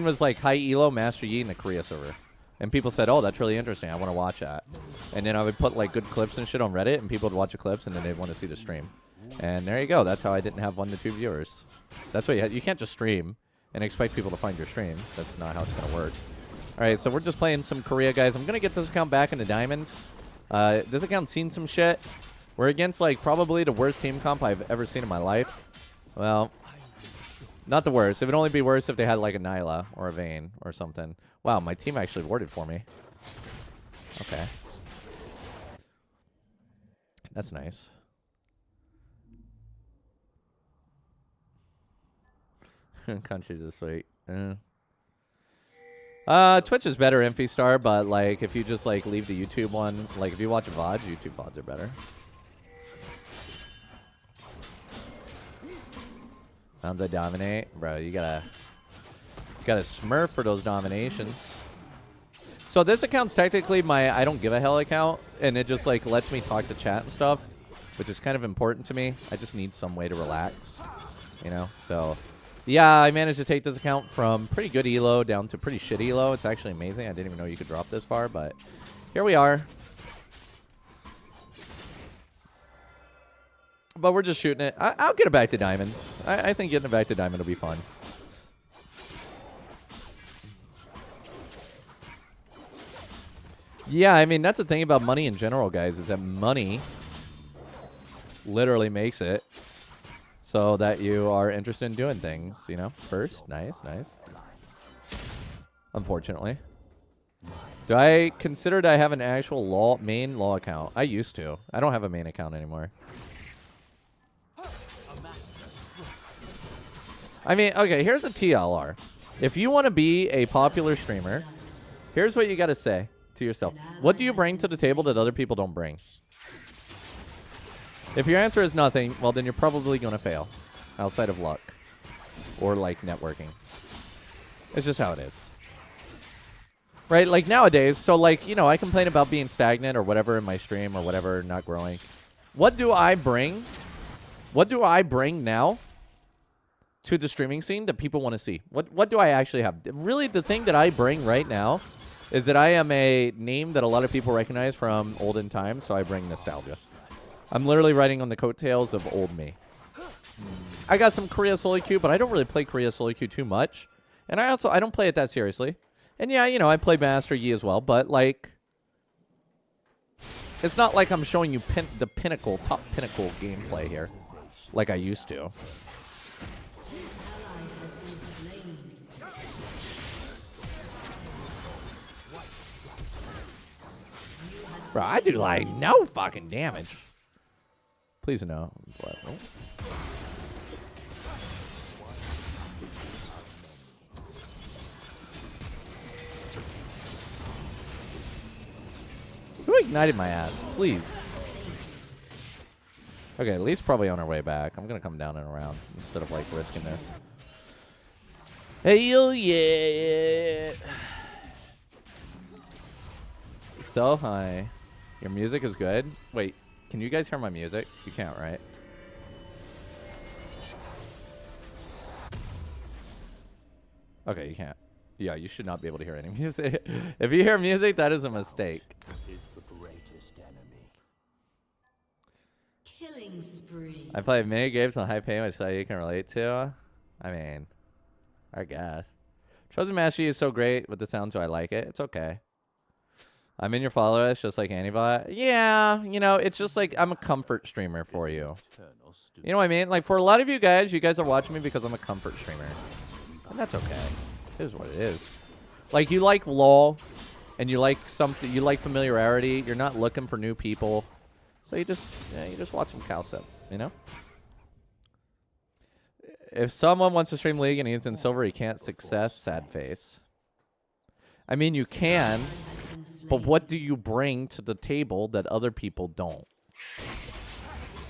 was like high elo Master Yi in the Korea server. And people said, oh, that's really interesting. I want to watch that. And then I would put like good clips and shit on Reddit, and people would watch the clips, and then they'd want to see the stream. And there you go. That's how I didn't have 1 to 2 viewers. That's what you can't just stream and expect people to find your stream. That's not how it's going to work. All right, so we're just playing some Korea, guys. I'm going to get this account back into Diamond. This account's seen some shit. We're against like probably the worst team comp I've ever seen in my life. Well, not the worst. It would only be worse if they had like a Nyla or a Vayne or something. Wow, my team actually warded for me. Okay. That's nice. Countries is sweet. Twitch is better, Infistar, but like if you just like leave the YouTube one, like if you watch VODs, YouTube VODs are better. Rounds I dominate, bro. You gotta smurf for those dominations. So this account's technically my I don't give a hell account, and it just like lets me talk to chat and stuff, which is kind of important to me. I just need some way to relax, you know. So yeah, I managed to take this account from pretty good elo down to pretty shit elo. It's actually amazing. I didn't even know you could drop this far, but here we are. But we're just shooting it. I'll get it back to Diamond. I think getting it back to Diamond will be fun. Yeah, I mean, that's the thing about money in general, guys, is that money literally makes it so that you are interested in doing things, you know? First, nice. Unfortunately. Do I consider that I have an actual main law account? I used to. I don't have a main account anymore. I mean, okay, here's a TLR. If you want to be a popular streamer, here's what you got to say to yourself. What do you bring to the table that other people don't bring? If your answer is nothing, well, then you're probably going to fail outside of luck or, like, networking. It's just how it is. Right? Like, nowadays, so, like, you know, I complain about being stagnant or whatever in my stream or whatever, not growing. What do I bring? What do I bring now to the streaming scene that people want to see? What do I actually have? Really, the thing that I bring right now is that I am a name that a lot of people recognize from olden times, so I bring nostalgia. I'm literally riding on the coattails of old me. I got some Korea solo queue, but I don't really play Korea solo queue too much. And I don't play it that seriously. And yeah, you know, I play Master Yi as well, but like, it's not like I'm showing you the top pinnacle gameplay here like I used to. Bro, I do like no fucking damage. Please no. Who ignited my ass? Please. Okay, at least probably on our way back. I'm gonna come down and around instead of like risking this. Hell yeah! So hi. Your music is good. Wait, can you guys hear my music? You can't, right? Okay, you can't. Yeah, you should not be able to hear any music. If you hear music, that is a mistake. Killing spree. I play mini games on high payment so you can relate to. I mean, I guess. Chosen Master Yi is so great with the sound, so I like it. It's okay. I'm in your follow list just like Antibot. Yeah, you know, it's just like I'm a comfort streamer for you. You know what I mean? Like for a lot of you guys are watching me because I'm a comfort streamer. And that's okay. It is what it is. Like you like LOL and you like something, you like familiarity. You're not looking for new people. So you just watch some Calcep, you know? If someone wants to stream League and he's in silver, he can't success, sad face. I mean, you can. But what do you bring to the table that other people don't?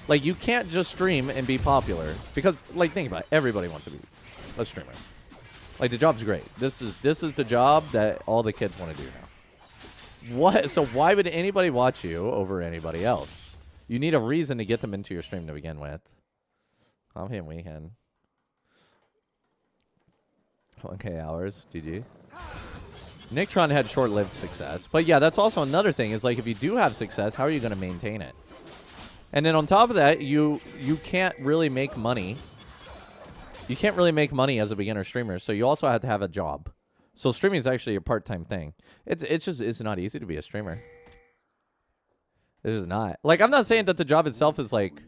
Like, you can't just stream and be popular. Because, like, think about it. Everybody wants to be a streamer. Like, the job's great. This is the job that all the kids want to do now. What? So why would anybody watch you over anybody else? You need a reason to get them into your stream to begin with. I'm hitting weekend. 1K hours, GG. Nictron had short-lived success. But yeah, that's also another thing is like if you do have success, how are you going to maintain it? And then on top of that, you can't really make money. You can't really make money as a beginner streamer, so you also have to have a job. So streaming is actually a part-time thing. It's not easy to be a streamer. It is not. Like, I'm not saying that the job itself is like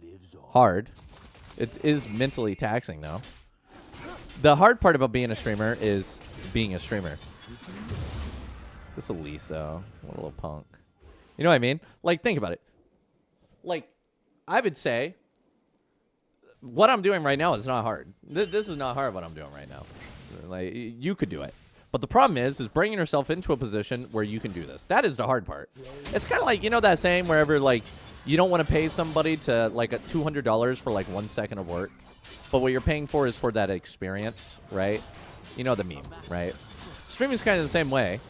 hard. It is mentally taxing though. The hard part about being a streamer is being a streamer. This Elise though, what a little punk. You know what I mean? Like, think about it. Like, I would say what I'm doing right now is not hard. This is not hard what I'm doing right now. Like, you could do it. But the problem is bringing yourself into a position where you can do this. That is the hard part. It's kind of like, you know that saying wherever, like, you don't want to pay somebody to, like, $200 for, like, 1 second of work. But what you're paying for is for that experience, right? You know the meme, right? Streaming is kind of the same way.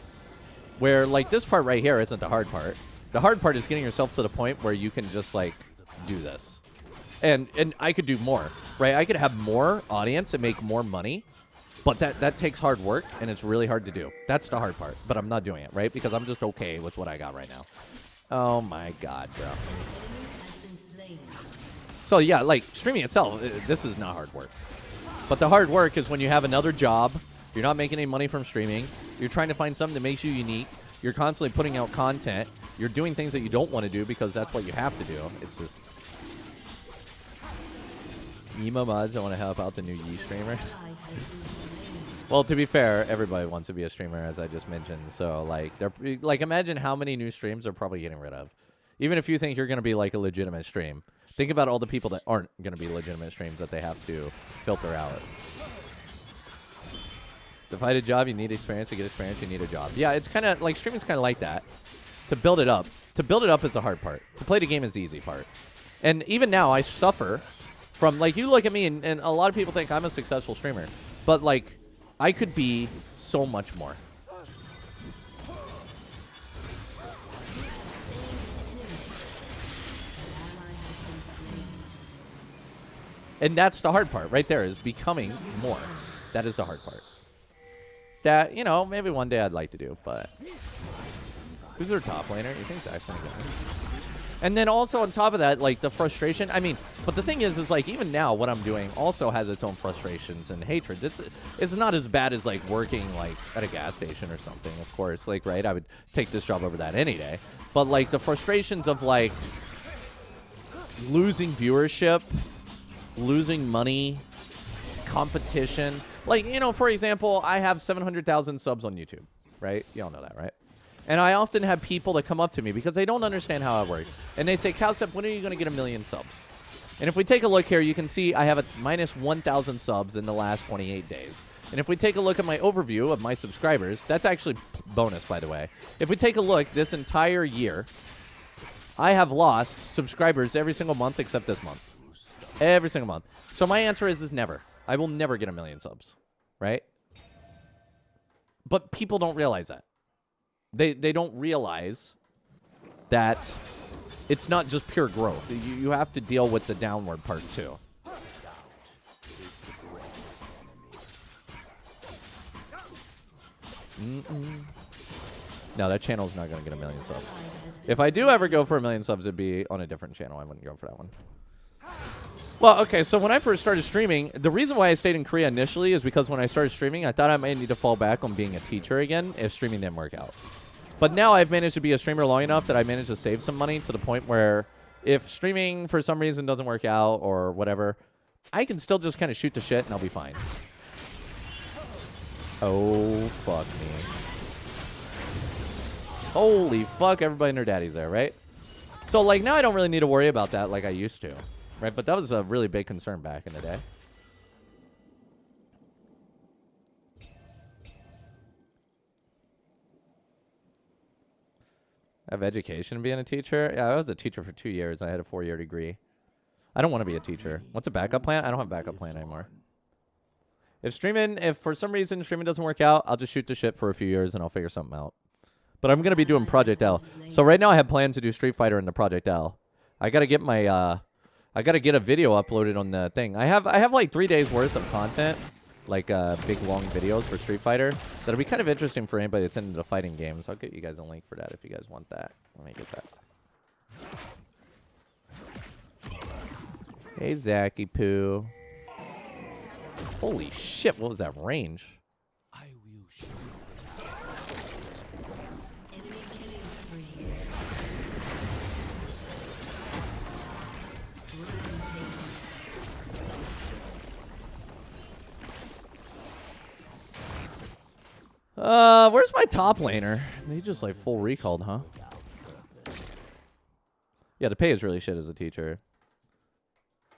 Where, like, this part right here isn't the hard part. The hard part is getting yourself to the point where you can just, like, do this. And I could do more, right? I could have more audience and make more money. But that takes hard work, and it's really hard to do. That's the hard part. But I'm not doing it, right? Because I'm just okay with what I got right now. Oh, my God, bro. So, yeah, like, streaming itself, this is not hard work. But the hard work is when you have another job, you're not making any money from streaming, you're trying to find something that makes you unique, you're constantly putting out content, you're doing things that you don't want to do because that's what you have to do. It's just... Emo mods, I want to help out the new Yi streamers. Well, to be fair, everybody wants to be a streamer, as I just mentioned. So, like, imagine how many new streams they're probably getting rid of. Even if you think you're going to be, like, a legitimate stream. Think about all the people that aren't going to be legitimate streams that they have to filter out. To find a job, you need experience. To get experience, you need a job. Yeah, it's kind of, like, streaming's kind of like that. To build it up is the hard part. To play the game is the easy part. And even now, I suffer from, like, you look at me, and a lot of people think I'm a successful streamer. But, like... I could be so much more. And that's the hard part right there is becoming more. That is the hard part. That, you know, maybe one day I'd like to do, but... Who's their top laner? You think Zach's gonna get me? And then also on top of that, like, the frustration. I mean, but the thing is like, even now, what I'm doing also has its own frustrations and hatred. It's not as bad as, like, working, like, at a gas station or something, of course. Like, right? I would take this job over that any day. But, like, the frustrations of, like, losing viewership, losing money, competition. Like, you know, for example, I have 700,000 subs on YouTube, right? You all know that, right? And I often have people that come up to me because they don't understand how it works. And they say, Cowstep, when are you going to get 1 million subs? And if we take a look here, you can see I have a minus 1,000 subs in the last 28 days. And if we take a look at my overview of my subscribers, that's actually bonus, by the way. If we take a look this entire year, I have lost subscribers every single month except this month. Every single month. So my answer is never. I will never get 1 million subs, right? But people don't realize that. They don't realize that it's not just pure growth. You have to deal with the downward part too. No, that channel's not going to get 1 million subs. If I do ever go for 1 million subs, it'd be on a different channel. I wouldn't go for that one. Well, okay, so when I first started streaming, the reason why I stayed in Korea initially is because when I started streaming, I thought I might need to fall back on being a teacher again if streaming didn't work out. But now I've managed to be a streamer long enough that I managed to save some money to the point where if streaming for some reason doesn't work out or whatever, I can still just kind of shoot the shit and I'll be fine. Oh, fuck me. Holy fuck, everybody and their daddy's there, right? So, like, now I don't really need to worry about that like I used to. Right, but that was a really big concern back in the day. I have education being a teacher. Yeah, I was a teacher for 2 years. I had a 4-year degree. I don't want to be a teacher. What's a backup plan? I don't have a backup plan anymore. If for some reason streaming doesn't work out, I'll just shoot the shit for a few years and I'll figure something out. But I'm going to be doing Project L. So right now I have plans to do Street Fighter into Project L. I got to get my... I got to get a video uploaded on the thing. I have like 3 days worth of content like big long videos for Street Fighter. That'll be kind of interesting for anybody that's into the fighting games. I'll get you guys a link for that if you guys want that. Let me get that. Hey, Zacky Poo. Holy shit, what was that range? I will show Enemy killing spree. Where's my top laner? He just like full recalled, huh? Yeah, the pay is really shit as a teacher.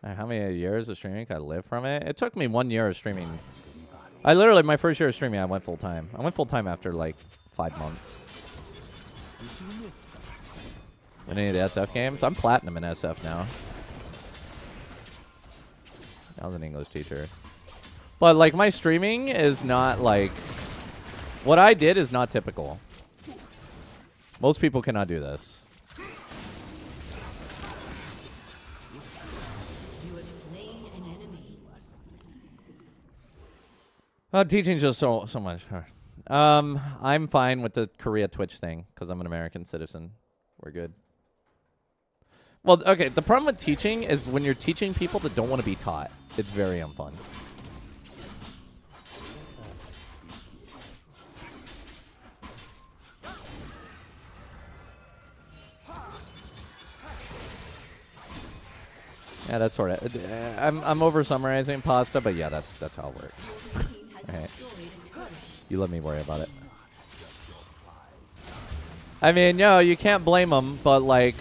How many years of streaming can I live from it? It took me 1 year of streaming. I literally, my first year of streaming, I went full time. I went full time after like 5 months. In any of the SF games? I'm platinum in SF now. I was an English teacher. But like my streaming is not like... What I did is not typical. Most people cannot do this. You have slain an enemy. Teaching's just so much hard. I'm fine with the Korea Twitch thing because I'm an American citizen. We're good. Well, okay, the problem with teaching is when you're teaching people that don't want to be taught. It's very unfun. Yeah, that's sort of. I'm over summarizing pasta, but yeah, that's how it works. Right. You let me worry about it. I mean, you can't blame them, but like,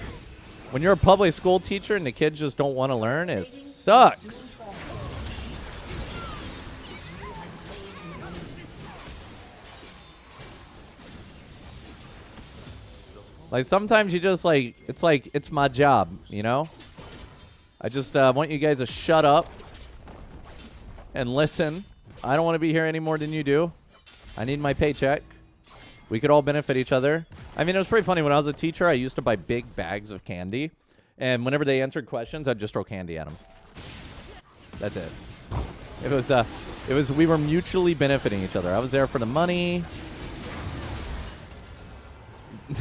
when you're a public school teacher and the kids just don't want to learn, it sucks. Like sometimes you just like, it's my job, you know? I just want you guys to shut up and listen. I don't want to be here any more than you do. I need my paycheck. We could all benefit each other. I mean, it was pretty funny. When I was a teacher, I used to buy big bags of candy. And whenever they answered questions, I'd just throw candy at them. That's it. It was, we were mutually benefiting each other. I was there for the money.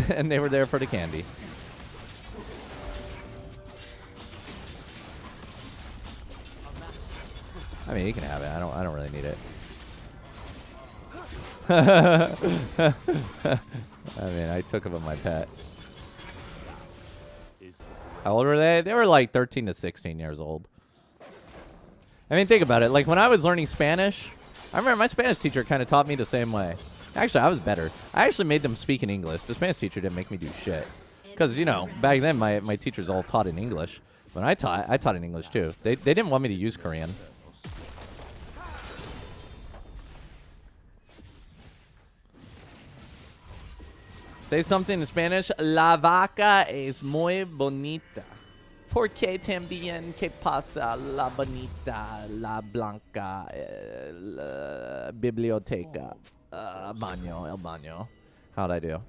And they were there for the candy. I mean, you can have it. I don't really need it. I mean, I took him as my pet. How old were they? They were like 13 to 16 years old. I mean, think about it. Like, when I was learning Spanish, I remember my Spanish teacher kind of taught me the same way. Actually, I was better. I actually made them speak in English. The Spanish teacher didn't make me do shit. Because, you know, back then, my teachers all taught in English. When I taught in English, too. They didn't want me to use Korean. Say something in Spanish. La vaca es muy bonita. Porque también que pasa la bonita, la blanca, la biblioteca, baño, el baño. How'd I do?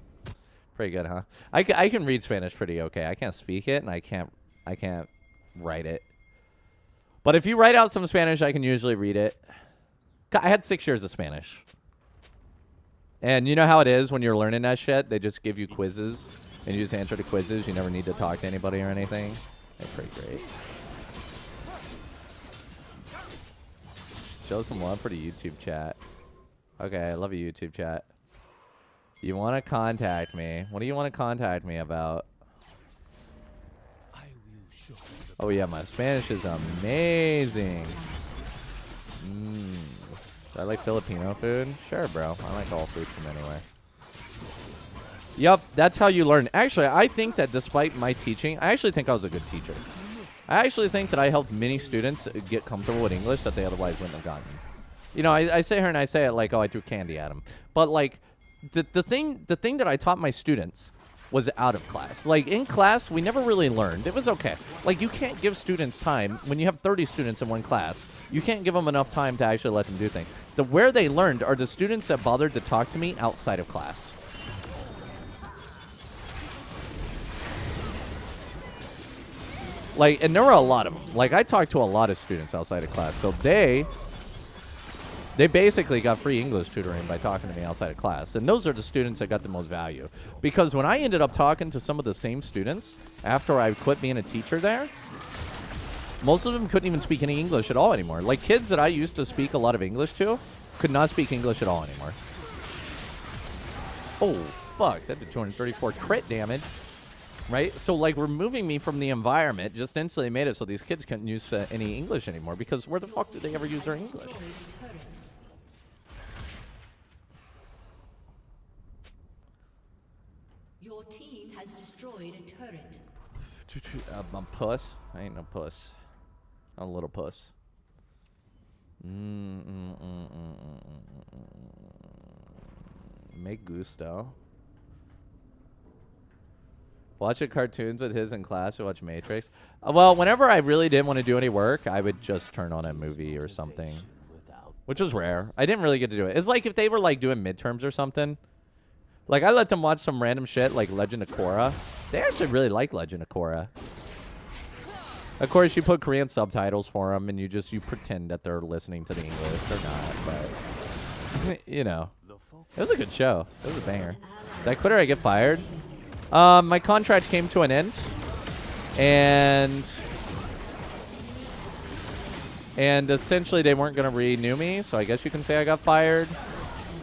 Pretty good, huh? I can read Spanish pretty okay. I can't speak it, and I can't write it. But if you write out some Spanish, I can usually read it. I had 6 years of Spanish. And you know how it is when you're learning that shit? They just give you quizzes, and you just answer the quizzes. You never need to talk to anybody or anything. That's pretty great. Show some love for the YouTube chat. Okay, I love you, YouTube chat. You want to contact me. What do you want to contact me about? Oh, yeah, my Spanish is amazing. I like Filipino food. Sure, bro. I like all food from anywhere. Yep, that's how you learn. Actually, I think that despite my teaching, I actually think I was a good teacher. I actually think that I helped many students get comfortable with English that they otherwise wouldn't have gotten. You know, I say here and I say it like, oh, I threw candy at them. But, like, the thing that I taught my students was out of class. Like, in class, we never really learned. It was okay. Like, you can't give students time. When you have 30 students in one class, you can't give them enough time to actually let them do things. Where they learned are the students that bothered to talk to me outside of class. Like, and there were a lot of them. Like, I talked to a lot of students outside of class. So they They basically got free English tutoring by talking to me outside of class. And those are the students that got the most value. Because when I ended up talking to some of the same students after I quit being a teacher there, most of them couldn't even speak any English at all anymore. Like kids that I used to speak a lot of English to could not speak English at all anymore. Oh, fuck. That did 234 crit damage. Right? So, like, removing me from the environment just instantly made it so these kids couldn't use any English anymore. Because where the fuck did they ever use their English? Your team has destroyed a turret. I'm a puss. I ain't no puss. I'm a little puss. Me gusto. Watching cartoons with his in class or watch Matrix. Well, whenever I really didn't want to do any work, I would just turn on a movie or something. Which was rare. I didn't really get to do it. It's like if they were like doing midterms or something. Like I let them watch some random shit like Legend of Korra. They actually really like Legend of Korra. Of course, you put Korean subtitles for them, and you pretend that they're listening to the English. They're not, but you know, it was a good show. It was a banger. Did I quit or I get fired? My contract came to an end, and essentially they weren't gonna renew me, so I guess you can say I got fired.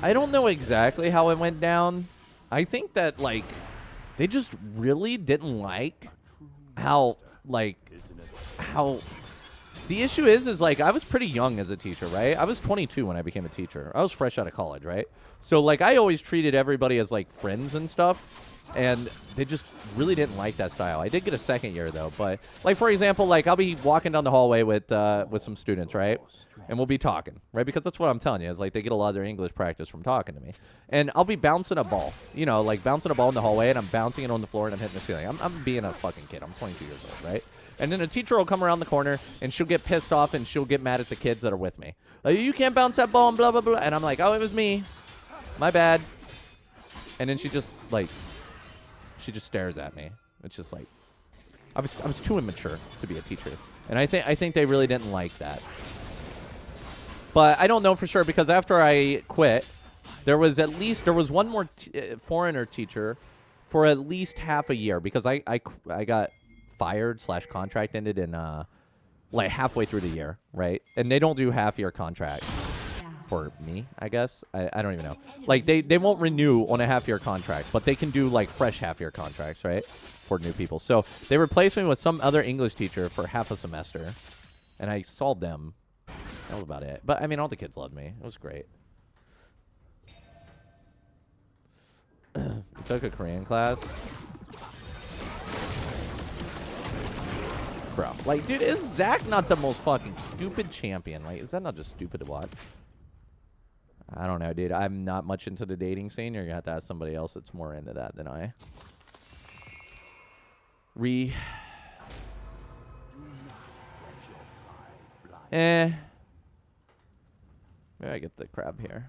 I don't know exactly how it went down. I think that like they just really didn't like how the issue is like I was pretty young as a teacher, right? I was 22 when I became a teacher. I was fresh out of college, right? So like I always treated everybody as like friends and stuff, and they just really didn't like that style. I did get a second year though, but like for example, like I'll be walking down the hallway with some students, right? And we'll be talking, right? Because that's what I'm telling you is like they get a lot of their English practice from talking to me. And I'll be bouncing a ball, you know, like bouncing a ball in the hallway, and I'm bouncing it on the floor and I'm hitting the ceiling. I'm being a fucking kid. I'm 22 years old, right? And then a teacher will come around the corner and she'll get pissed off and she'll get mad at the kids that are with me. You can't bounce that ball and blah, blah, blah. And I'm like, oh, it was me. My bad. And then she just stares at me. It's just like, I was too immature to be a teacher. And I think they really didn't like that. But I don't know for sure because after I quit, there was one more foreigner teacher for at least half a year because I got fired / contract ended in like halfway through the year, right? And they don't do half-year contract for me, I guess. I don't even know. Like they won't renew on a half-year contract, but they can do like fresh half-year contracts, right? For new people. So they replaced me with some other English teacher for half a semester, and I saw them. That was about it. But I mean, all the kids loved me. It was great. I took a Korean class. Bro, like, dude, is Zach not the most fucking stupid champion? Like, is that not just stupid to watch? I don't know, dude. I'm not much into the dating scene. You're gonna have to ask somebody else that's more into that than I. Maybe I get the crab here.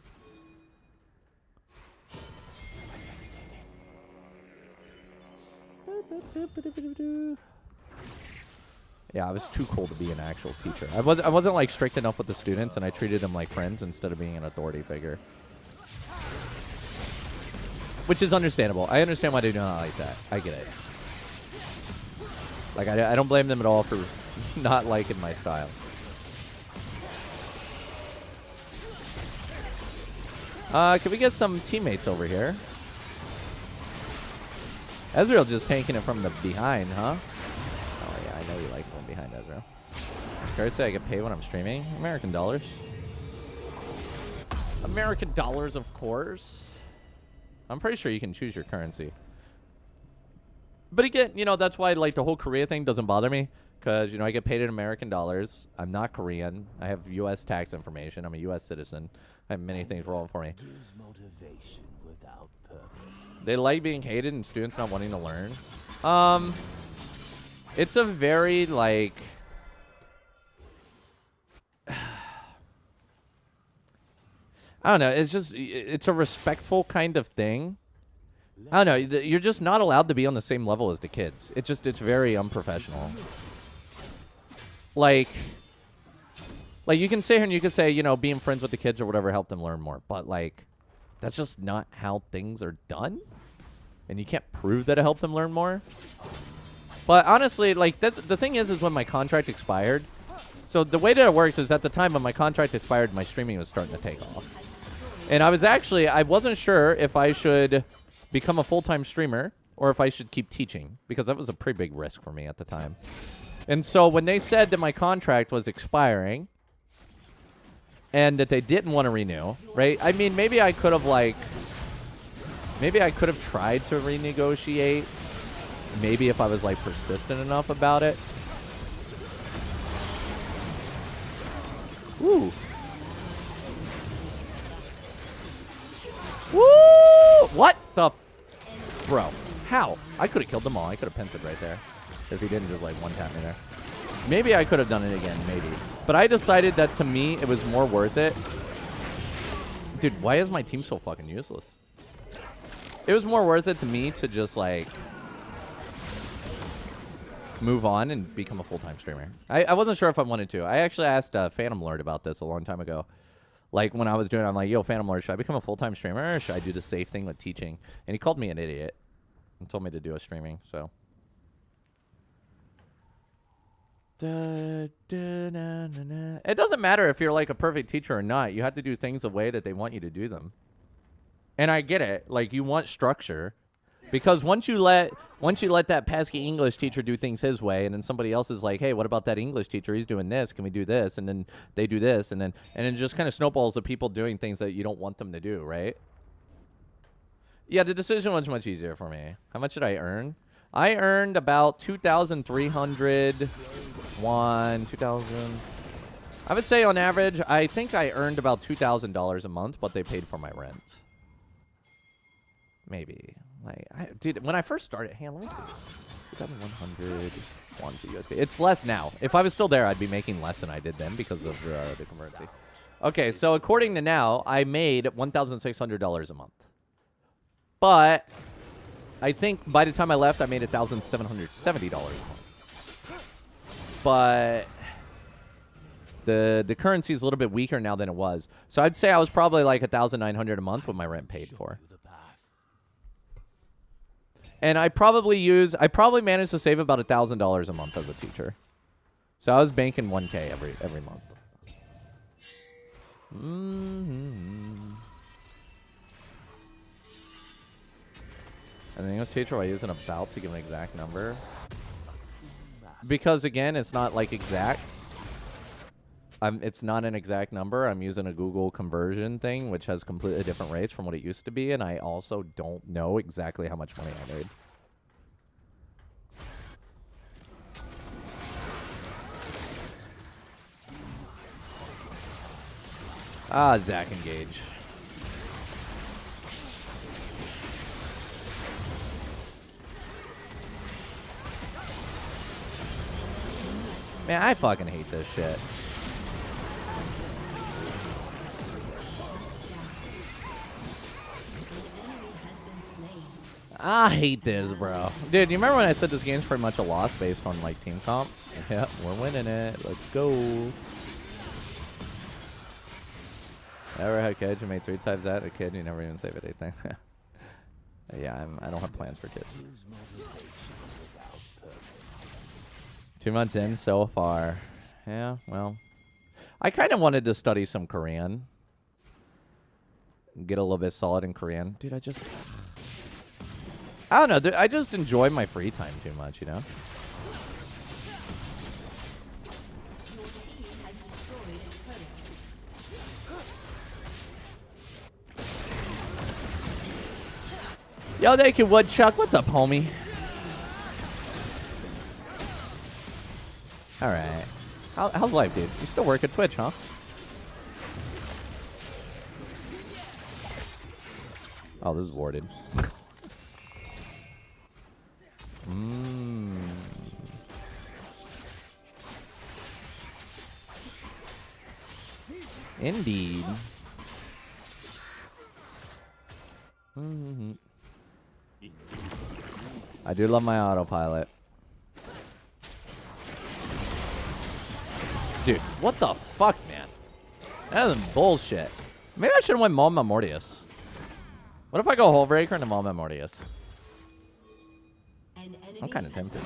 Yeah, I was too cool to be an actual teacher. I wasn't like strict enough with the students, and I treated them like friends instead of being an authority figure. Which is understandable. I understand why they do not like that. I get it. Like, I don't blame them at all for not liking my style. Can we get some teammates over here? Ezreal just tanking it from the behind, huh? Oh, yeah, I know you like going behind Ezreal. Does Kurt say I get paid when I'm streaming? American dollars. American dollars, of course. I'm pretty sure you can choose your currency. But again, you know, that's why, like, the whole Korea thing doesn't bother me. Because, you know, I get paid in American dollars. I'm not Korean. I have U.S. tax information. I'm a U.S. citizen. I have many things rolling for me. They like being hated and students not wanting to learn. It's a very, like... I don't know. It's just... It's a respectful kind of thing. I don't know. You're just not allowed to be on the same level as the kids. It's very unprofessional. Like Like, you can sit here and you can say, you know, being friends with the kids or whatever helped them learn more. But, like, that's just not how things are done. And you can't prove that it helped them learn more. But honestly, like, that's the thing is when my contract expired. So the way that it works is at the time when my contract expired, my streaming was starting to take off. And I wasn't sure if I should become a full-time streamer or if I should keep teaching, because that was a pretty big risk for me at the time. And so when they said that my contract was expiring and that they didn't want to renew, right? I mean, maybe I could have tried to renegotiate. Maybe if I was, like, persistent enough about it. Ooh. Woo! What the? Bro, how? I could have killed them all. I could have pented right there. If he didn't just, like, one-tap me there. Maybe I could have done it again. Maybe. But I decided that, to me, it was more worth it. Dude, why is my team so fucking useless? It was more worth it to me to just, like, move on and become a full-time streamer. I wasn't sure if I wanted to. I actually asked Phantom Lord about this a long time ago. Like, when I was doing it, I'm like, yo, Phantom Lord, should I become a full-time streamer or should I do the safe thing with teaching? And he called me an idiot and told me to do a streaming, so. It doesn't matter if you're, like, a perfect teacher or not. You have to do things the way that they want you to do them. And I get it. Like, you want structure. Because once you let that pesky English teacher do things his way, and then somebody else is like, hey, what about that English teacher? He's doing this. Can we do this? And then they do this, and then it just kind of snowballs of people doing things that you don't want them to do, right? Yeah, the decision was much easier for me. How much did I earn? I earned about 2,300. 2,000. I would say on average, I think I earned about $2,000 a month, but they paid for my rent. Maybe. Like, dude, when I first started, let me see. 2,100 USD. It's less now. If I was still there, I'd be making less than I did then because of the currency. Okay, so according to now, I made $1,600 a month. But I think by the time I left, I made $1,770 a month. But the currency is a little bit weaker now than it was. So I'd say I was probably like $1,900 a month with my rent paid for. And I probably managed to save about $1,000 a month as a teacher. So I was banking 1K every month. And the English teacher, I use an about to give an exact number. Because again, it's not like exact. It's not an exact number. I'm using a Google conversion thing, which has completely different rates from what it used to be. And I also don't know exactly how much money I made. Ah, Zach engage. Man, I fucking hate this shit. I hate this, bro. Dude, you remember when I said this game's pretty much a loss based on, like, team comp? Yep, we're winning it. Let's go. Ever had kids? You made 3 times that? A kid? You never even save anything. Yeah, I don't have plans for kids. 2 months in so far. Yeah, well. I kind of wanted to study some Korean. Get a little bit solid in Korean. Dude, I don't know. I just enjoy my free time too much, you know? Yo, thank you, Woodchuck. What's up, homie? All right. How's life, dude? You still work at Twitch, huh? Oh, this is warded. Indeed. I do love my autopilot. Dude, what the fuck, man? That is bullshit. Maybe I should have went Malma Mortius. What if I go Hullbreaker into Malma Mortius? I'm kind of tempted.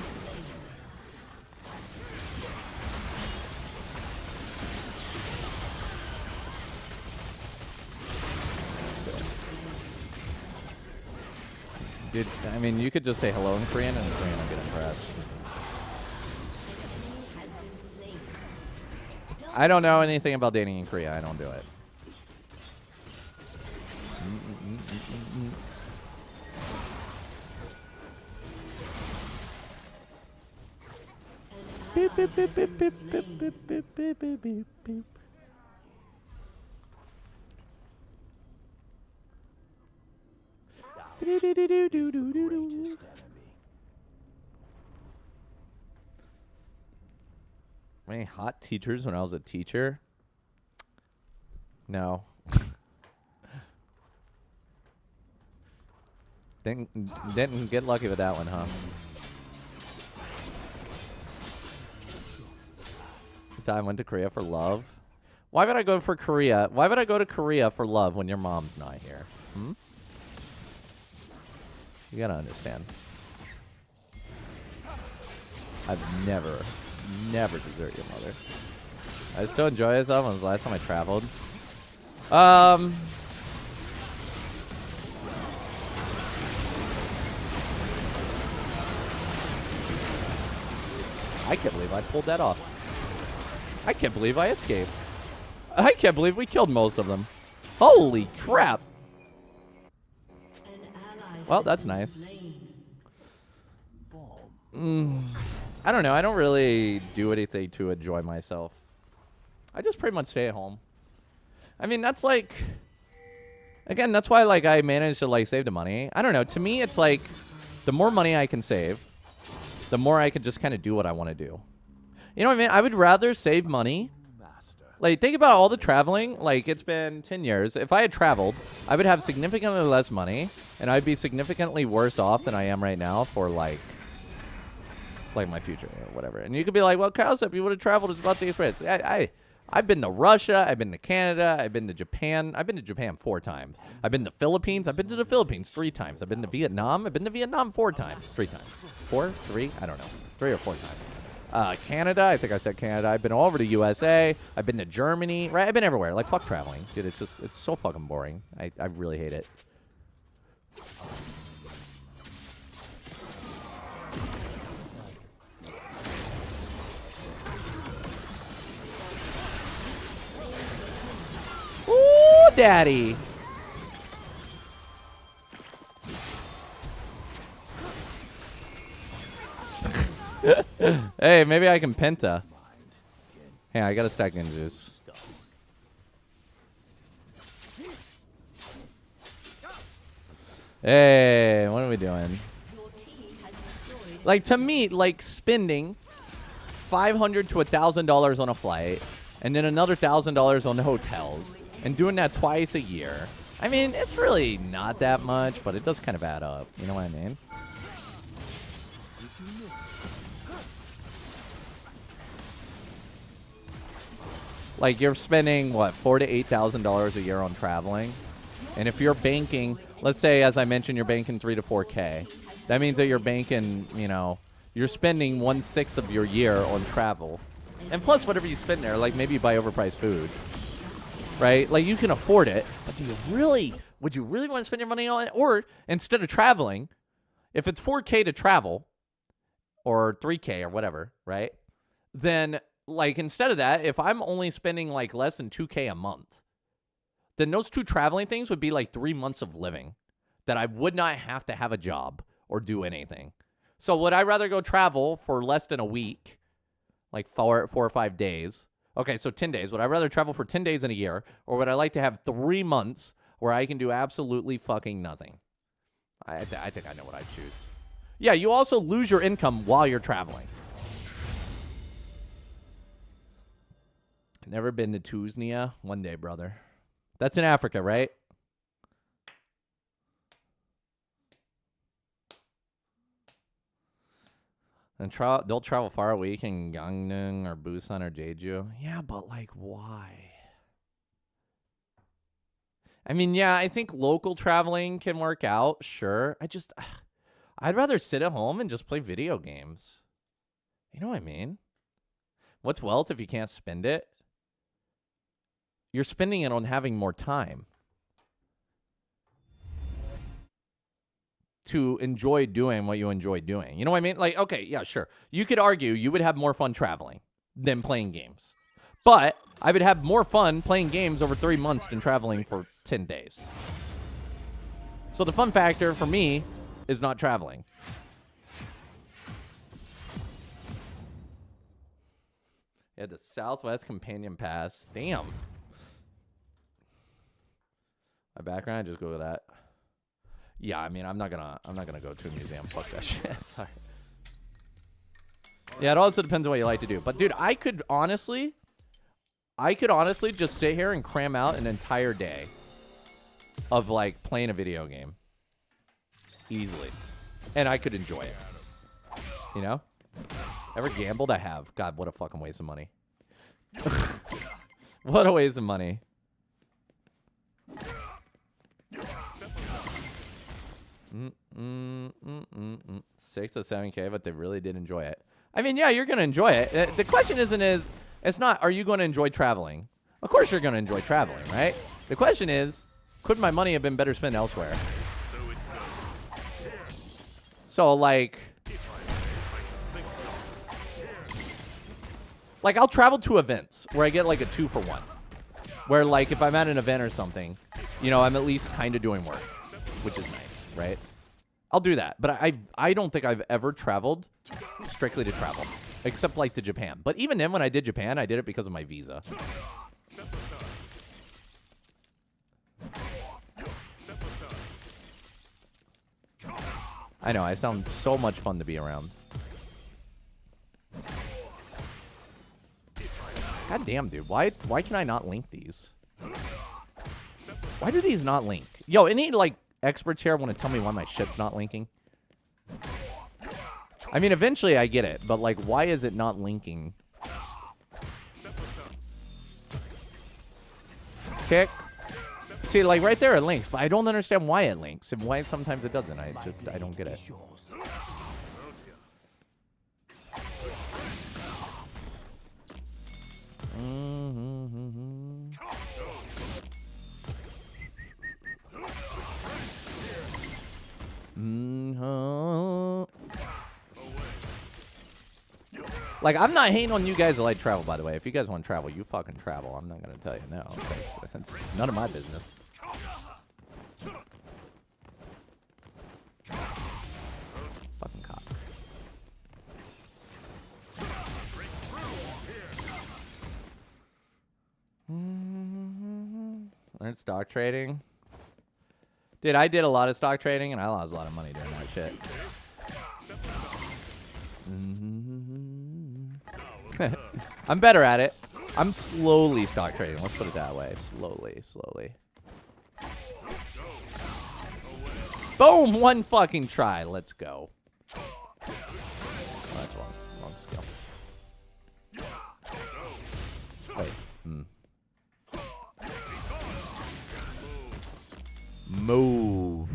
Dude, I mean, you could just say hello in Korean and Korean will get impressed. I don't know anything about dating in Korea. I don't do it. Beep, beep, beep, beep, beep, beep, beep, beep, beep, beep, beep, beep. Any hot teachers when I was a teacher? No. Didn't get lucky with that one, huh? I went to Korea for love. Why would I go for Korea? Why would I go to Korea for love when your mom's not here? Hmm? You gotta understand. I've never desert your mother. I still enjoy myself. When was the last time I traveled? I can't believe I pulled that off. I can't believe I escaped. I can't believe we killed most of them. Holy crap. Well, that's nice. I don't know. I don't really do anything to enjoy myself. I just pretty much stay at home. I mean, that's like... Again, that's why like I managed to like save the money. I don't know. To me, it's like the more money I can save, the more I can just kind of do what I want to do. You know what I mean? I would rather save money. Like, think about all the traveling. Like, it's been 10 years. If I had traveled, I would have significantly less money, and I'd be significantly worse off than I am right now for, like my future or whatever. And you could be like, well, Cowsep, you would have traveled. It's about the experience. I've been to Russia. I've been to Canada. I've been to Japan. I've been to Japan 4 times. I've been to the Philippines. I've been to the Philippines 3 times. I've been to Vietnam. I've been to Vietnam 4 times. 3 times. 4? 3? I don't know. 3 or 4 times. Canada, I think I said Canada. I've been all over the USA. I've been to Germany. Right? I've been everywhere. Like, fuck traveling. Dude, it's so fucking boring. I really hate it. Ooh, daddy. Hey, maybe I can penta. Hey, I got a stack ninjas. Hey, what are we doing? Like, to me, like spending $500 to $1,000 on a flight, and then another $1,000 on the hotels, and doing that twice a year. I mean, it's really not that much, but it does kind of add up. You know what I mean? Like, you're spending, what, $4,000 to $8,000 a year on traveling? And if you're banking, let's say, as I mentioned, you're banking 3 to 4K. That means that you're banking, you know, you're spending 1/6 of your year on travel. And plus whatever you spend there, like maybe you buy overpriced food. Right? Like, you can afford it, but would you really want to spend your money on it? Or, instead of traveling, if it's 4K to travel, or 3K or whatever, right? Then... like, instead of that, if I'm only spending, like, less than 2K a month, then those 2 traveling things would be, like, 3 months of living that I would not have to have a job or do anything. So would I rather go travel for less than a week, like 4 or 5 days? Okay, so 10 days. Would I rather travel for 10 days in a year, or would I like to have 3 months where I can do absolutely fucking nothing? I think I know what I'd choose. Yeah, you also lose your income while you're traveling. Never been to Tunisia? One day, brother. That's in Africa, right? And they'll travel far a week in Gangneung or Busan or Jeju. Yeah, but like, why? I mean, yeah, I think local traveling can work out. Sure. I'd rather sit at home and just play video games. You know what I mean? What's wealth if you can't spend it? You're spending it on having more time to enjoy doing what you enjoy doing. You know what I mean? Like, okay, yeah, sure. You could argue you would have more fun traveling than playing games. But I would have more fun playing games over 3 months than traveling for 10 days. So the fun factor for me is not traveling. Yeah, the Southwest Companion Pass. Damn. My background, I just go with that. Yeah, I mean, I'm not gonna go to a museum. Fuck that shit. Sorry. Yeah, it also depends on what you like to do. But dude, I could honestly just sit here and cram out an entire day of like playing a video game easily, and I could enjoy it. You know? Ever gambled? I have. God, what a fucking waste of money. What a waste of money. 6 to 7K, but they really did enjoy it. I mean, yeah, you're gonna enjoy it. The question it's not, are you going to enjoy traveling? Of course you're going to enjoy traveling, right? The question is, could my money have been better spent elsewhere? So, like I'll travel to events where I get, like, a 2-for-1. Where, like, if I'm at an event or something, you know, I'm at least kind of doing work, which is nice, right? I'll do that. But I don't think I've ever traveled strictly to travel, except, like, to Japan. But even then, when I did Japan, I did it because of my visa. I know, I sound so much fun to be around. God damn, dude. Why can I not link these? Why do these not link? Yo, any, like, experts here want to tell me why my shit's not linking? I mean, eventually I get it, but, like, why is it not linking? Kick. See, like, right there it links, but I don't understand why it links and why sometimes it doesn't. I don't get it. Like, I'm not hating on you guys that like travel, by the way. If you guys want to travel, you fucking travel. I'm not going to tell you no, because it's none of my business. Fucking cock. Learn stock trading. Dude, I did a lot of stock trading, and I lost a lot of money doing that shit. I'm better at it. I'm slowly stock trading. Let's put it that way. Slowly. Boom! One fucking try. Let's go. Oh, that's wrong. Wrong skill. Wait. Move.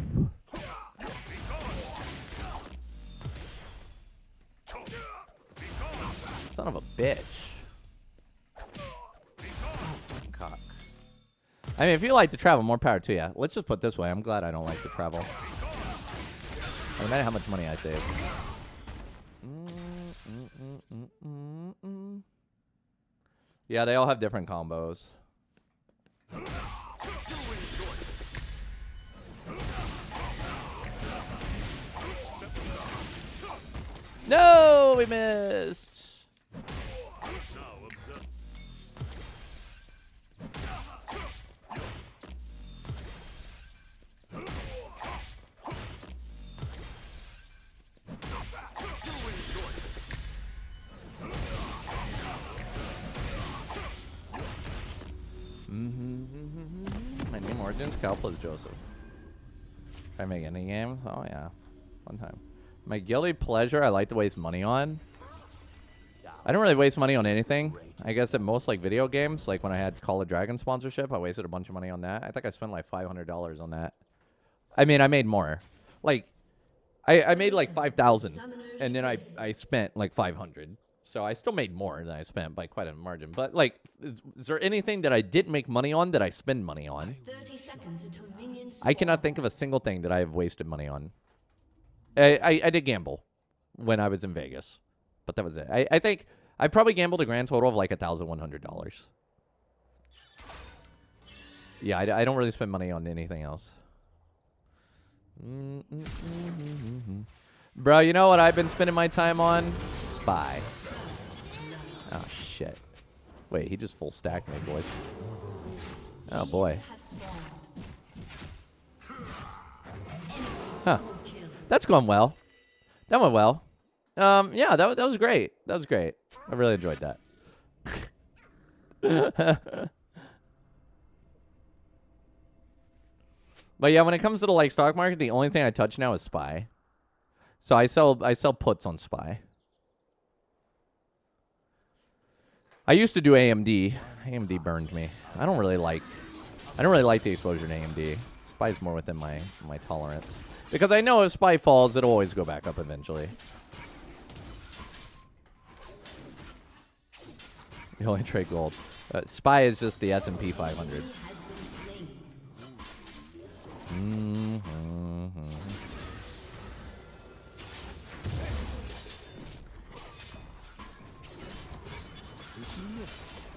Son of a bitch. Cock. I mean, if you like to travel, more power to you. Let's just put it this way. I'm glad I don't like to travel. No matter how much money I save. Yeah, they all have different combos. No, we missed. My name Origins, Cal plus Joseph. Can I make any games? Oh yeah, one time. My guilty pleasure I like to waste money on. I don't really waste money on anything. I guess at most like video games. Like when I had Call of Dragon sponsorship, I wasted a bunch of money on that. I think I spent like $500 on that. I mean, I made more. Like, I made like 5,000, and then I spent like 500. So I still made more than I spent by quite a margin. But like, is there anything that I didn't make money on that I spend money on? 30 seconds until minions I cannot think of a single thing that I have wasted money on. I did gamble when I was in Vegas, but that was it. I think I probably gambled a grand total of like $1,100. Yeah, I don't really spend money on anything else. Bro, you know what I've been spending my time on? Spy. Oh, shit. Wait, he just full stacked me, boys. Oh, boy. Huh. That's going well. That went well. Yeah, that was great. That was great. I really enjoyed that. But yeah, when it comes to the like stock market, the only thing I touch now is SPY. So I sell puts on SPY. I used to do AMD. AMD burned me. I don't really like the exposure to AMD. SPY is more within my tolerance. Because I know if SPY falls, it'll always go back up eventually. You only trade gold. SPY is just the S&P 500.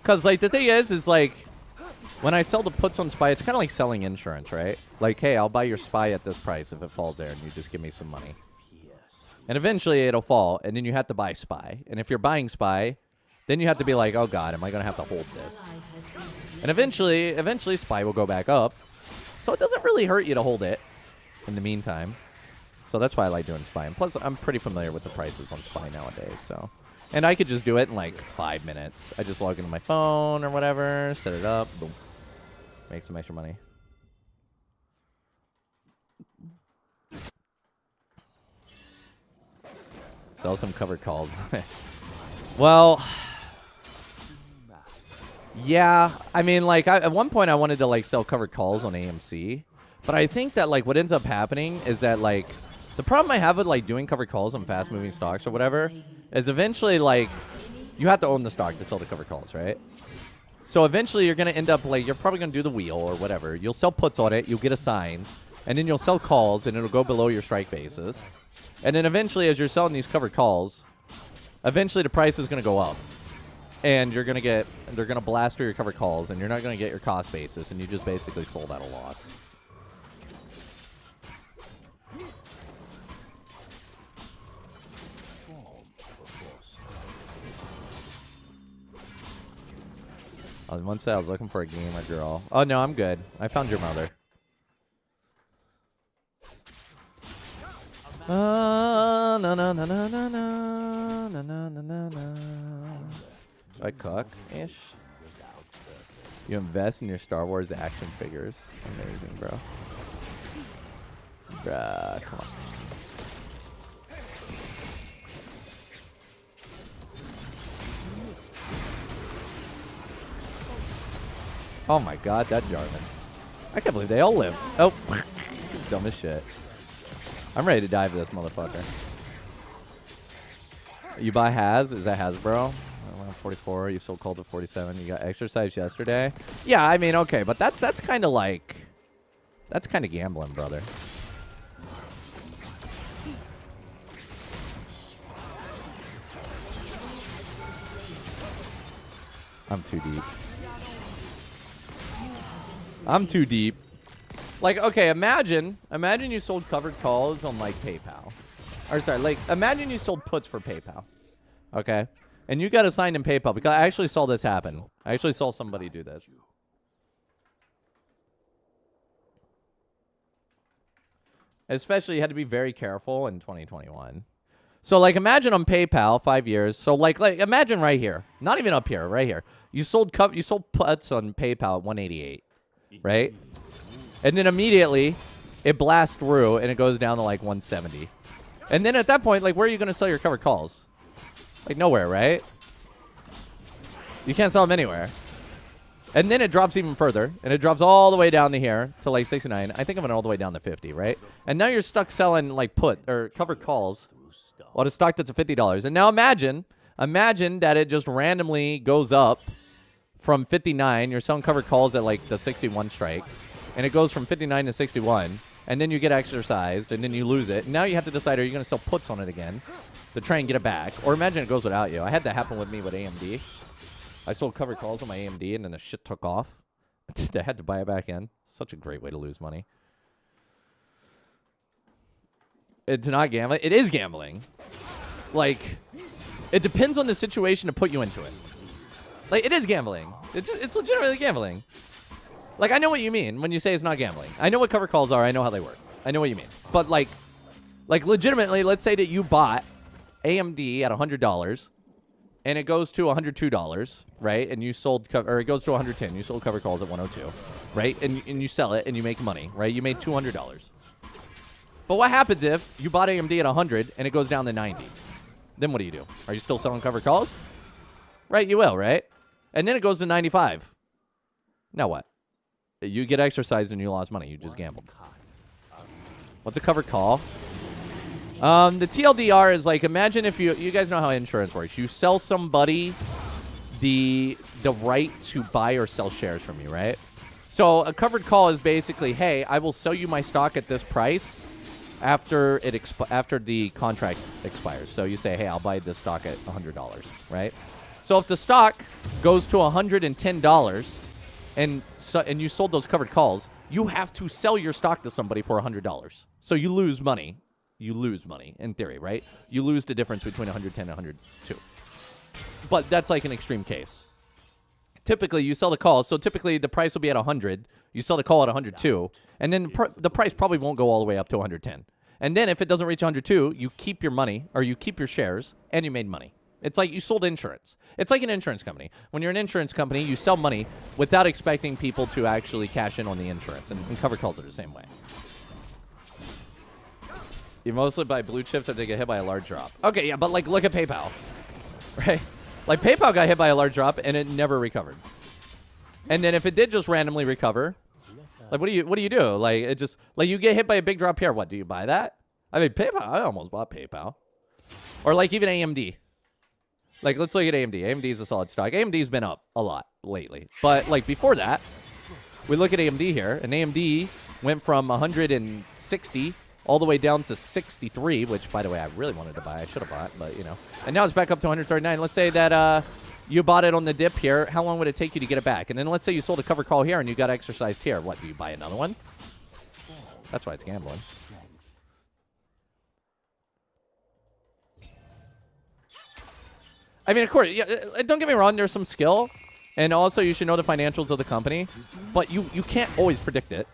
Because, like, the thing is like, when I sell the puts on SPY, it's kind of like selling insurance, right? Like, hey, I'll buy your SPY at this price if it falls there, and you just give me some money. And eventually it'll fall, and then you have to buy SPY. And if you're buying SPY, then you have to be like, oh, God, am I going to have to hold this? And eventually SPY will go back up. So it doesn't really hurt you to hold it in the meantime. So that's why I like doing SPY. And plus, I'm pretty familiar with the prices on SPY nowadays, so... And I could just do it in like 5 minutes. I just log into my phone or whatever, set it up, boom. Make some extra money. Sell some covered calls. Well, yeah. I mean, like, at one point I wanted to like sell covered calls on AMC. But I think that like what ends up happening is that like the problem I have with like doing covered calls on fast moving stocks or whatever is eventually, like, you have to own the stock to sell the covered calls, right? So eventually you're going to end up, like, you're probably going to do the wheel or whatever. You'll sell puts on it, you'll get assigned, and then you'll sell calls, and it'll go below your strike basis. And then eventually, as you're selling these covered calls, eventually the price is going to go up. And you're going to get, they're going to blast through your covered calls, and you're not going to get your cost basis, and you just basically sold at a loss. Once I was looking for a gamer girl. Oh, no, I'm good. I found your mother. No, no, no, no, no, no, no, no, no, no, no. I cook-ish. You invest in your Star Wars action figures. Amazing, bro. Bruh, come on. Oh my god, that Jarvan. I can't believe they all lived. Oh, dumb as shit. I'm ready to dive this motherfucker. You buy Has? Is that Hasbro? 44. You sold Cold at 47. You got exercise yesterday. Yeah, I mean, okay, but that's kind of like, that's kind of gambling, brother. I'm too deep. I'm too deep. Like, okay, imagine you sold covered calls on, like, PayPal. Or, sorry, like, imagine you sold puts for PayPal. Okay? And you got assigned in PayPal, because I actually saw this happen. I actually saw somebody do this. Especially, you had to be very careful in 2021. So, like, imagine on PayPal, 5 years. So, like, imagine right here. Not even up here, right here. You sold puts on PayPal at 188. Right? And then immediately, it blasts through, and it goes down to, like, 170. And then at that point, like, where are you going to sell your covered calls? Like, nowhere, right? You can't sell them anywhere. And then it drops even further, and it drops all the way down to here to like 69. I think I went all the way down to 50, right? And now you're stuck selling like put or covered calls on a stock that's at $50. And now imagine that it just randomly goes up from 59. You're selling covered calls at like the 61 strike, and it goes from 59 to 61, and then you get exercised, and then you lose it. And now you have to decide, are you going to sell puts on it again to try and get it back? Or imagine it goes without you. I had that happen with me with AMD. I sold covered calls on my AMD, and then the shit took off. I had to buy it back in. Such a great way to lose money. It's not gambling. It is gambling. Like, it depends on the situation to put you into it. Like, it is gambling. It's legitimately gambling. Like, I know what you mean when you say it's not gambling. I know what covered calls are. I know how they work. I know what you mean. But, like legitimately, let's say that you bought AMD at $100, and it goes to $102, right? And you sold, or it goes to $110. You sold covered calls at $102, right? And you sell it, and you make money, right? You made $200. But what happens if you bought AMD at $100 and it goes down to $90? Then what do? Are you still selling covered calls? Right, you will, right? And then it goes to $95. Now what? You get exercised and you lost money. You just gambled. What's a covered call? The TLDR is like, imagine if you guys know how insurance works. You sell somebody the right to buy or sell shares from you, right? So a covered call is basically, hey, I will sell you my stock at this price after the contract expires. So you say, hey, I'll buy this stock at $100, right? So if the stock goes to $110 and you sold those covered calls, you have to sell your stock to somebody for $100. So you lose money. You lose money, in theory, right? You lose the difference between 110 and 102. But that's like an extreme case. Typically, you sell the call, so typically the price will be at 100. You sell the call at 102, and then the price probably won't go all the way up to 110. And then if it doesn't reach 102, you keep your money, or you keep your shares, and you made money. It's like you sold insurance. It's like an insurance company. When you're an insurance company, you sell money without expecting people to actually cash in on the insurance, and covered calls are the same way. You mostly buy blue chips if they get hit by a large drop. Okay, yeah, but like look at PayPal, right? Like PayPal got hit by a large drop and it never recovered. And then if it did just randomly recover, like what do you do? Like it just like you get hit by a big drop here. What do you buy that? I mean PayPal. I almost bought PayPal, or like even AMD. Like let's look at AMD. AMD is a solid stock. AMD's been up a lot lately, but like before that, we look at AMD here, and AMD went from 160. All the way down to 63, which, by the way, I really wanted to buy. I should have bought, but, you know. And now it's back up to 139. Let's say that you bought it on the dip here. How long would it take you to get it back? And then let's say you sold a covered call here and you got exercised here. What, do you buy another one? That's why it's gambling. I mean, of course, yeah, don't get me wrong. There's some skill. And also, you should know the financials of the company. But you can't always predict it.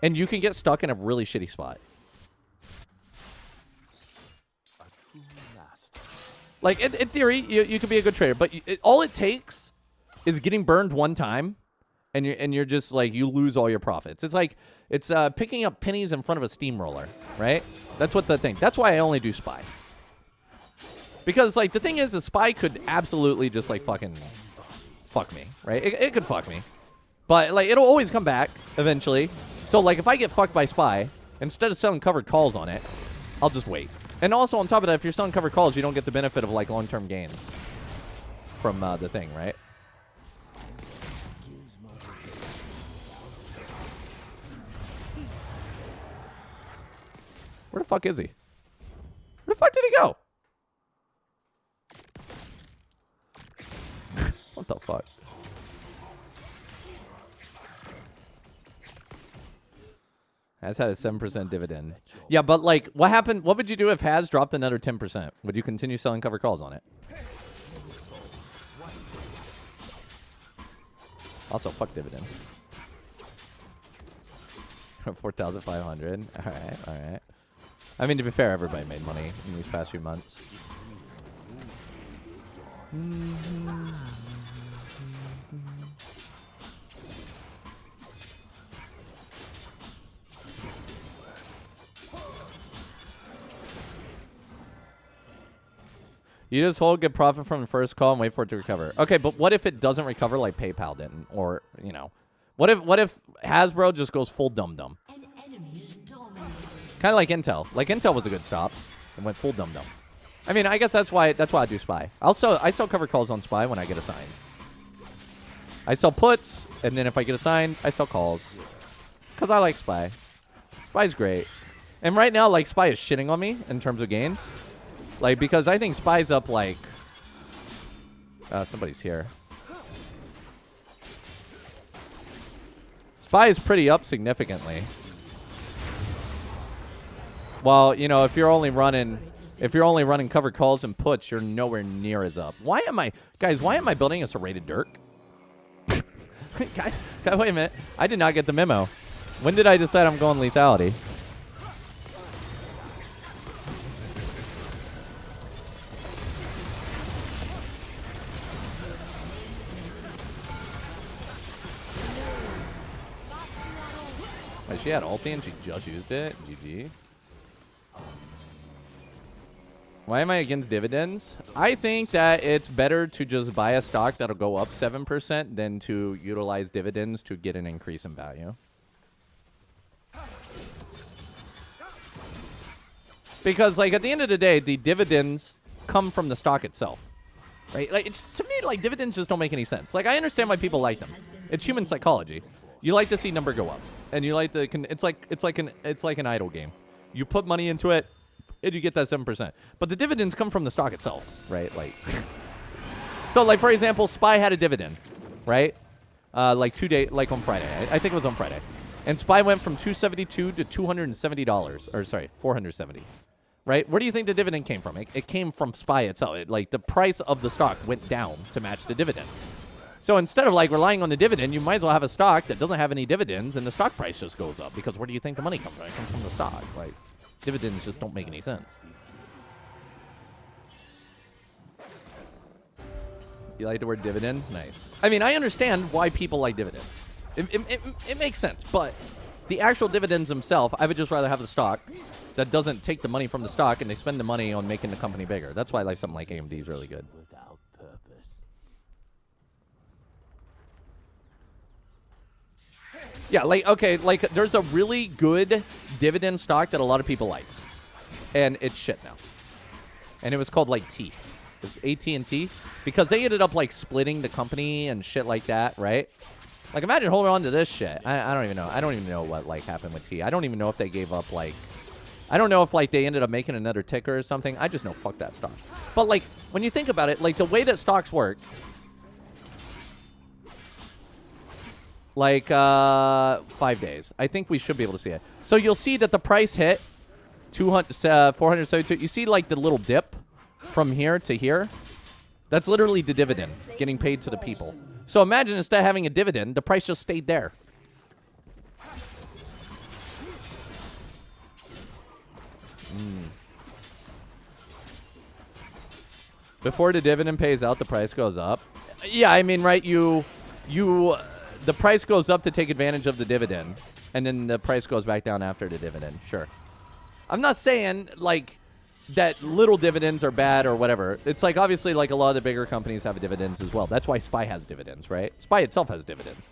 And you can get stuck in a really shitty spot. Like, in theory, you could be a good trader, but all it takes is getting burned one time, and you're just, like, you lose all your profits. It's like, it's picking up pennies in front of a steamroller, right? That's what the thing. That's why I only do SPY. Because, like, the thing is, the SPY could absolutely just, like, fucking fuck me, right? It could fuck me. But, like, it'll always come back eventually. So, like, if I get fucked by SPY, instead of selling covered calls on it, I'll just wait. And also, on top of that, if you're selling covered calls, you don't get the benefit of, like, long-term gains from the thing, right? Where the fuck is he? Where the fuck did he go? What the fuck? Has had a 7% dividend. Yeah, but like, what happened? What would you do if Has dropped another 10%? Would you continue selling covered calls on it? Also, fuck dividends. 4,500. All right, all right. I mean, to be fair, everybody made money in these past few months. You just hold, get profit from the first call, and wait for it to recover. Okay, but what if it doesn't recover like PayPal didn't? Or, you know, what if Hasbro just goes full dum-dum? An enemy is dominated. Kind of like Intel. Like Intel was a good stop and went full dum-dum. I mean, I guess that's why I do SPY. I sell cover calls on SPY when I get assigned. I sell puts, and then if I get assigned, I sell calls. Because I like SPY. SPY's great. And right now, like, SPY is shitting on me in terms of gains. Like, because I think SPY's up, like... somebody's here. SPY is pretty up significantly. Well, you know, if you're only running covered calls and puts, you're nowhere near as up. Why am I building a serrated Dirk? guys, wait a minute. I did not get the memo. When did I decide I'm going lethality? She had ulti and she just used it. GG. Why am I against dividends? I think that it's better to just buy a stock that'll go up 7% than to utilize dividends to get an increase in value. Because, like, at the end of the day, the dividends come from the stock itself. Right? Like, it's, to me, like, dividends just don't make any sense. Like, I understand why people like them. It's human psychology. You like to see number go up. And you like the it's like an idle game. You put money into it, and you get that 7%. But the dividends come from the stock itself, right? Like, so like for example, SPY had a dividend, right? Like on Friday. I think it was on Friday, and SPY went from $272 to $270, or sorry, $470, right? Where do you think the dividend came from? It came from SPY itself. Like the price of the stock went down to match the dividend. So instead of like relying on the dividend, you might as well have a stock that doesn't have any dividends, and the stock price just goes up. Because where do you think the money comes from? It comes from the stock. Like, dividends just don't make any sense. You like the word dividends? Nice. I mean, I understand why people like dividends. It makes sense, but the actual dividends themselves, I would just rather have the stock that doesn't take the money from the stock and they spend the money on making the company bigger. That's why I like something like AMD is really good. Without purpose. Yeah, like, okay, like, there's a really good dividend stock that a lot of people liked. And it's shit now. And it was called, like, T. It was AT&T. Because they ended up, like, splitting the company and shit like that, right? Like, imagine holding on to this shit. I don't even know. I don't even know what, like, happened with T. I don't even know if they gave up, like... I don't know if, like, they ended up making another ticker or something. I just know, fuck that stock. But, like, when you think about it, like, the way that stocks work... Like, 5 days. I think we should be able to see it. So you'll see that the price hit 472. You see, like, the little dip from here to here? That's literally the dividend getting paid to the people. So imagine instead of having a dividend, the price just stayed there. Before the dividend pays out, the price goes up. Yeah, I mean, right, the price goes up to take advantage of the dividend, and then the price goes back down after the dividend. Sure. I'm not saying, like, that little dividends are bad or whatever. It's like, obviously, like, a lot of the bigger companies have dividends as well. That's why SPY has dividends, right? SPY itself has dividends.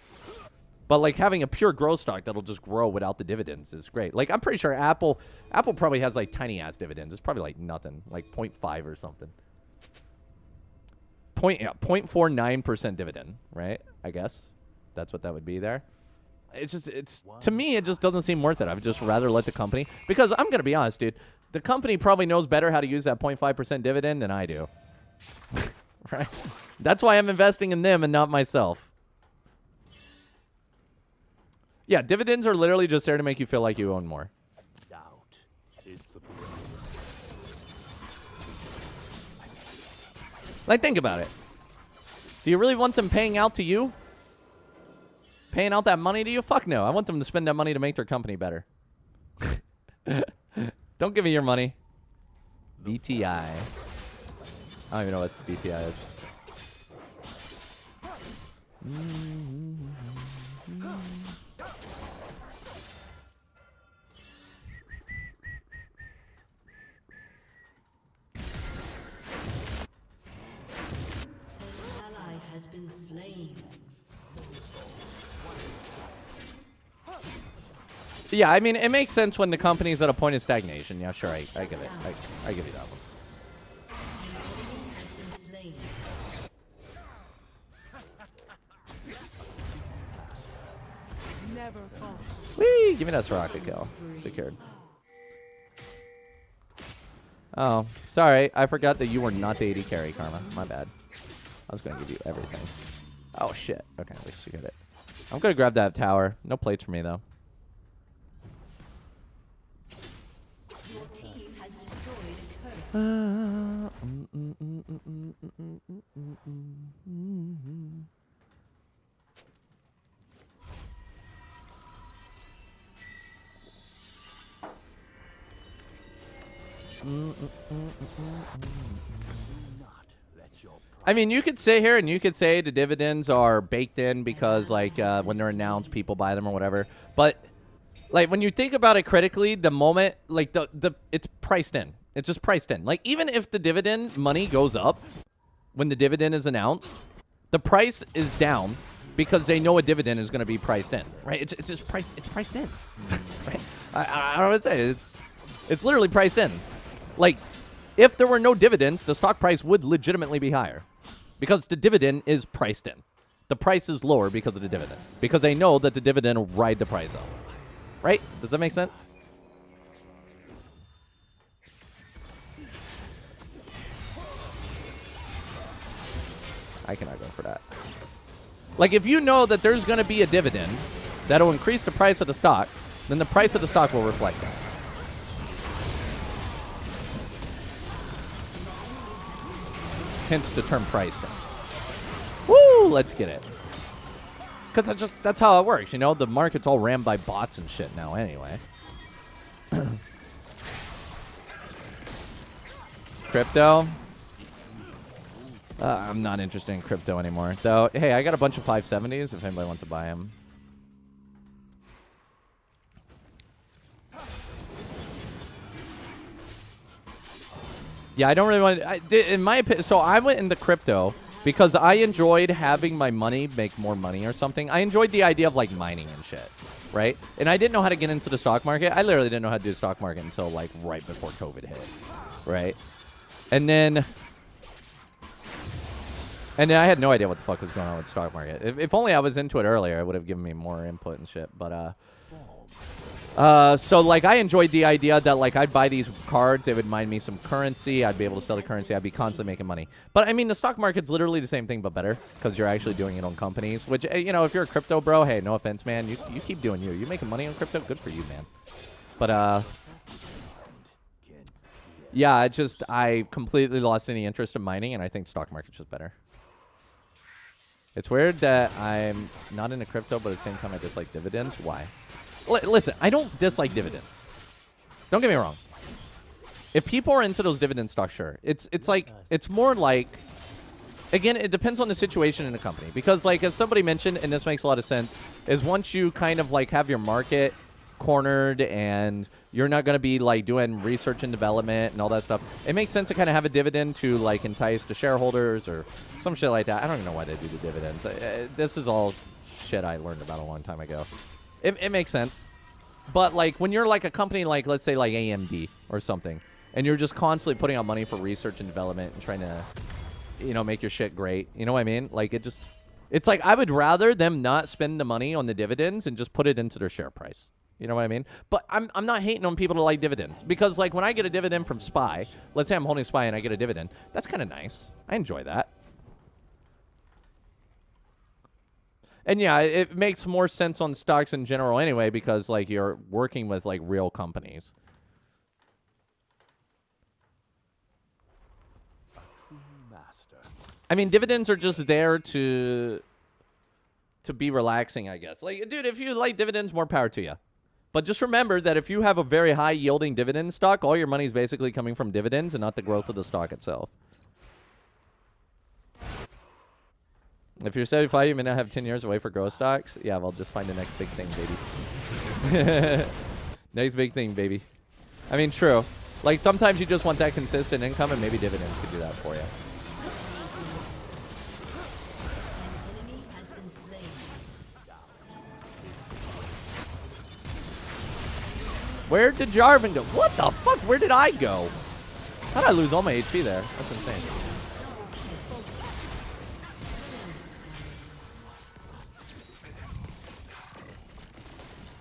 But, like, having a pure growth stock that'll just grow without the dividends is great. Like, I'm pretty sure Apple probably has, like, tiny-ass dividends. It's probably, like, nothing. Like, 0.5 or something. 0.49% dividend, right? I guess. That's what that would be there. It's just, to me, it just doesn't seem worth it. I would just rather let the company, because I'm going to be honest, dude, the company probably knows better how to use that 0.5% dividend than I do. Right? That's why I'm investing in them and not myself. Yeah, dividends are literally just there to make you feel like you own more. Doubt is the Like, think about it. Do you really want them paying out to you? Paying out that money to you? Fuck no. I want them to spend that money to make their company better. Don't give me your money. BTI. I don't even know what BTI is. Yeah, I mean, it makes sense when the company's at a point of stagnation. Yeah, sure, I give it. I give you that one. Has been slain. Never fall. Whee! Give me that Soraka kill. Secured. Oh, sorry. I forgot that you were not the AD carry, Karma. My bad. I was going to give you everything. Oh, shit. Okay, we secured it. I'm going to grab that tower. No plates for me, though. Your team has destroyed a turret. Not let your I mean, you could sit here and you could say the dividends are baked in because, like, when they're announced, people buy them or whatever. But, like, when you think about it critically, the moment, like, it's priced in. It's just priced in. Like, even if the dividend money goes up when the dividend is announced, the price is down because they know a dividend is going to be priced in, right? It's just priced. It's priced in, right? I don't know what to say. It's literally priced in. Like, if there were no dividends, the stock price would legitimately be higher because the dividend is priced in. The price is lower because of the dividend because they know that the dividend will ride the price up, right? Does that make sense? I cannot go for that. Like, if you know that there's going to be a dividend that'll increase the price of the stock, then the price of the stock will reflect that. Hence the term priced in. Woo! Let's get it. Because that's how it works, you know? The market's all ran by bots and shit now anyway. Crypto? I'm not interested in crypto anymore. Though, hey, I got a bunch of 570s if anybody wants to buy them. Yeah, I don't really want to, in my opinion, so I went into crypto because I enjoyed having my money make more money or something. I enjoyed the idea of, like, mining and shit, right? And I didn't know how to get into the stock market. I literally didn't know how to do the stock market until, like, right before COVID hit, right? And then I had no idea what the fuck was going on with the stock market. If only I was into it earlier, it would have given me more input and shit. But, so, like, I enjoyed the idea that, like, I'd buy these cards, they would mine me some currency, I'd be able to sell the currency, I'd be constantly making money. But, I mean, the stock market's literally the same thing but better because you're actually doing it on companies, which, you know, if you're a crypto bro, hey, no offense, man, you keep doing you. You're making money on crypto, good for you, man. But, yeah, I completely lost any interest in mining, and I think stock market's just better. It's weird that I'm not into crypto, but at the same time I dislike dividends. Why? Listen, I don't dislike dividends. Don't get me wrong. If people are into those dividend stocks, sure. It's like, it's more like, again, it depends on the situation in the company. Because, like, as somebody mentioned, and this makes a lot of sense, is once you kind of, like, have your market cornered and you're not going to be, like, doing research and development and all that stuff, it makes sense to kind of have a dividend to, like, entice the shareholders or some shit like that. I don't even know why they do the dividends. This is all shit I learned about a long time ago. It makes sense. But, like, when you're, like, a company like, let's say, like AMD or something, and you're just constantly putting out money for research and development and trying to, you know, make your shit great, you know what I mean? Like, it's like I would rather them not spend the money on the dividends and just put it into their share price. You know what I mean? But I'm not hating on people to like dividends. Because, like, when I get a dividend from SPY, let's say I'm holding SPY and I get a dividend, that's kind of nice. I enjoy that. And, yeah, it makes more sense on stocks in general anyway because, like, you're working with, like, real companies. master. I mean, dividends are just there to be relaxing, I guess. Like, dude, if you like dividends, more power to you. But just remember that if you have a very high yielding dividend stock, all your money is basically coming from dividends and not the growth of the stock itself. If you're 75, you may not have 10 years away for growth stocks. Yeah, well, just find the next big thing, baby. Next big thing, baby. I mean, true. Like, sometimes you just want that consistent income, and maybe dividends could do that for you. An enemy has been slain. Where did Jarvan go? What the fuck? Where did I go? How did I lose all my HP there? That's insane.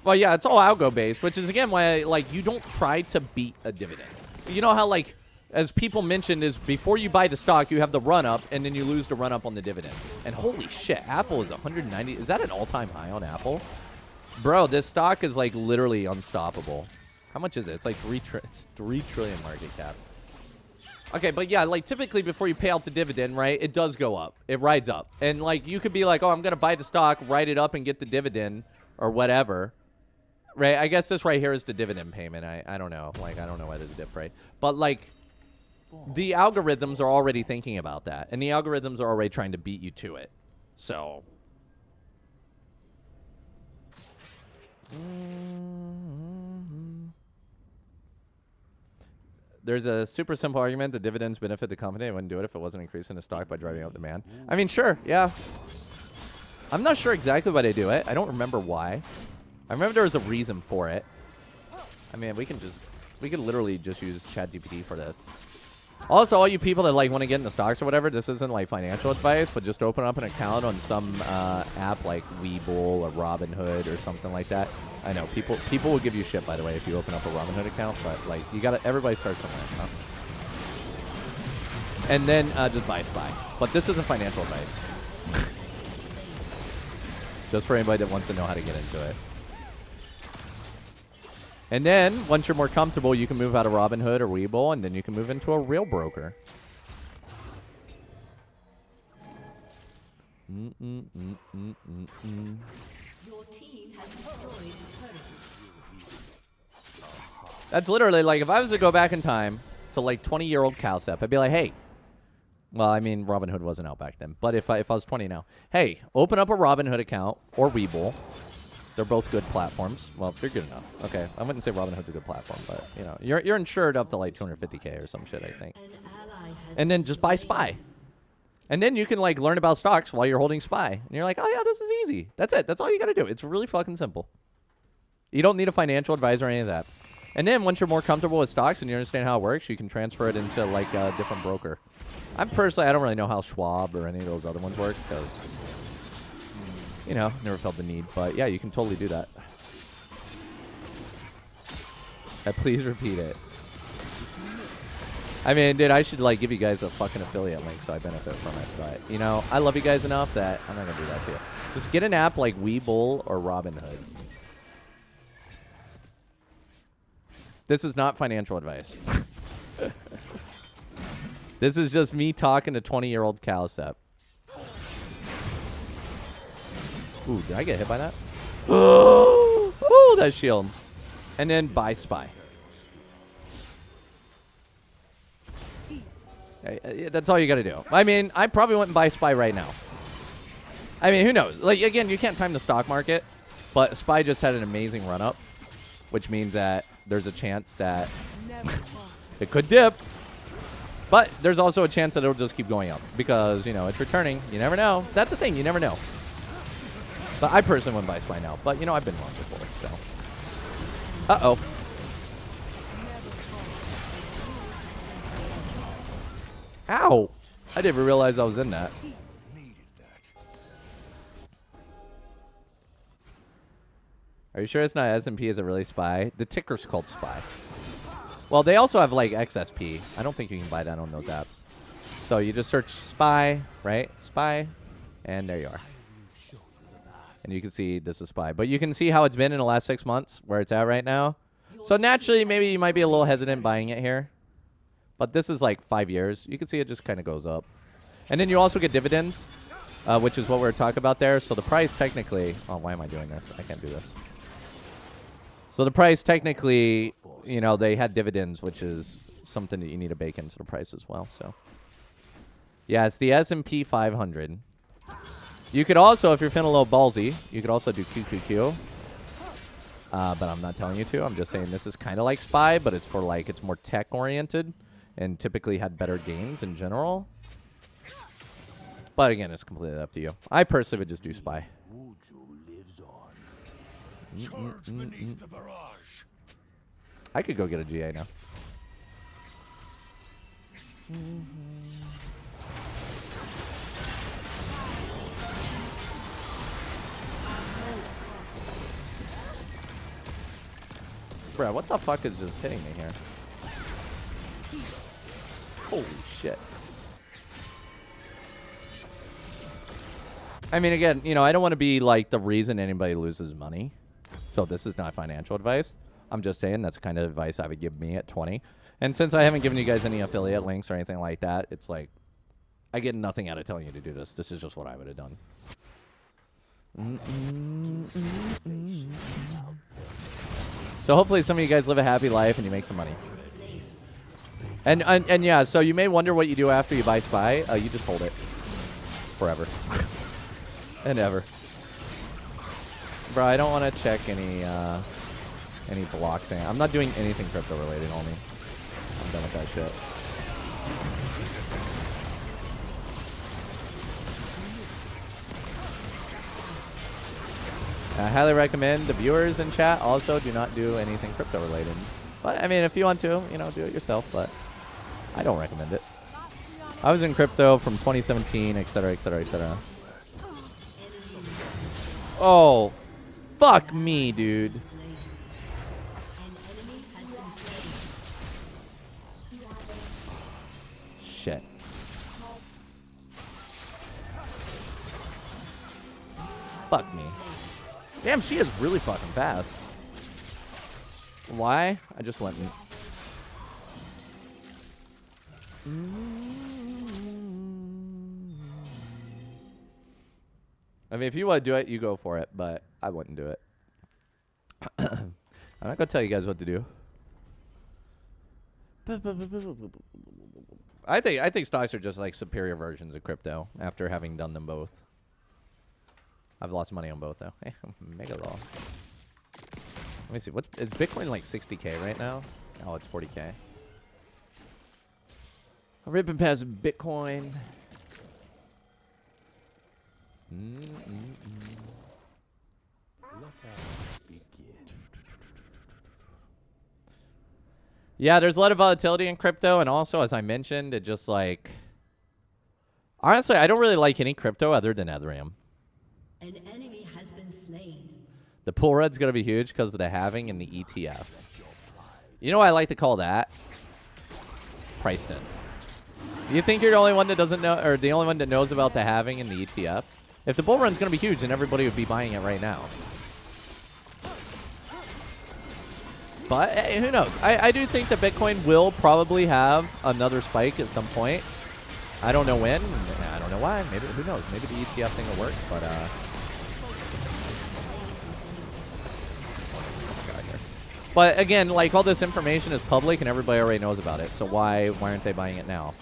Well, yeah, it's all algo based, which is again why like you don't try to beat a dividend. You know how like as people mentioned is before you buy the stock, you have the run up and then you lose the run up on the dividend. And holy shit, Apple is 190. Is that an all-time high on Apple? Bro, this stock is like literally unstoppable. How much is it? It's like 3 trillion market cap. Okay, but yeah, like typically before you pay out the dividend, right, it does go up. It rides up. And like you could be like, oh, I'm going to buy the stock, ride it up and get the dividend or whatever. Right? I guess this right here is the dividend payment. I don't know. Like, I don't know why there's a dip, right? But like the algorithms are already thinking about that. And the algorithms are already trying to beat you to it. So. There's a super simple argument that dividends benefit the company. I wouldn't do it if it wasn't increasing the stock by driving up demand. I mean, sure, yeah. I'm not sure exactly why they do it. I don't remember why. I remember there was a reason for it. I mean, we could literally just use ChatGPT for this. Also, all you people that like want to get into stocks or whatever, this isn't like financial advice, but just open up an account on some app like Webull or Robinhood or something like that. I know people will give you shit, by the way, if you open up a Robinhood account, but like you gotta, everybody starts somewhere, huh? And then just buy SPY. But this isn't financial advice. Just for anybody that wants to know how to get into it. And then, once you're more comfortable, you can move out of Robinhood or Webull, and then you can move into a real broker. Your team has destroyed a turret. That's literally like, if I was to go back in time to like 20-year-old Calcep, I'd be like, hey. Well, I mean, Robinhood wasn't out back then. But if I was 20 now. Hey, open up a Robinhood account or Webull. They're both good platforms. Well, they're good enough. Okay, I wouldn't say Robinhood's a good platform, but you know, you're insured up to like 250K or some shit, I think. An ally has And then been just buy slain. SPY. And then you can like learn about stocks while you're holding SPY. And you're like, oh yeah, this is easy. That's it. That's all you got to do. It's really fucking simple. You don't need a financial advisor or any of that. And then once you're more comfortable with stocks and you understand how it works, you can transfer it into like a different broker. I don't really know how Schwab or any of those other ones work because, you know, never felt the need. But yeah, you can totally do that. Please repeat it. I mean, dude, I should like give you guys a fucking affiliate link so I benefit from it. But, you know, I love you guys enough that I'm not going to do that to you. Just get an app like Webull or Robinhood. This is not financial advice. This is just me talking to 20-year-old Calcep. Ooh, did I get hit by that? Oh, that shield. And then buy SPY. That's all you got to do. I mean, I probably wouldn't buy SPY right now. I mean, who knows? Like, again, you can't time the stock market, but SPY just had an amazing run-up, which means that there's a chance that it could dip, but there's also a chance that it'll just keep going up because, you know, it's returning. You never know. That's the thing. You never know. But I personally wouldn't buy SPY now, but, you know, I've been wrong before, so. Uh-oh. Ow! I didn't even realize I was in that. Are you sure it's not S&P? Is it really SPY? The ticker's called SPY. Well, they also have, like, XSP. I don't think you can buy that on those apps. So you just search SPY, right? SPY, and there you are. And you can see this is SPY. But you can see how it's been in the last 6 months, where it's at right now. So naturally, maybe you might be a little hesitant buying it here. But this is like 5 years. You can see it just kind of goes up. And then you also get dividends, which is what we were talking about there. So the price technically... Oh, why am I doing this? I can't do this. So the price technically, you know, they had dividends, which is something that you need to bake into the price as well. So yeah, it's the S&P 500. You could also, if you're feeling a little ballsy, you could also do QQQ. But I'm not telling you to. I'm just saying this is kind of like SPY, but it's for like, it's more tech-oriented and typically had better gains in general. But again, it's completely up to you. I personally would just do SPY. Wuju lives on. Charge beneath the barrage. I could go get a GA now. Bruh, what the fuck is just hitting me here? Holy shit. I mean, again, you know, I don't want to be like the reason anybody loses money. So this is not financial advice. I'm just saying that's the kind of advice I would give me at 20. And since I haven't given you guys any affiliate links or anything like that, it's like I get nothing out of telling you to do this. This is just what I would have done. So hopefully some of you guys live a happy life and you make some money. And yeah, so you may wonder what you do after you buy SPY. You just hold it forever and ever. Bro, I don't want to check any block thing. I'm not doing anything crypto related, homie. I'm done with that shit. I highly recommend the viewers in chat also do not do anything crypto related. But I mean, if you want to, you know, do it yourself. But I don't recommend it. I was in crypto from 2017, etc., etc., etc. Oh, fuck me, dude. Shit. Fuck me. Damn, she is really fucking fast. Why? I just went and... I mean, if you want to do it, you go for it, but I wouldn't do it. I'm not going to tell you guys what to do. I think stocks are just like superior versions of crypto after having done them both. I've lost money on both though. Hey, mega law. Let me see. What is Bitcoin like 60K right now? Oh, it's 40K. I'm ripping past Bitcoin. Yeah, there's a lot of volatility in crypto, and also, as I mentioned, it just like... Honestly, I don't really like any crypto other than Ethereum. An enemy has been slain. The pull run's going to be huge because of the halving and the ETF. You know what I like to call that? Priced in. You think you're the only one that doesn't know, or the only one that knows about the halving and the ETF? If the bull run's going to be huge, then everybody would be buying it right now. But hey, who knows? I do think that Bitcoin will probably have another spike at some point. I don't know when. I don't know why. Maybe, who knows? Maybe the ETF thing will work. But but again, like all this information is public and everybody already knows about it. So why aren't they buying it now?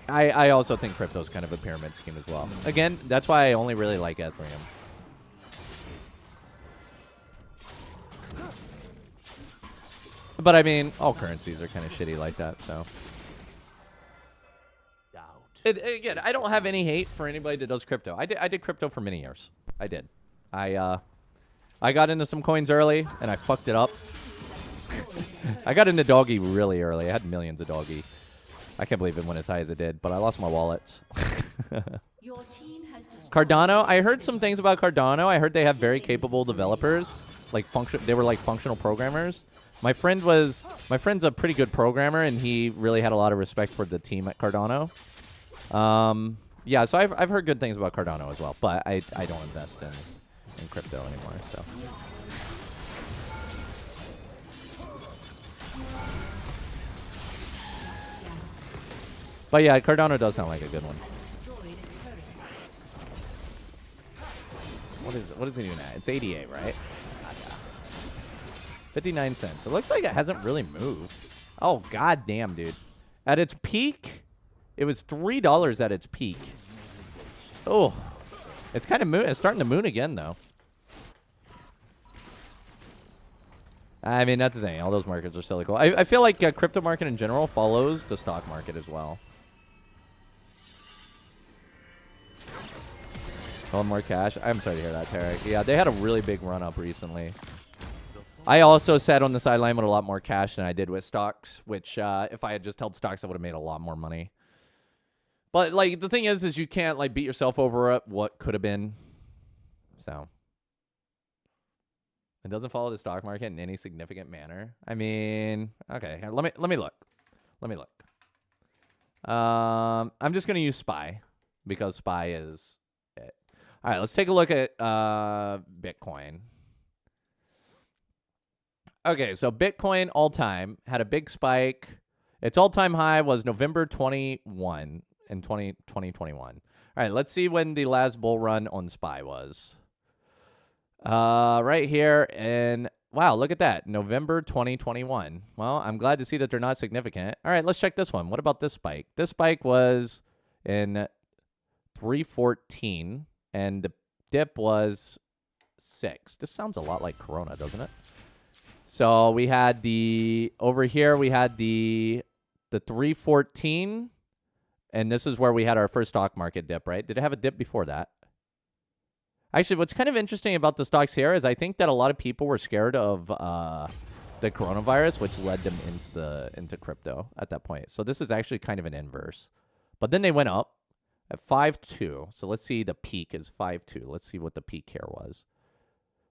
I also think crypto is kind of a pyramid scheme as well. Again, that's why I only really like Ethereum. But I mean, all currencies are kind of shitty like that, so. Again, I don't have any hate for anybody that does crypto. I did crypto for many years. I did. I got into some coins early, and I fucked it up. I got into doggy really early. I had millions of doggy. I can't believe it went as high as it did, but I lost my wallets. Your team has destroyed Cardano, I heard some things about Cardano. I heard they have very capable developers. Like they were like functional programmers. My friend's a pretty good programmer, and he really had a lot of respect for the team at Cardano. Yeah, so I've heard good things about Cardano as well, but I don't invest in crypto anymore. So. But yeah, Cardano does sound like a good one. What is it even at? It's 88, right? 59 cents. It looks like it hasn't really moved. Oh, god damn, dude. At its peak, it was $3 at its peak. Oh. It's kind of it's starting to moon again, though. I mean, that's the thing. All those markets are silly cool. I feel like crypto market in general follows the stock market as well. More cash. I'm sorry to hear that, Tarek. Yeah, they had a really big run up recently. I also sat on the sideline with a lot more cash than I did with stocks, which if I had just held stocks, I would have made a lot more money. But like the thing is you can't like beat yourself over what could have been. So it doesn't follow the stock market in any significant manner. I mean, okay, let me look. Let me look. I'm just gonna use SPY because SPY is it. All right, let's take a look at Bitcoin. Okay, so Bitcoin all time had a big spike. Its all-time high was November 21 in 2021. All right, let's see when the last bull run on SPY was. Right here in, wow, look at that, November 2021. Well, I'm glad to see that they're not significant. All right, let's check this one. What about this spike? This spike was in 314, and the dip was 6. This sounds a lot like Corona, doesn't it? So we had the, over here we had the 314, and this is where we had our first stock market dip, right? Did it have a dip before that? Actually, what's kind of interesting about the stocks here is I think that a lot of people were scared of the coronavirus, which led them into crypto at that point. So this is actually kind of an inverse. But then they went up at 5.2. So let's see, the peak is 5.2. Let's see what the peak here was.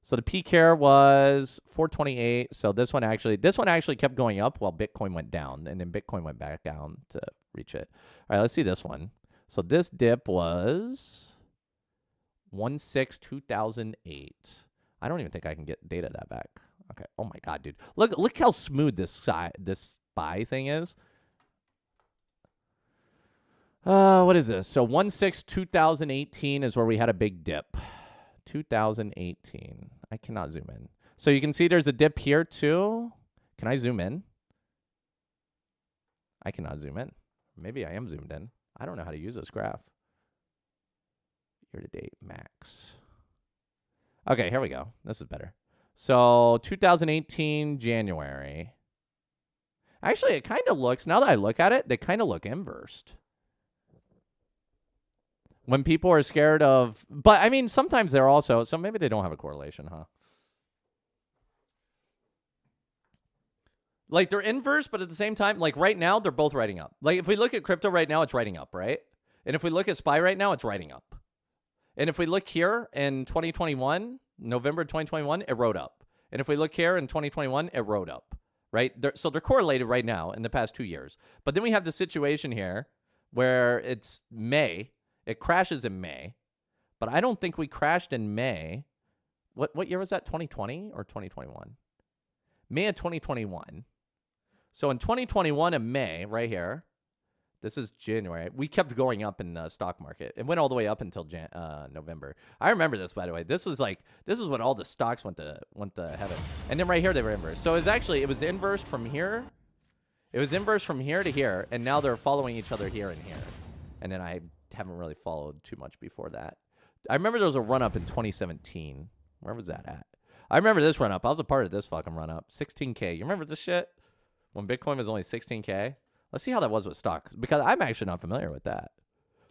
So the peak here was 428. So this one actually kept going up while Bitcoin went down, and then Bitcoin went back down to reach it. All right, let's see this one. So this dip was 1/6/2008. I don't even think I can get data that back. Okay. Oh my god, dude. Look how smooth this SPY thing is. What is this? So 1/6/2018 is where we had a big dip. 2018. I cannot zoom in. So you can see there's a dip here too. Can I zoom in? I cannot zoom in. Maybe I am zoomed in. I don't know how to use this graph. Year to date max. Okay, here we go. This is better. So 2018 January. Actually, it kind of looks, now that I look at it, they kind of look inversed. When people are scared of, but I mean, sometimes they're also, so maybe they don't have a correlation, huh? Like they're inverse, but at the same time, like right now, they're both riding up. Like if we look at crypto right now, it's riding up, right? And if we look at SPY right now, it's riding up. And if we look here in 2021, November 2021, it rode up. And if we look here in 2021, it rode up, right? So they're correlated right now in the past 2 years. But then we have the situation here where it's May. It crashes in May. But I don't think we crashed in May. What year was that? 2020 or 2021? May of 2021. So in 2021 in May, right here, this is January. We kept going up in the stock market. It went all the way up until November. I remember this, by the way. This is when all the stocks went to heaven. And then right here they were inverse. So it was inverse from here. It was inverse from here to here, and now they're following each other here and here. And then I haven't really followed too much before that. I remember there was a run up in 2017. Where was that at? I remember this run up. I was a part of this fucking run up. 16K. You remember this shit? When Bitcoin was only 16K? Let's see how that was with stocks, because I'm actually not familiar with that.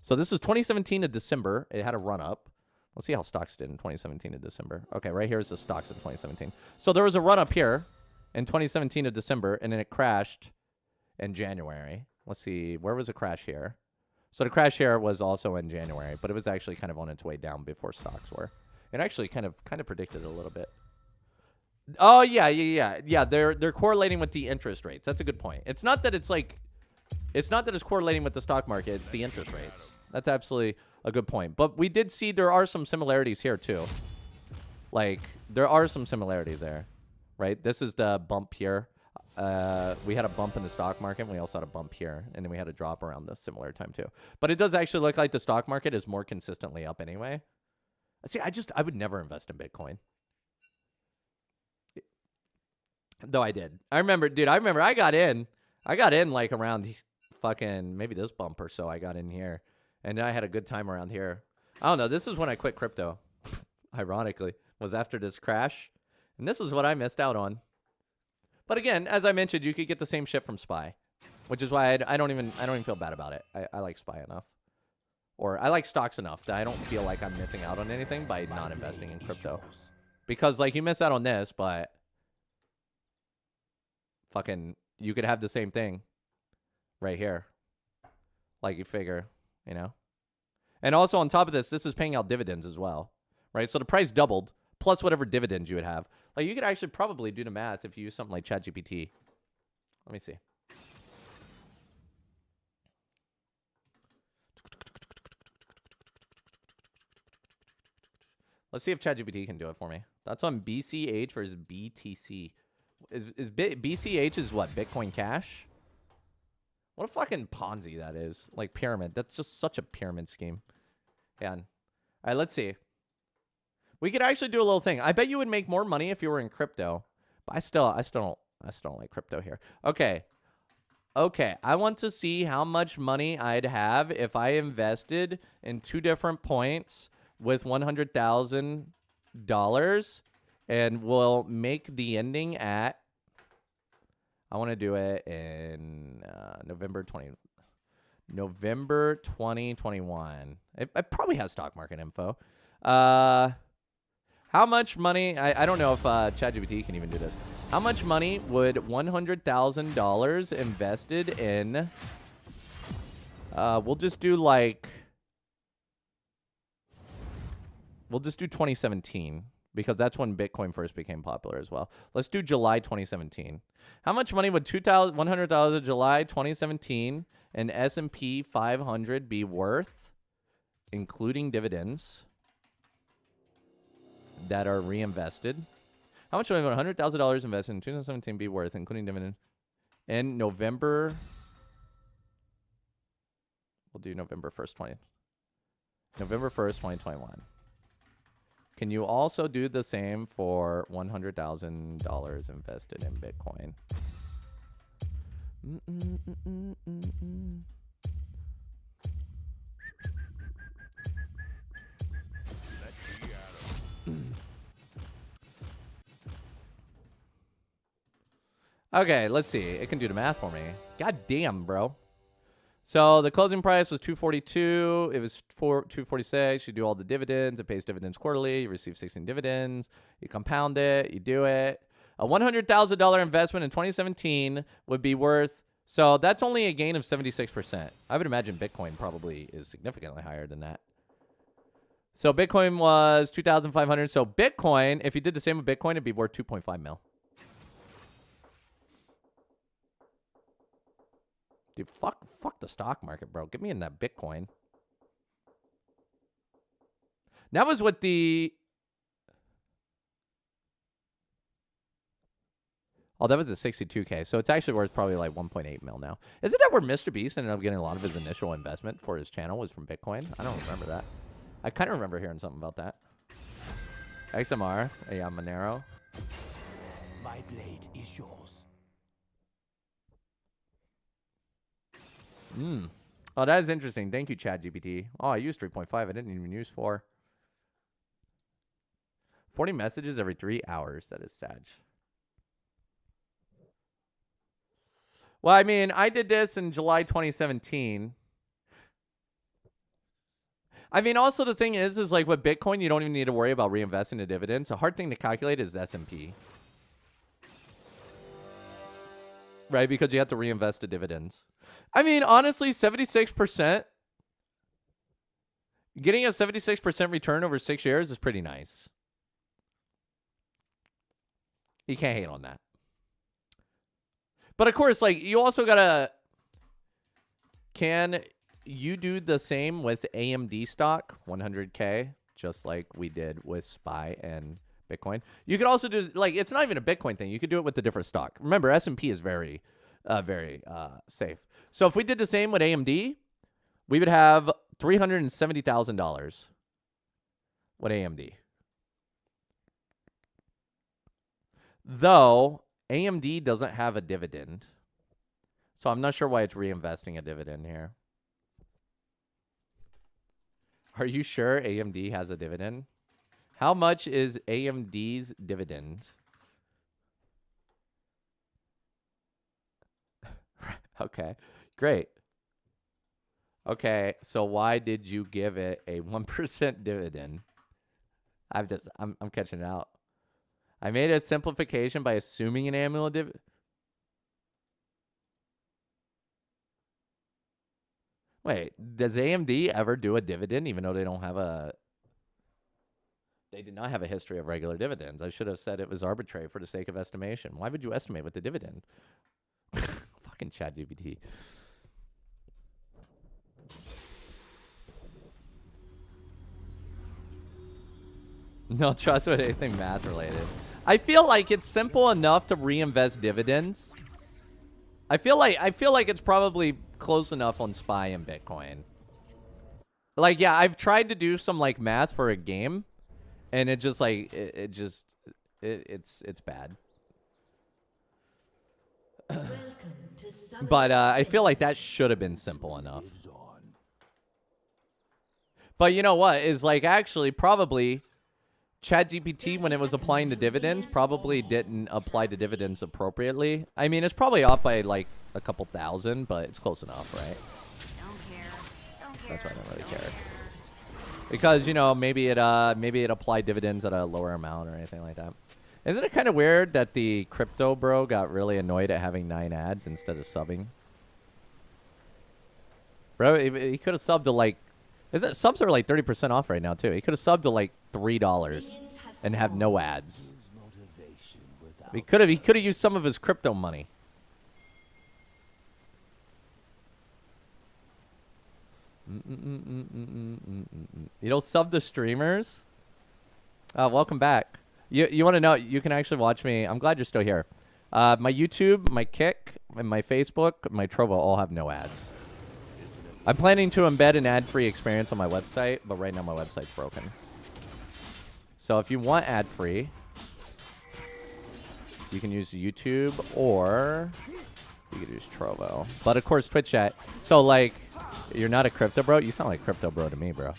So this is 2017 to December. It had a run up. Let's see how stocks did in 2017 to December. Okay, right here is the stocks in 2017. So there was a run up here in 2017 to December, and then it crashed in January. Let's see, where was the crash here? So the crash here was also in January, but it was actually kind of on its way down before stocks were. It actually kind of predicted it a little bit. Oh yeah. They're correlating with the interest rates. That's a good point. It's not that it's correlating with the stock market. It's the interest rates. That's absolutely a good point. But we did see there are some similarities here too. Like there are some similarities there, right? This is the bump here. We had a bump in the stock market, and we also had a bump here, and then we had a drop around this similar time too. But it does actually look like the stock market is more consistently up anyway. See, I would never invest in Bitcoin. Though I did. I remember I got in like around fucking maybe this bump or so. I got in here, and I had a good time around here. I don't know. This is when I quit crypto. Ironically, was after this crash, and this is what I missed out on. But again, as I mentioned, you could get the same shit from SPY, which is why I don't even feel bad about it. I like SPY enough, or I like stocks enough that I don't feel like I'm missing out on anything by not investing in crypto. Because like you miss out on this, but fucking, you could have the same thing right here. Like you figure, you know. And also on top of this is paying out dividends as well, right? So the price doubled plus whatever dividends you would have. Like you could actually probably do the math if you use something like ChatGPT. Let me see. Let's see if ChatGPT can do it for me. That's on BCH versus BTC. BCH is what? Bitcoin Cash? What a fucking Ponzi that is. Like pyramid. That's just such a pyramid scheme. Yeah. All right, let's see. We could actually do a little thing. I bet you would make more money if you were in crypto. But I still don't like crypto here. Okay. Okay, I want to see how much money I'd have if I invested in 2 different points with $100,000, and we'll make the ending at, I want to do it in November 2021. It probably has stock market info. How much money, I don't know if ChatGPT can even do this. How much money would $100,000 invested in, we'll just do 2017, because that's when Bitcoin first became popular as well. Let's do July 2017. How much money would $100,000 July 2017 in S&P 500 be worth, including dividends that are reinvested? How much would $100,000 invested in 2017 be worth, including dividend, in November? We'll do November 1st, 2021. Can you also do the same for $100,000 invested in Bitcoin? Okay, let's see. It can do the math for me. God damn, bro. So the closing price was $242. It was $246. You do all the dividends. It pays dividends quarterly. You receive 16 dividends. You compound it. You do it. A $100,000 investment in 2017 would be worth, so that's only a gain of 76%. I would imagine Bitcoin probably is significantly higher than that. So Bitcoin was 2,500. So Bitcoin, if you did the same with Bitcoin, it'd be worth 2.5 mil. Dude, fuck the stock market, bro. Get me in that Bitcoin. That was what the... Oh, that was a 62K. So it's actually worth probably like 1.8 mil now. Isn't that where Mr. Beast ended up getting a lot of his initial investment for his channel was from Bitcoin? I don't remember that. I kind of remember hearing something about that. XMR. Yeah, Monero. My blade is yours. Oh, that is interesting. Thank you, ChatGPT. Oh, I used 3.5. I didn't even use 4. 40 messages every 3 hours. That is sad. Well, I mean, I did this in July 2017. I mean, also the thing is like with Bitcoin, you don't even need to worry about reinvesting the dividends. A hard thing to calculate is S&P. Right, because you have to reinvest the dividends. I mean, honestly, 76%. Getting a 76% return over 6 years is pretty nice. You can't hate on that. But of course, like, you also gotta... Can you do the same with AMD stock? 100K, just like we did with SPY and Bitcoin. You could also do, like, it's not even a Bitcoin thing. You could do it with a different stock. Remember, S&P is very safe. So if we did the same with AMD, we would have $370,000 with AMD. Though AMD doesn't have a dividend. So I'm not sure why it's reinvesting a dividend here. Are you sure AMD has a dividend? How much is AMD's dividend? Okay, great. Okay, so why did you give it a 1% dividend? I'm catching it out. I made a simplification by assuming an annual dividend. Wait, does AMD ever do a dividend even though they don't have a... They did not have a history of regular dividends. I should have said it was arbitrary for the sake of estimation. Why would you estimate with the dividend? Fucking ChatGPT. No trust with anything math related. I feel like it's simple enough to reinvest dividends. I feel like it's probably close enough on SPY and Bitcoin. Like, yeah, I've tried to do some like math for a game, and it just like it's bad. But I feel like that should have been simple enough. But you know what is like actually probably ChatGPT when it was applying the dividends probably didn't apply the dividends appropriately. I mean, it's probably off by like a couple thousand, but it's close enough, right? That's why I don't really care. Because, you know, maybe it applied dividends at a lower amount or anything like that. Isn't it kind of weird that the crypto bro got really annoyed at having 9 ads instead of subbing? Bro, he could have subbed to like... Subs are like 30% off right now, too. He could have subbed to like $3 and have no ads. He could have used some of his crypto money. You don't sub the streamers? Welcome back. You want to know, you can actually watch me. I'm glad you're still here. My YouTube, my Kick, and my Facebook, my Trovo all have no ads. I'm planning to embed an ad-free experience on my website, but right now my website's broken. So if you want ad-free, you can use YouTube or you can use Trovo. But of course, Twitch chat. So like, you're not a crypto bro? You sound like crypto bro to me, bro.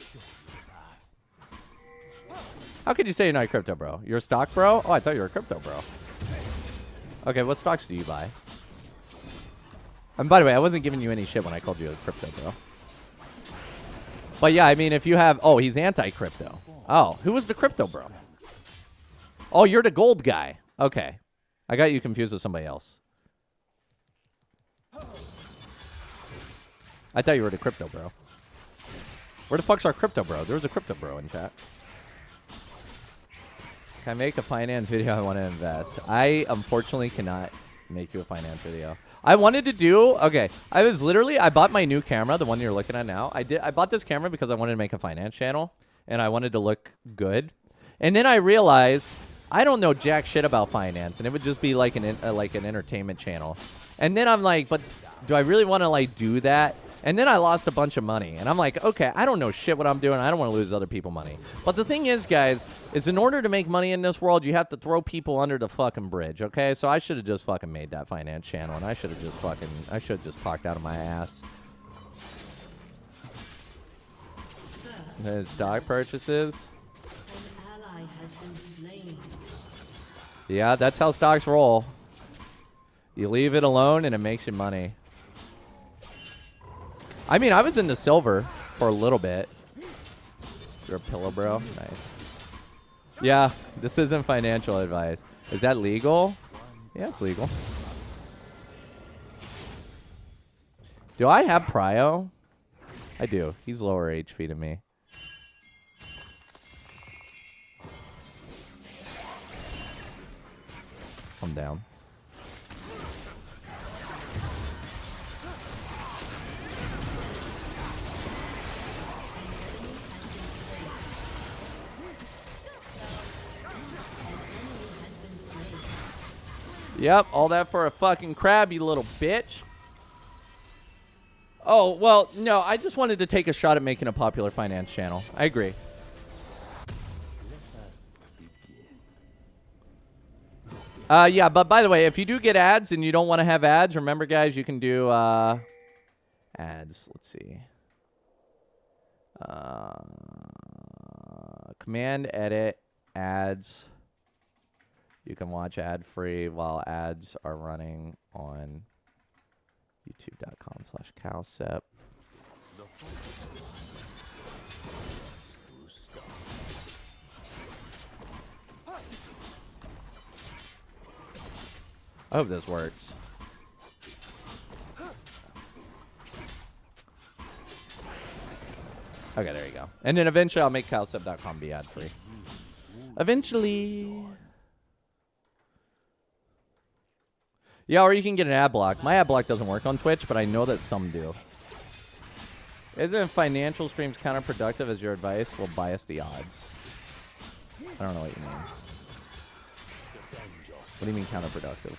How could you say you're not a crypto bro? You're a stock bro? Oh, I thought you were a crypto bro. Okay, what stocks do you buy? And by the way, I wasn't giving you any shit when I called you a crypto bro. But yeah, I mean, if you have... Oh, he's anti-crypto. Oh, who was the crypto bro? Oh, you're the gold guy. Okay. I got you confused with somebody else. I thought you were the crypto bro. Where the fuck's our crypto bro? There was a crypto bro in chat. Can I make a finance video? I want to invest. I unfortunately cannot make you a finance video. I wanted to do... Okay. I bought my new camera, the one you're looking at now. I bought this camera because I wanted to make a finance channel. And I wanted to look good. And then I realized I don't know jack shit about finance. And it would just be like an entertainment channel. And then I'm like, but do I really want to like do that? And then I lost a bunch of money. And I'm like, okay, I don't know shit what I'm doing. I don't want to lose other people money. But the thing is, guys, is in order to make money in this world, you have to throw people under the fucking bridge, okay? So I should have just fucking made that finance channel. And I should have just talked out of my ass. His stock purchases. An ally has been slain. Yeah, that's how stocks roll. You leave it alone and it makes you money. I mean, I was into silver for a little bit. You're a pillow bro? Nice. Yeah, this isn't financial advice. Is that legal? Yeah, it's legal. Do I have prio? I do. He's lower HP than me. I'm down. Yep, all that for a fucking crab, you little bitch. Oh, well, no, I just wanted to take a shot at making a popular finance channel. I agree. Yeah, but by the way, if you do get ads and you don't want to have ads, remember, guys, you can do ads. Let's see. Command edit ads. You can watch ad-free while ads are running on youtube.com/cowsep. I hope this works. Okay, there you go. And then eventually I'll make cowsub.com be ad free. Eventually. Yeah, or you can get an ad block. My ad block doesn't work on Twitch, but I know that some do. Isn't financial streams counterproductive as your advice will bias the odds? I don't know what you mean. What do you mean counterproductive?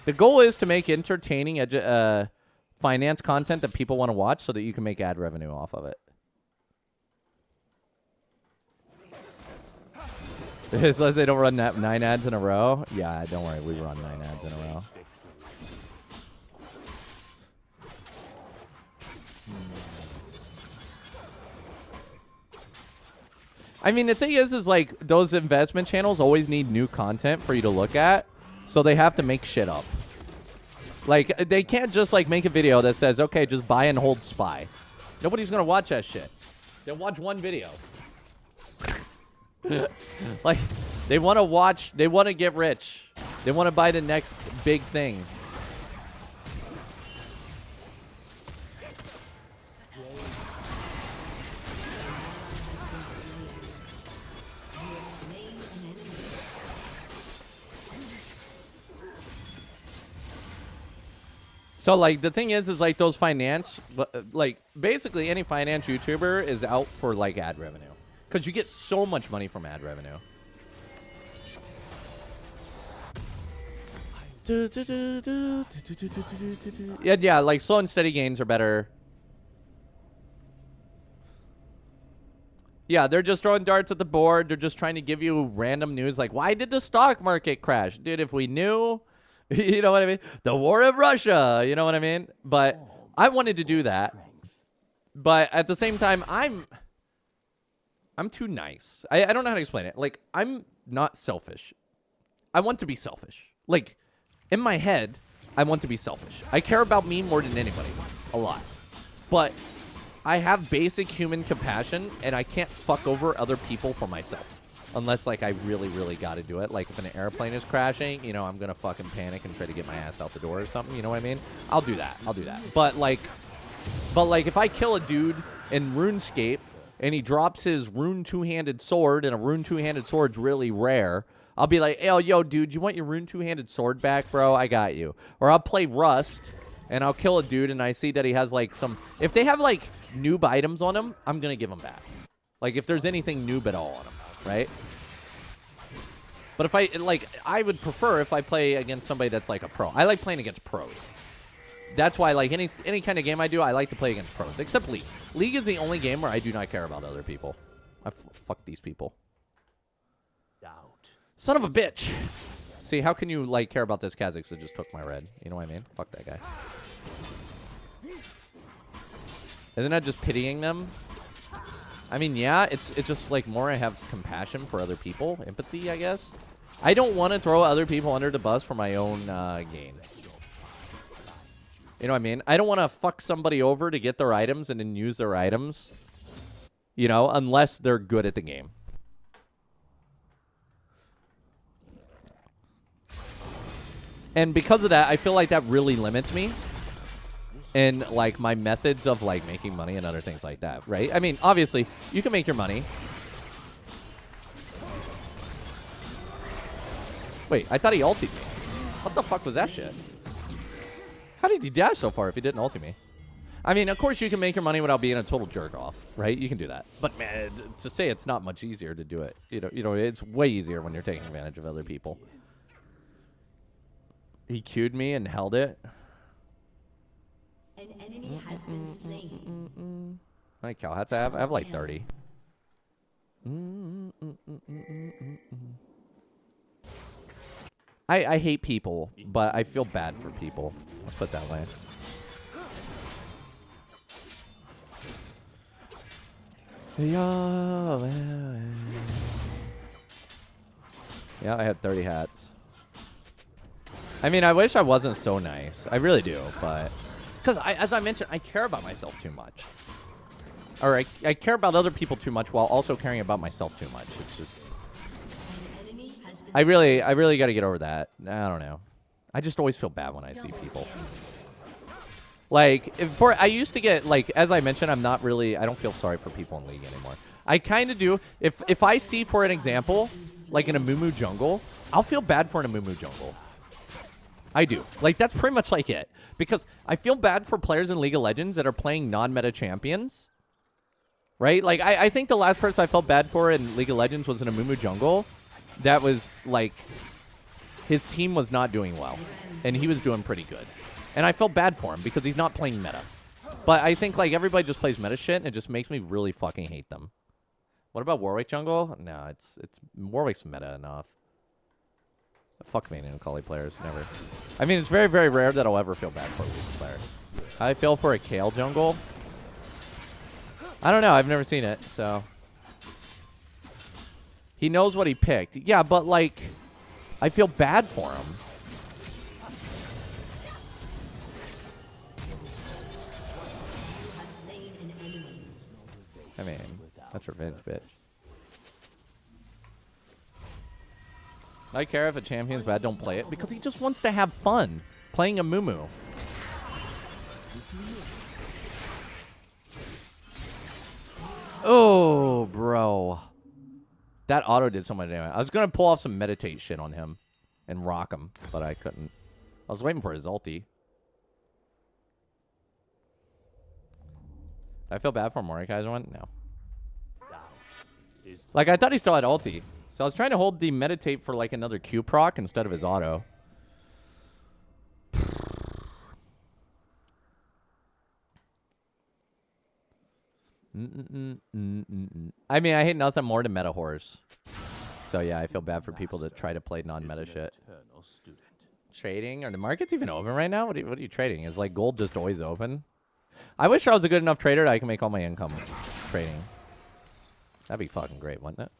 The goal is to make entertaining finance content that people want to watch so that you can make ad revenue off of it. As long as they don't run 9 ads in a row. Yeah, don't worry. We run 9 ads in a row. I mean, the thing is like those investment channels always need new content for you to look at. So they have to make shit up. Like, they can't just, like, make a video that says, okay, just buy and hold SPY. Nobody's going to watch that shit. They'll watch one video. Like, they want to watch, they want to get rich. They want to buy the next big thing. So, like, the thing is like, those finance, like, basically any finance YouTuber is out for, like, ad revenue. Because you get so much money from ad revenue. Yeah, like, slow and steady gains are better. Yeah, they're just throwing darts at the board. They're just trying to give you random news. Like, why did the stock market crash? Dude, if we knew... You know what I mean? The war of Russia. You know what I mean? But I wanted to do that. But at the same time, I'm too nice. I don't know how to explain it. Like, I'm not selfish. I want to be selfish. Like, in my head, I want to be selfish. I care about me more than anybody. A lot. But I have basic human compassion, and I can't fuck over other people for myself. Unless, like, I really, really got to do it. Like, if an airplane is crashing, you know, I'm going to fucking panic and try to get my ass out the door or something. You know what I mean? I'll do that. I'll do that. But, like, if I kill a dude in RuneScape and he drops his rune two-handed sword, and a rune two-handed sword's really rare, I'll be like, hey, yo, dude, you want your rune two-handed sword back, bro? I got you. Or I'll play Rust, and I'll kill a dude, and I see that he has, like, some... If they have, like, noob items on him, I'm going to give them back. Like, if there's anything noob at all on him. Right? But if I would prefer if I play against somebody that's like a pro. I like playing against pros. That's why, like, any kind of game I do, I like to play against pros. Except League. League is the only game where I do not care about other people. Fuck these people. Son of a bitch. See, how can you, like, care about this Kha'Zix that just took my red? You know what I mean? Fuck that guy. Isn't that just pitying them? I mean, yeah, it's just, like, more I have compassion for other people. Empathy, I guess. I don't want to throw other people under the bus for my own gain. You know what I mean? I don't want to fuck somebody over to get their items and then use their items. You know, unless they're good at the game. And because of that, I feel like that really limits me. And, like, my methods of, like, making money and other things like that, right? I mean, obviously, you can make your money. Wait, I thought he ultied me. What the fuck was that shit? How did he dash so far if he didn't ulti me? I mean, of course you can make your money without being a total jerk-off, right? You can do that. But, man, to say it's not much easier to do it. You know, it's way easier when you're taking advantage of other people. He queued me and held it. An enemy has been slain. How many cow hats I have? I have like 30. I hate people, but I feel bad for people. Let's put it that way. Yeah, I had 30 hats. I mean, I wish I wasn't so nice. I really do, but... Because, as I mentioned, I care about myself too much. Or I care about other people too much while also caring about myself too much. It's just... I really got to get over that. I don't know. I just always feel bad when I see people. Like, I used to get, like, as I mentioned, I don't feel sorry for people in League anymore. I kind of do. If I see, for an example, like in a Mumu jungle, I'll feel bad for an Mumu jungle. I do. Like, that's pretty much like it. Because I feel bad for players in League of Legends that are playing non-meta champions. Right? Like, I think the last person I felt bad for in League of Legends was in a Mumu jungle. That was, like, his team was not doing well. And he was doing pretty good. And I felt bad for him because he's not playing meta. But I think, like, everybody just plays meta shit, and it just makes me really fucking hate them. What about Warwick jungle? No, it's Warwick's meta enough. Fuck me, Kali players, never. I mean, it's very, very rare that I'll ever feel bad for a League player. How I feel for a Kale jungle? I don't know. I've never seen it, so. He knows what he picked. Yeah, but, like, I feel bad for him. I mean, that's revenge, bitch. I care if a champion's bad, don't play it. Because he just wants to have fun playing a Mumu. Oh, bro. That auto did so much damage. I was going to pull off some meditate shit on him and rock him, but I couldn't. I was waiting for his ulti. I feel bad for Mordekaiser one? No. Like, I thought he still had ulti. So I was trying to hold the meditate for, like, another Q proc instead of his auto. I mean, I hate nothing more than meta horrors. So, yeah, I feel bad for people that try to play non-meta shit. Trading? Are the markets even open right now? What are you trading? Is, like, gold just always open? I wish I was a good enough trader that I can make all my income trading. That'd be fucking great, wouldn't it?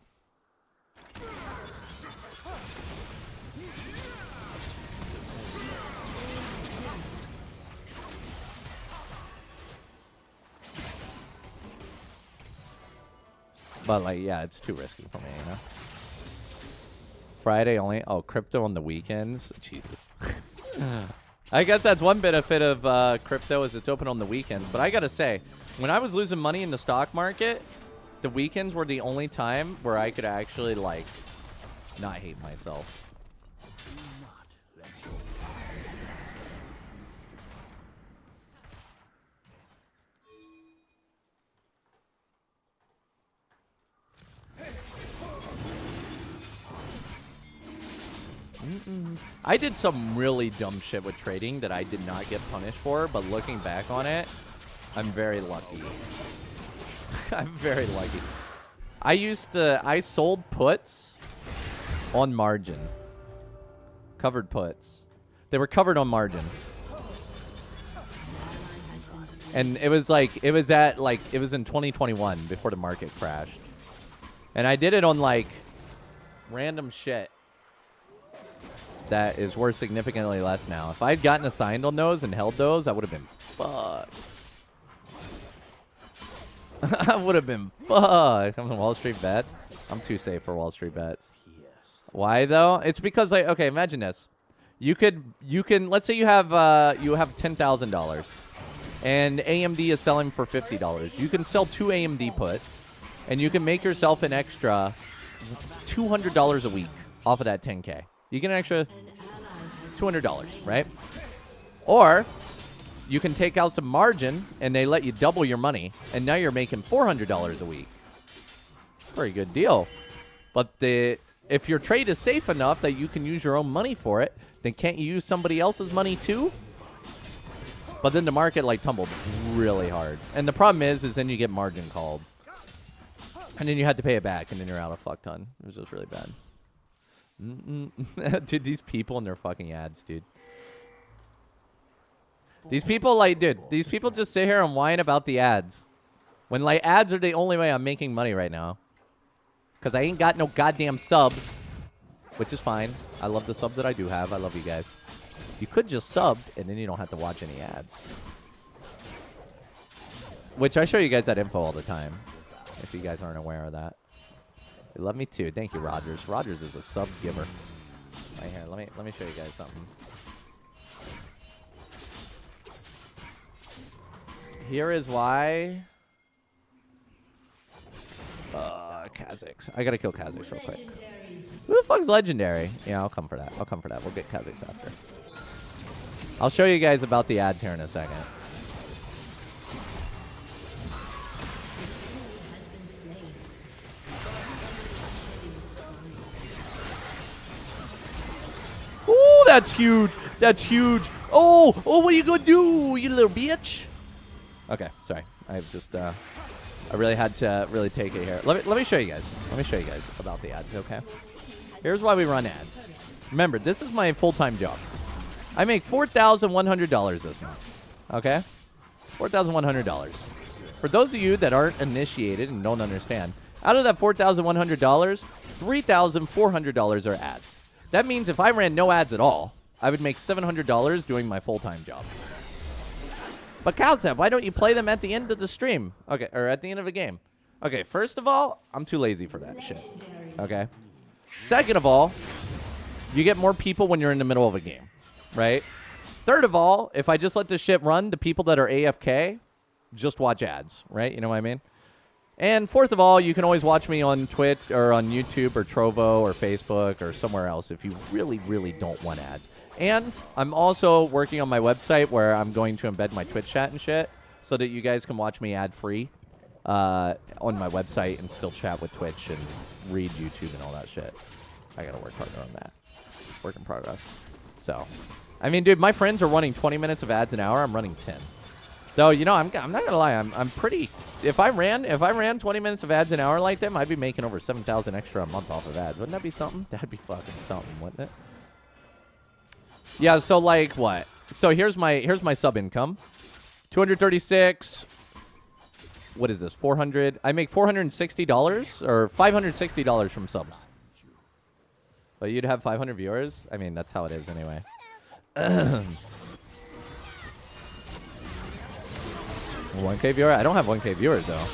But, like, yeah, it's too risky for me, you know? Friday only. Oh, crypto on the weekends? Jesus. I guess that's one benefit of crypto is it's open on the weekends. But I gotta say, when I was losing money in the stock market, the weekends were the only time where I could actually, like, not hate myself. I did some really dumb shit with trading that I did not get punished for, but looking back on it, I'm very lucky. I'm very lucky. I sold puts on margin. Covered puts. They were covered on margin. And it was like, it was in 2021 before the market crashed. And I did it on, like, random shit that is worth significantly less now. If I had gotten assigned on those and held those, I would have been fucked. I would have been fucked. I'm on Wall Street bets. I'm too safe for Wall Street bets. Why though? It's because, like, okay, imagine this. You can let's say you have $10,000 and AMD is selling for $50. You can sell 2 AMD puts and you can make yourself an extra $200 a week off of that 10K. You get an extra $200, right? Or you can take out some margin and they let you double your money, and now you're making $400 a week. Very good deal. But if your trade is safe enough that you can use your own money for it, then can't you use somebody else's money too? But then the market, like, tumbled really hard. And the problem is then you get margin called. And then you had to pay it back, and then you're out a fuck ton. It was just really bad. Dude, these people and their fucking ads, dude. These people, like, dude, these people just sit here and whine about the ads. When, like, ads are the only way I'm making money right now. Because I ain't got no goddamn subs. Which is fine. I love the subs that I do have. I love you guys. You could just sub, and then you don't have to watch any ads. Which I show you guys that info all the time. If you guys aren't aware of that. You love me too. Thank you, Rogers. Rogers is a sub giver. Right here, let me show you guys something. Here is why. Kazakhs. I gotta kill Kazakhs real quick. Who the fuck's legendary? Yeah, I'll come for that. I'll come for that. We'll get Kazakhs after. I'll show you guys about the ads here in a second. Ooh, that's huge. That's huge. Oh, what are you gonna do, you little bitch? Okay, sorry. I've just, I really had to really take it here. Let me show you guys. Let me show you guys about the ads, okay? Here's why we run ads. Remember, this is my full-time job. I make $4,100 this month, okay? $4,100. For those of you that aren't initiated and don't understand, out of that $4,100, $3,400 are ads. That means if I ran no ads at all, I would make $700 doing my full-time job. But Cowsap, why don't you play them at the end of the stream? Okay, or at the end of a game. Okay, first of all, I'm too lazy for that shit. Okay? Second of all, you get more people when you're in the middle of a game, right? Third of all, if I just let this shit run, the people that are AFK just watch ads, right? You know what I mean? And fourth of all, you can always watch me on Twitch or on YouTube or Trovo or Facebook or somewhere else if you really, really don't want ads. And I'm also working on my website where I'm going to embed my Twitch chat and shit so that you guys can watch me ad-free on my website and still chat with Twitch and read YouTube and all that shit. I got to work harder on that. Work in progress. So, I mean, dude, my friends are running 20 minutes of ads an hour. I'm running 10. Though, you know, I'm not gonna lie, I'm pretty. If I ran 20 minutes of ads an hour like them, I'd be making over 7,000 extra a month off of ads. Wouldn't that be something? That'd be fucking something, wouldn't it? Yeah. So like what? So here's my sub income, 236. What is this? 400. I make $460 or $560 from subs. But you'd have 500 viewers. I mean, that's how it is anyway. 1K viewer? I don't have 1K viewers, though.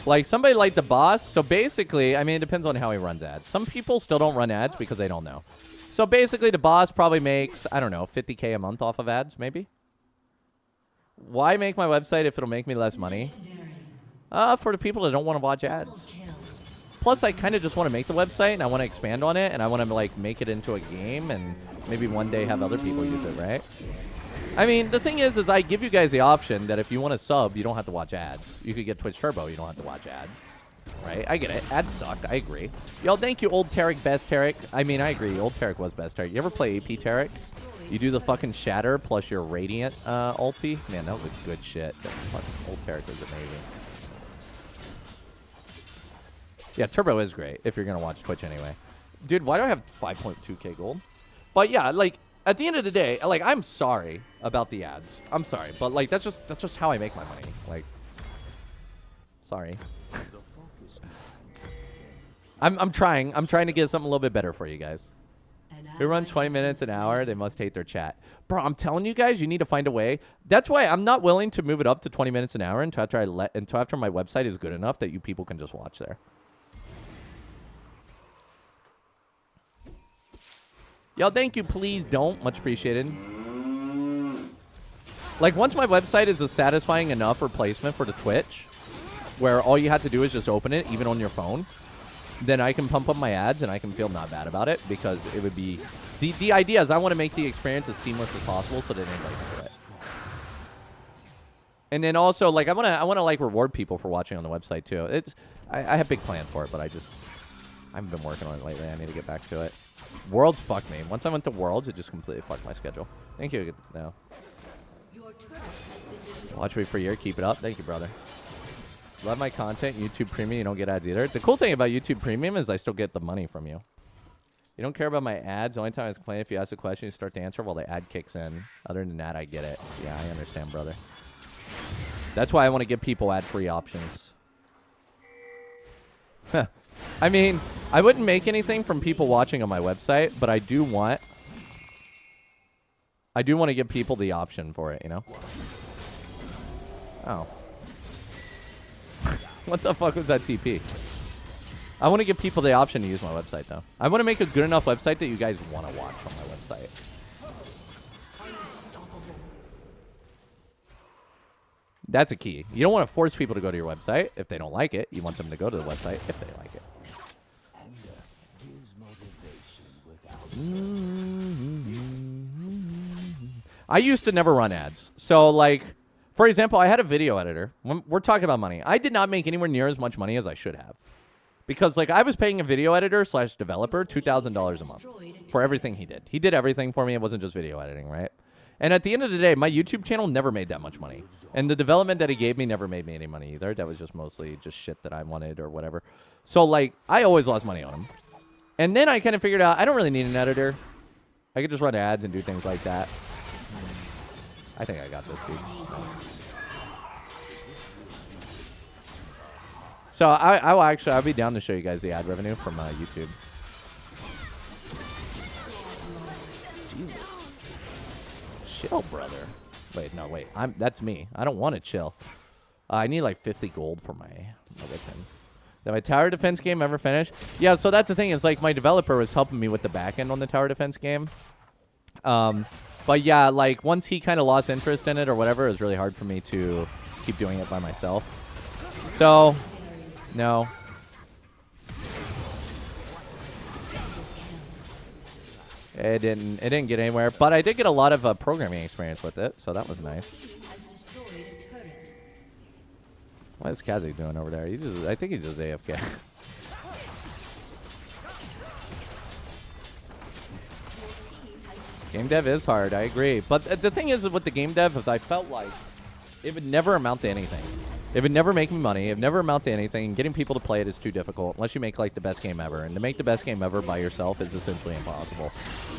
Like, somebody like the boss. So, basically, I mean, it depends on how he runs ads. Some people still don't run ads because they don't know. So, basically, the boss probably makes, I don't know, 50K a month off of ads, maybe? Why make my website if it'll make me less money? For the people that don't want to watch ads. Plus, I kind of just want to make the website, and I want to expand on it, and I want to, like, make it into a game, and maybe one day have other people use it, right? I mean, the thing is I give you guys the option that if you want to sub, you don't have to watch ads. You could get Twitch Turbo. You don't have to watch ads, right? I get it. Ads suck. I agree. Y'all, thank you, Old Tarek, Best Tarek. I mean, I agree. Old Tarek was Best Tarek. You ever play AP Tarek? You do the fucking Shatter plus your Radiant ulti? Man, that was a good shit. That fucking Old Tarek was amazing. Yeah, Turbo is great if you're going to watch Twitch anyway. Dude, why do I have 5.2k gold? But yeah, like, at the end of the day, like, I'm sorry about the ads. I'm sorry, but like, that's just how I make my money. Like, sorry. I'm trying to get something a little bit better for you guys. Who runs 20 minutes an hour? They must hate their chat. Bro, I'm telling you guys, you need to find a way. That's why I'm not willing to move it up to 20 minutes an hour until after my website is good enough that you people can just watch there. Yo, thank you. Please don't. Much appreciated. Like, once my website is a satisfying enough replacement for the Twitch, where all you have to do is just open it, even on your phone, then I can pump up my ads and I can feel not bad about it because it would be... The idea is I want to make the experience as seamless as possible so that anybody can do it. And then also, like, I want to like, reward people for watching on the website, too. I have big plans for it, but I haven't been working on it lately. I need to get back to it. Worlds fucked me. Once I went to Worlds, it just completely fucked my schedule. Thank you. No. Watch me for a year. Keep it up. Thank you, brother. Love my content. YouTube Premium. You don't get ads either. The cool thing about YouTube Premium is I still get the money from you. You don't care about my ads. The only time I complain if you ask a question, you start to answer while the ad kicks in. Other than that, I get it. Yeah, I understand, brother. That's why I want to give people ad-free options. Huh. I mean, I wouldn't make anything from people watching on my website, but I do want to give people the option for it, you know? Oh. What the fuck was that TP? I want to give people the option to use my website, though. I want to make a good enough website that you guys want to watch on my website. That's a key. You don't want to force people to go to your website if they don't like it. You want them to go to the website if they like it. Anger gives motivation without I used to never run ads. So, like, for example, I had a video editor. We're talking about money. I did not make anywhere near as much money as I should have. Because, like, I was paying a video editor / developer $2,000 a month for everything he did. He did everything for me. It wasn't just video editing, right? And at the end of the day, my YouTube channel never made that much money. And the development that he gave me never made me any money either. That was just mostly just shit that I wanted or whatever. So, like, I always lost money on him. And then I kind of figured out I don't really need an editor. I could just run ads and do things like that. I think I got this, dude. Nice. So I'll be down to show you guys the ad revenue from YouTube. Jesus. Chill, brother. Wait, no, wait. That's me. I don't want to chill. I need like 50 gold for my written. Did my tower defense game ever finish? Yeah, so that's the thing. Is like my developer was helping me with the back end on the tower defense game. But yeah, like once he kind of lost interest in it or whatever, it was really hard for me to keep doing it by myself. So, no. It didn't get anywhere, but I did get a lot of programming experience with it, so that was nice. What is Kazi doing over there? I think he's just AFK. Game dev is hard, I agree. But the thing is with the game dev is I felt like it would never amount to anything. It would never make me money. It would never amount to anything. Getting people to play it is too difficult unless you make like the best game ever. And to make the best game ever by yourself is essentially impossible.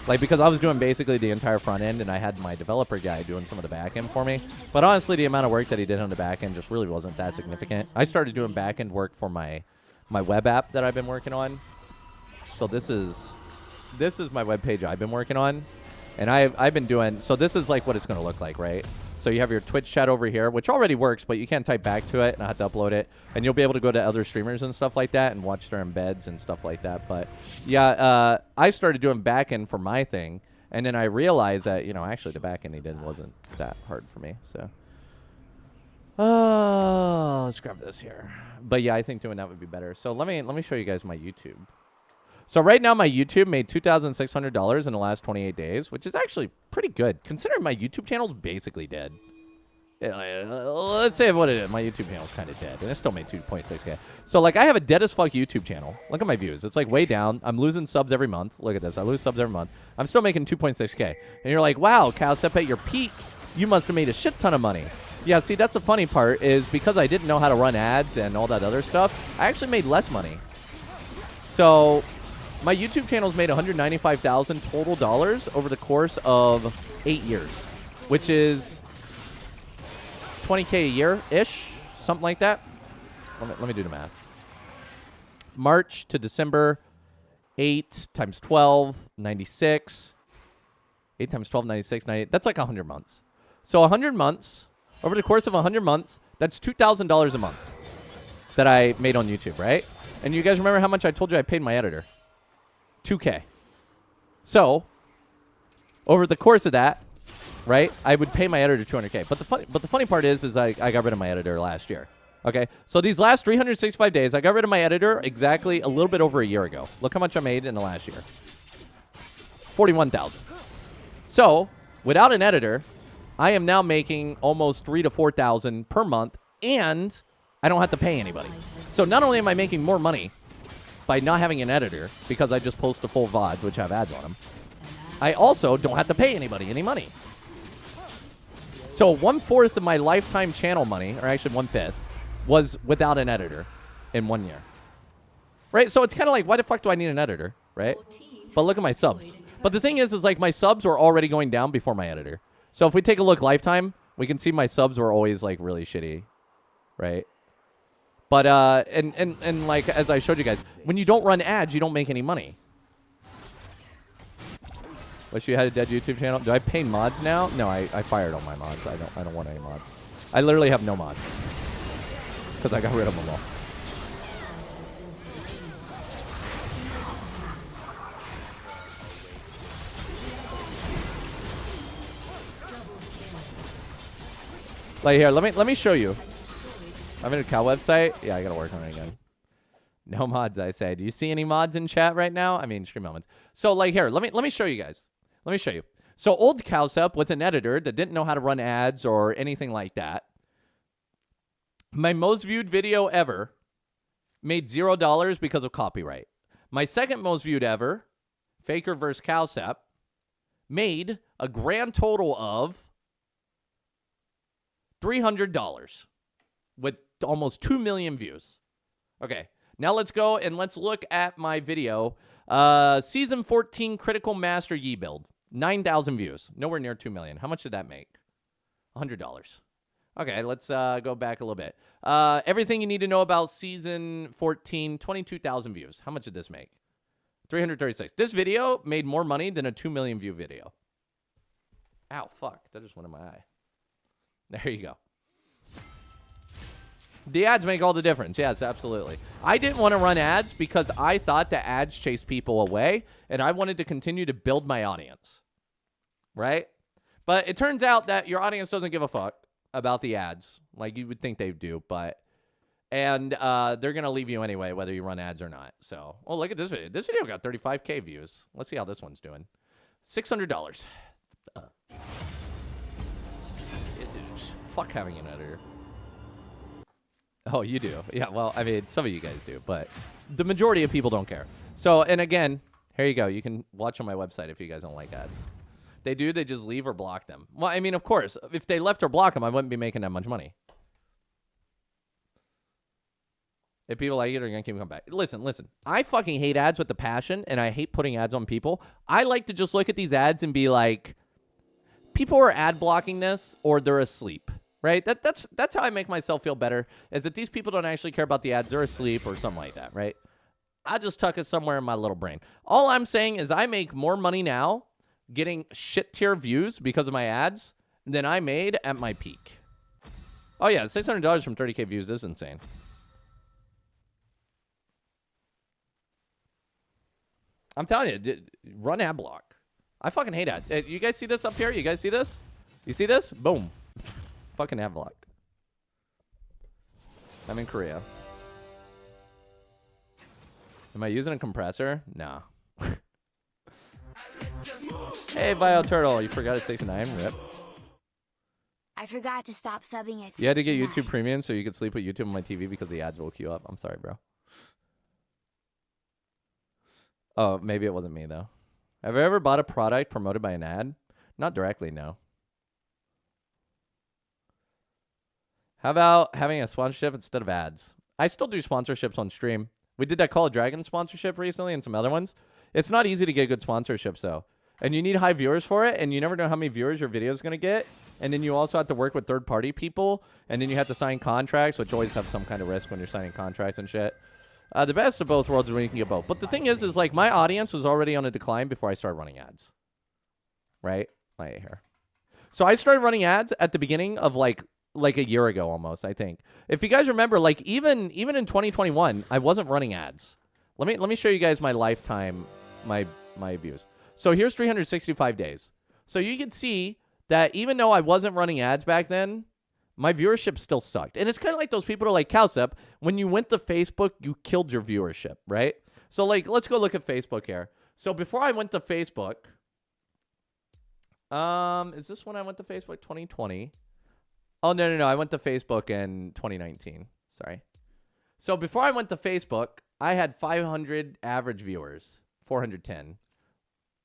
Like because I was doing basically the entire front end and I had my developer guy doing some of the back end for me. But honestly, the amount of work that he did on the back end just really wasn't that significant. I started doing back end work for my web app that I've been working on. So this is my web page I've been working on. And I've been doing, so this is like what it's going to look like, right? So you have your Twitch chat over here, which already works, but you can't type back to it, and I have to upload it. And you'll be able to go to other streamers and stuff like that and watch their embeds and stuff like that. But yeah, I started doing backend for my thing, and then I realized that, you know, actually the backend he did wasn't that hard for me. So, let's grab this here. But yeah, I think doing that would be better. So let me show you guys my YouTube. So right now, my YouTube made $2,600 in the last 28 days, which is actually pretty good, considering my YouTube channel's basically dead. Let's say what it is. My YouTube channel's kind of dead, and it still made 2.6K. So, like, I have a dead as fuck YouTube channel. Look at my views. It's, like, way down. I'm losing subs every month. Look at this. I lose subs every month. I'm still making 2.6K. And you're like, wow, Calcep, at your peak, you must have made a shit ton of money. Yeah, see, that's the funny part, is because I didn't know how to run ads and all that other stuff, I actually made less money. So my YouTube channel's made $195,000 total dollars over the course of 8 years, which is $20K a year-ish, something like that. Let me do the math. March to December, 8 times 12, 96. 8 times 12, 96, 98. That's like 100 months. So 100 months, over the course of 100 months, that's $2,000 a month that I made on YouTube, right? And you guys remember how much I told you I paid my editor? $2K. So, over the course of that, right, I would pay my editor $200K. But the funny part is I got rid of my editor last year. Okay, so these last 365 days, I got rid of my editor exactly a little bit over a year ago. Look how much I made in the last year. $41,000. So, without an editor, I am now making almost $3,000 to $4,000 per month, and I don't have to pay anybody. So not only am I making more money by not having an editor, because I just post the full VODs, which have ads on them, I also don't have to pay anybody any money. So 1/4 of my lifetime channel money, or actually 1/5, was without an editor in 1 year. Right? So it's kind of like, why the fuck do I need an editor? Right? But look at my subs. But the thing is like my subs were already going down before my editor. So if we take a look lifetime, we can see my subs were always like really shitty. Right? But, and like, as I showed you guys, when you don't run ads, you don't make any money. Wish you had a dead YouTube channel. Do I pay mods now? No, I fired all my mods. I don't want any mods. I literally have no mods. Because I got rid of them all. Like here, let me show you. I'm in a cow website. Yeah, I gotta work on it again. No mods, I say. Do you see any mods in chat right now? I mean, stream elements. So like here, let me show you guys. Let me show you. So old Cowsup with an editor that didn't know how to run ads or anything like that. My most viewed video ever made $0 because of copyright. My second most viewed ever, Faker vs. Cowsup, made a grand total of $300 with almost 2 million views. Okay, now let's go and let's look at my video. Season 14 Critical Master Yi build. 9,000 views. Nowhere near 2 million. How much did that make? $100. Okay, let's go back a little bit. Everything you need to know about Season 14, 22,000 views. How much did this make? 336. This video made more money than a 2 million view video. Ow, fuck. That just went in my eye. There you go. The ads make all the difference. Yes, absolutely. I didn't want to run ads because I thought the ads chased people away, and I wanted to continue to build my audience. Right? But it turns out that your audience doesn't give a fuck about the ads. Like you would think they do, but... And they're going to leave you anyway, whether you run ads or not. So, oh, look at this video. This video got 35K views. Let's see how this one's doing. $600. Fuck having an editor. Oh, you do. Yeah, well, I mean, some of you guys do, but the majority of people don't care. So, and again, here you go. You can watch on my website if you guys don't like ads. They do, they just leave or block them. Well, I mean, of course, if they left or block them, I wouldn't be making that much money. If people like it, they're going to keep coming back. Listen. I fucking hate ads with the passion, and I hate putting ads on people. I like to just look at these ads and be like, people are ad blocking this, or they're asleep. Right? That's how I make myself feel better, is that these people don't actually care about the ads. They're asleep or something like that, right? I just tuck it somewhere in my little brain. All I'm saying is I make more money now getting shit tier views because of my ads than I made at my peak. Oh, yeah, $600 from 30K views is insane. I'm telling you, run ad block. I fucking hate ads. You guys see this up here? You guys see this? You see this? Boom. Fucking ad block. I'm in Korea. Am I using a compressor? No. Hey, Bio Turtle. You forgot at 69? Rip. I forgot to stop subbing at 69. You had to get YouTube Premium so you could sleep with YouTube on my TV because the ads woke you up. I'm sorry, bro. Oh, maybe it wasn't me, though. Have I ever bought a product promoted by an ad? Not directly, no. How about having a sponsorship instead of ads? I still do sponsorships on stream. We did that Call of Dragon sponsorship recently and some other ones. It's not easy to get good sponsorships, though. And you need high viewers for it, and you never know how many viewers your video is going to get. And then you also have to work with third-party people, and then you have to sign contracts, which always have some kind of risk when you're signing contracts and shit. The best of both worlds is when you can get both. But the thing is like my audience was already on a decline before I started running ads. Right? Right here. So I started running ads at the beginning of like a year ago almost, I think. If you guys remember, like even in 2021, I wasn't running ads. Let me show you guys my lifetime, my views. So here's 365 days. So you can see that even though I wasn't running ads back then, my viewership still sucked. And it's kind of like those people who are like, Cowsup, when you went to Facebook, you killed your viewership, right? So, like, let's go look at Facebook here. So before I went to Facebook, is this when I went to Facebook? 2020. Oh, no. I went to Facebook in 2019. Sorry. So before I went to Facebook, I had 500 average viewers, 410.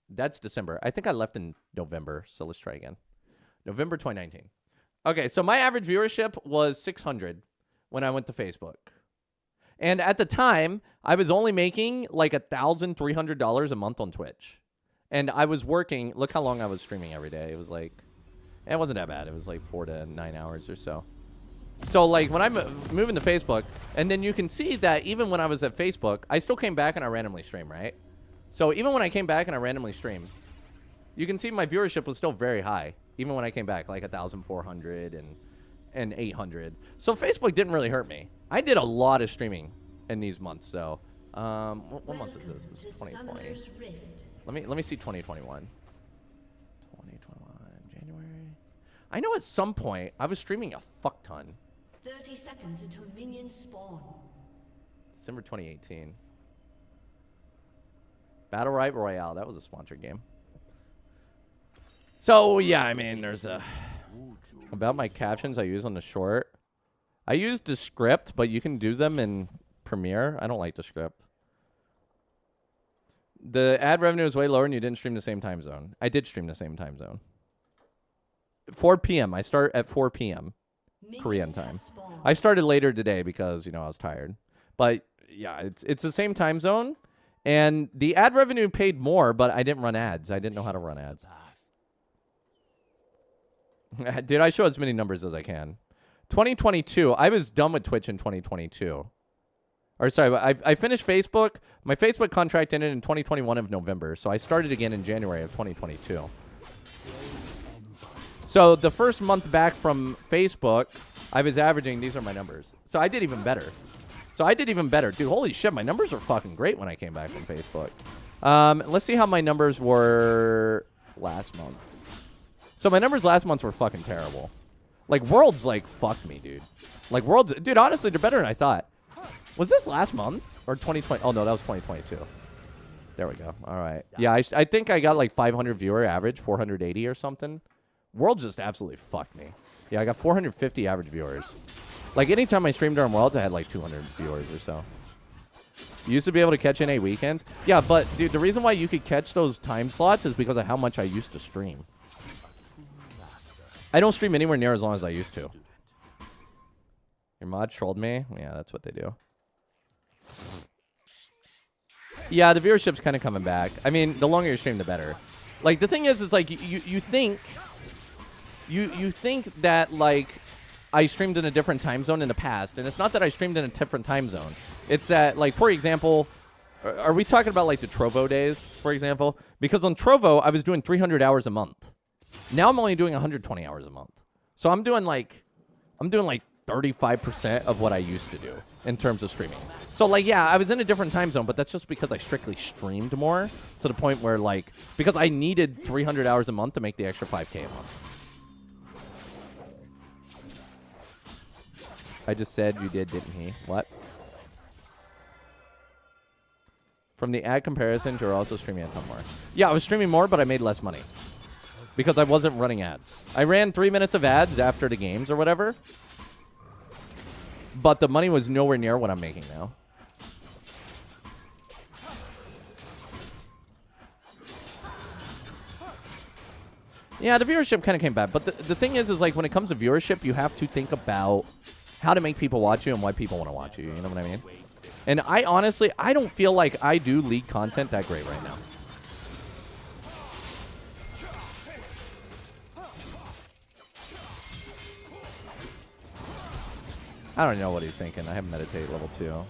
That's December. I think I left in November, so let's try again. November 2019. Okay, so my average viewership was 600 when I went to Facebook. And at the time, I was only making like $1,300 a month on Twitch. And I was working, look how long I was streaming every day. It was like, it wasn't that bad. It was like 4 to 9 hours or so. So like when I'm moving to Facebook, and then you can see that even when I was at Facebook, I still came back and I randomly streamed, right? So even when I came back and I randomly streamed, you can see my viewership was still very high. Even when I came back, like 1,400 and 800. So Facebook didn't really hurt me. I did a lot of streaming in these months, though. What month is this? This is 2020. Let me see 2021. 2021 January. I know at some point I was streaming a fuck ton. 30 seconds until minions spawn. December 2018. Battle Royale. That was a sponsored game. So, yeah, I mean, there's a... About my captions I use on the short. I use Descript, but you can do them in Premiere. I don't like Descript. The ad revenue is way lower and you didn't stream the same time zone. I did stream the same time zone. 4 p.m. I start at 4 p.m. Korean time. I started later today because, you know, I was tired. But, yeah, it's the same time zone. And the ad revenue paid more, but I didn't run ads. I didn't know how to run ads. Did I show as many numbers as I can? 2022, I was done with Twitch in 2022. Or sorry, I finished Facebook. My Facebook contract ended in 2021 of November, so I started again in January of 2022. So the first month back from Facebook, I was averaging, these are my numbers. So I did even better. Dude, holy shit, my numbers are fucking great when I came back from Facebook. Let's see how my numbers were last month. So my numbers last month were fucking terrible. Like, Worlds, like, fucked me, dude. Like, Worlds, dude, honestly, they're better than I thought. Was this last month? Or 2020? Oh, no, that was 2022. There we go. All right. Yeah, I think I got, like, 500 viewer average, 480 or something. Worlds just absolutely fucked me. Yeah, I got 450 average viewers. Like, anytime I streamed during Worlds, I had, like, 200 viewers or so. You used to be able to catch NA weekends. Yeah, but, dude, the reason why you could catch those time slots is because of how much I used to stream. I don't stream anywhere near as long as I used to. Your mod trolled me? Yeah, that's what they do. Yeah, the viewership's kind of coming back. I mean, the longer you stream, the better. Like, the thing is like, you think that, like, I streamed in a different time zone in the past, and it's not that I streamed in a different time zone. It's that, like, for example, are we talking about, like, the Trovo days, for example? Because on Trovo, I was doing 300 hours a month. Now I'm only doing 120 hours a month. So I'm doing like 35% of what I used to do in terms of streaming. So, like, yeah, I was in a different time zone, but that's just because I strictly streamed more to the point where, like, because I needed 300 hours a month to make the extra 5K a month. I just said you did, didn't he? What? From the ad comparisons, you're also streaming a ton more. Yeah, I was streaming more, but I made less money. Because I wasn't running ads. I ran 3 minutes of ads after the games or whatever. But the money was nowhere near what I'm making now. Yeah, the viewership kind of came back. But the thing is like, when it comes to viewership, you have to think about how to make people watch you and why people want to watch you. You know what I mean? And I honestly, I don't feel like I do league content that great right now. I don't know what he's thinking. I have meditate level 2.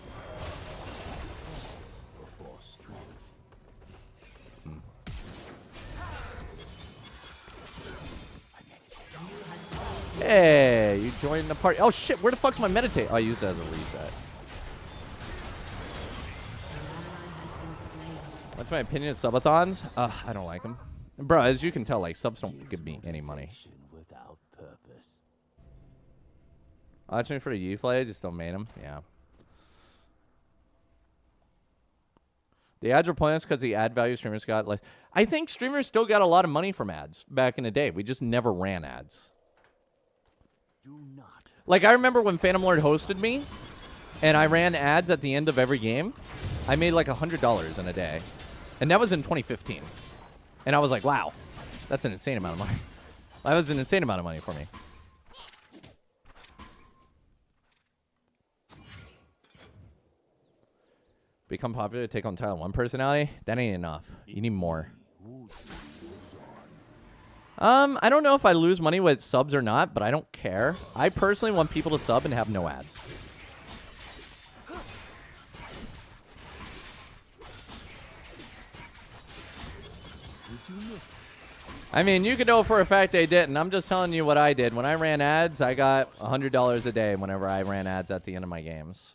Hey, you joined the party. Oh, shit. Where the fuck's my meditate? Oh, I used it as a reset. What's my opinion of subathons? I don't like them. Bro, as you can tell, like, subs don't give me any money. Watching for the youth plays, you still made them? Yeah. The ads were pointless because the ad value streamers got less. I think streamers still got a lot of money from ads back in the day. We just never ran ads. Like, I remember when Phantom Lord hosted me, and I ran ads at the end of every game. I made like $100 in a day. And that was in 2015. And I was like, wow, that's an insane amount of money. That was an insane amount of money for me. Become popular to take on Title 1 personality? That ain't enough. You need more. I don't know if I lose money with subs or not, but I don't care. I personally want people to sub and have no ads. I mean, you can know for a fact they didn't. I'm just telling you what I did. When I ran ads, I got $100 a day whenever I ran ads at the end of my games.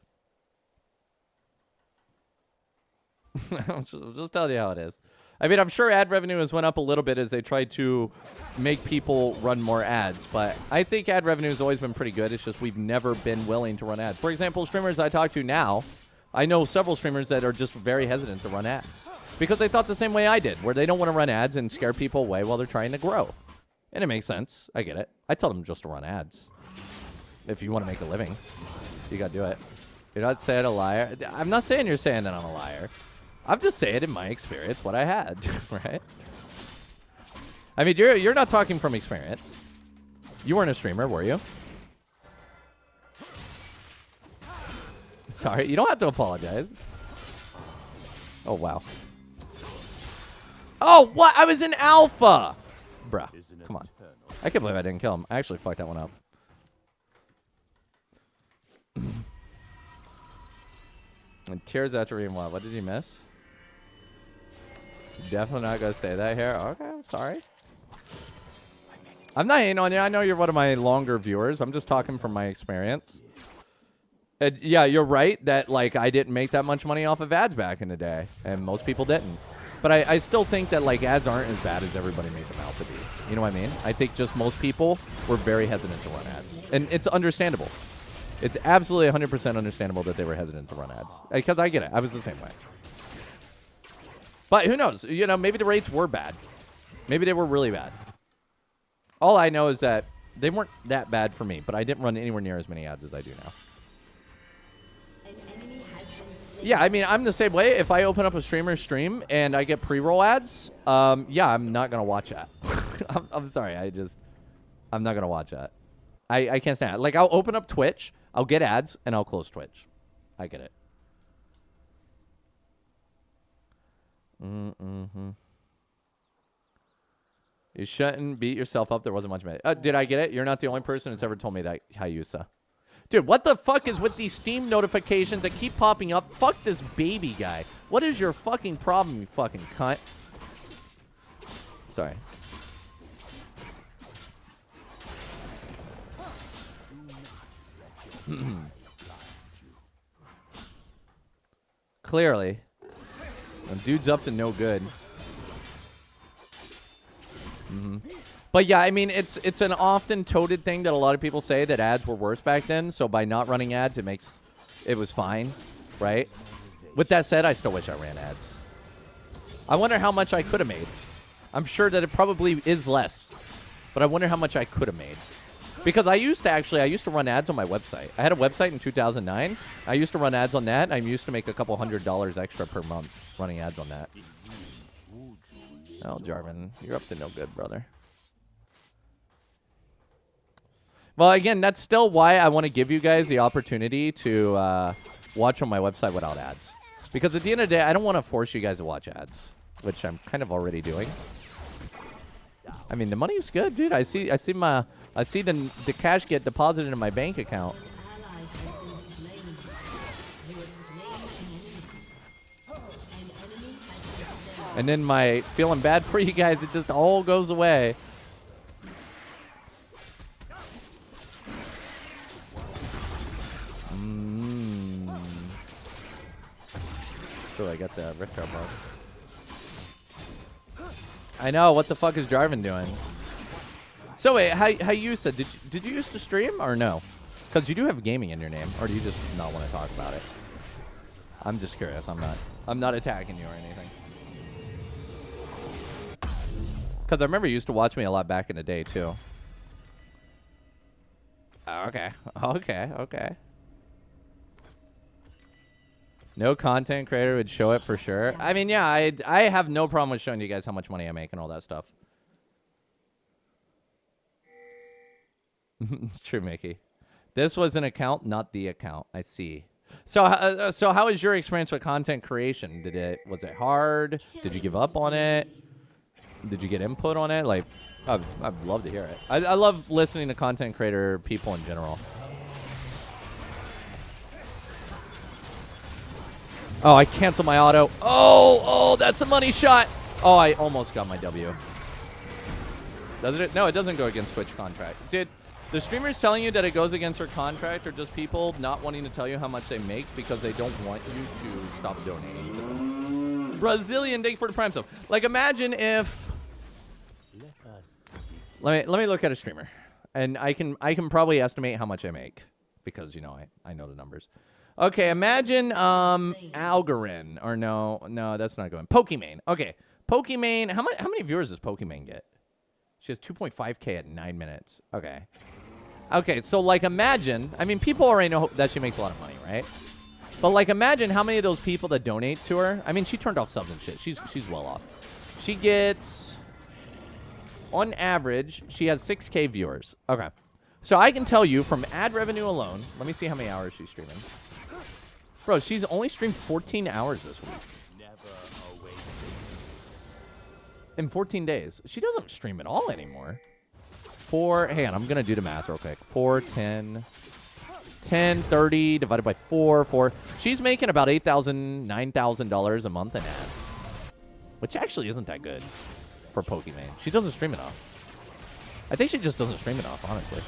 I'm just telling you how it is. I mean, I'm sure ad revenue has went up a little bit as they tried to make people run more ads, but I think ad revenue has always been pretty good. It's just we've never been willing to run ads. For example, streamers I talk to now, I know several streamers that are just very hesitant to run ads because they thought the same way I did, where they don't want to run ads and scare people away while they're trying to grow. And it makes sense. I get it. I tell them just to run ads. If you want to make a living, you got to do it. You're not saying a liar. I'm not saying you're saying that I'm a liar. I'm just saying in my experience what I had, right? I mean, you're not talking from experience. You weren't a streamer, were you? Sorry, you don't have to apologize. Oh, wow. Oh, what? I was in alpha! Bruh, come on. I can't believe I didn't kill him. I actually fucked that one up. And tears after reading what? Did you miss? Definitely not gonna say that here. Okay, I'm sorry. I'm not hating on you. I know you're one of my longer viewers. I'm just talking from my experience. And yeah, you're right that like I didn't make that much money off of ads back in the day, and most people didn't. But I still think that like ads aren't as bad as everybody made them out to be. You know what I mean? I think just most people were very hesitant to run ads, and it's understandable. It's absolutely 100% understandable that they were hesitant to run ads because I get it. I was the same way. But who knows? You know, maybe the rates were bad. Maybe they were really bad. All I know is that they weren't that bad for me, but I didn't run anywhere near as many ads as I do now. Yeah, I mean, I'm the same way. If I open up a streamer's stream and I get pre-roll ads, yeah, I'm not going to watch that. I'm sorry. I'm not going to watch that. I can't stand it. Like, I'll open up Twitch, I'll get ads, and I'll close Twitch. I get it. You shouldn't beat yourself up. There wasn't much. Did I get it? You're not the only person that's ever told me that, Hayusa. Dude, what the fuck is with these Steam notifications that keep popping up? Fuck this baby guy. What is your fucking problem, you fucking cunt? Sorry. Clearly. The dude's up to no good. But yeah, I mean, it's an often toted thing that a lot of people say that ads were worse back then. So by not running ads, it was fine, right? With that said, I still wish I ran ads. I wonder how much I could have made. I'm sure that it probably is less, but I wonder how much I could have made. Because I used to run ads on my website. I had a website in 2009. I used to run ads on that. And I used to make a couple $100 extra per month running ads on that. Oh, Jarvan, you're up to no good, brother. Well, again, that's still why I want to give you guys the opportunity to watch on my website without ads. Because at the end of the day, I don't want to force you guys to watch ads, which I'm kind of already doing. I mean, the money's good, dude. I see the cash get deposited in my bank account. And then my feeling bad for you guys, it just all goes away. So I got the rift card bug. I know. What the fuck is Jarvan doing? So wait, how you said? Did you used to stream or no? Because you do have gaming in your name, or do you just not want to talk about it? I'm just curious. I'm not attacking you or anything. Because I remember you used to watch me a lot back in the day too. Okay. No content creator would show it for sure. I mean, yeah, I have no problem with showing you guys how much money I make and all that stuff. True, Mickey. This was an account, not the account. I see. So how was your experience with content creation? Was it hard? Did you give up on it? Did you get input on it? Like, I'd love to hear it. I love listening to content creator people in general. Oh, I canceled my auto. Oh, that's a money shot. Oh, I almost got my W. Does it? No, it doesn't go against Twitch contract. Did the streamers telling you that it goes against their contract, or just people not wanting to tell you how much they make because they don't want you to stop donating to them? Brazilian, thank you for the prime sub. Like, imagine if... Let me look at a streamer. And I can probably estimate how much I make. Because, you know, I know the numbers. Okay, imagine Algorin. Or no, that's not going. Pokimane. Okay, Pokimane. How many viewers does Pokimane get? She has 2.5K at 9 minutes. Okay. Okay, so, like, imagine... I mean, people already know that she makes a lot of money, right? But, like, imagine how many of those people that donate to her... I mean, she turned off subs and shit. She's well off. She gets... On average, she has 6K viewers. Okay. So, I can tell you from ad revenue alone... Let me see how many hours she's streaming. Bro, she's only streamed 14 hours this week. In 14 days. She doesn't stream at all anymore. Hang on, I'm going to do the math real quick. 4, 10, 30 divided by 4. She's making about $8,000, $9,000 a month in ads. Which actually isn't that good for Pokimane. She doesn't stream enough. I think she just doesn't stream enough, honestly.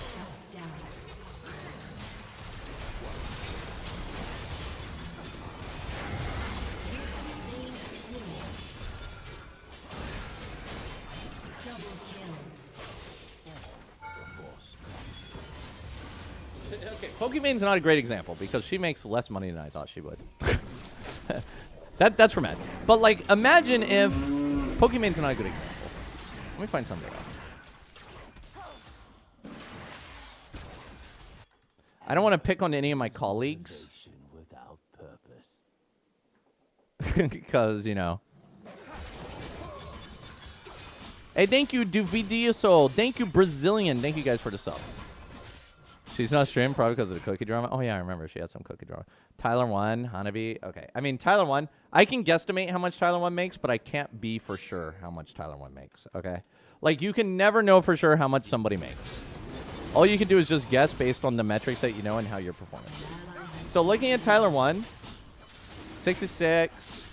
Okay, Pokimane's not a great example because she makes less money than I thought she would. That's for Magic. But, like, imagine if... Pokimane's not a good example. Let me find something else. I don't want to pick on any of my colleagues. Because, you know. Hey, thank you, Duvidioso. Thank you, Brazilian. Thank you guys for the subs. She's not streaming probably because of the cookie drama. Oh, yeah, I remember. She had some cookie drama. Tyler 1, Hanabi. Okay. I mean, Tyler 1, I can guesstimate how much Tyler 1 makes, but I can't be for sure how much Tyler 1 makes. Okay? Like, you can never know for sure how much somebody makes. All you can do is just guess based on the metrics that you know and how you're performing. So, looking at Tyler 1, 66.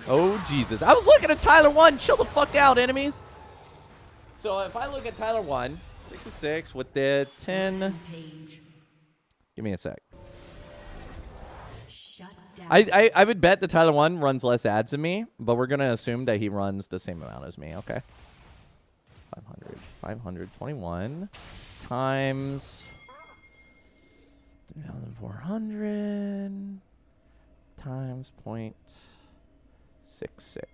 Oh, Jesus. I was looking at Tyler 1. Chill the fuck out, enemies. So if I look at Tyler 1, 66 with the 10. Give me a sec. I would bet that Tyler 1 runs less ads than me, but we're going to assume that he runs the same amount as me, okay? 521 times 3,400 times 0.66.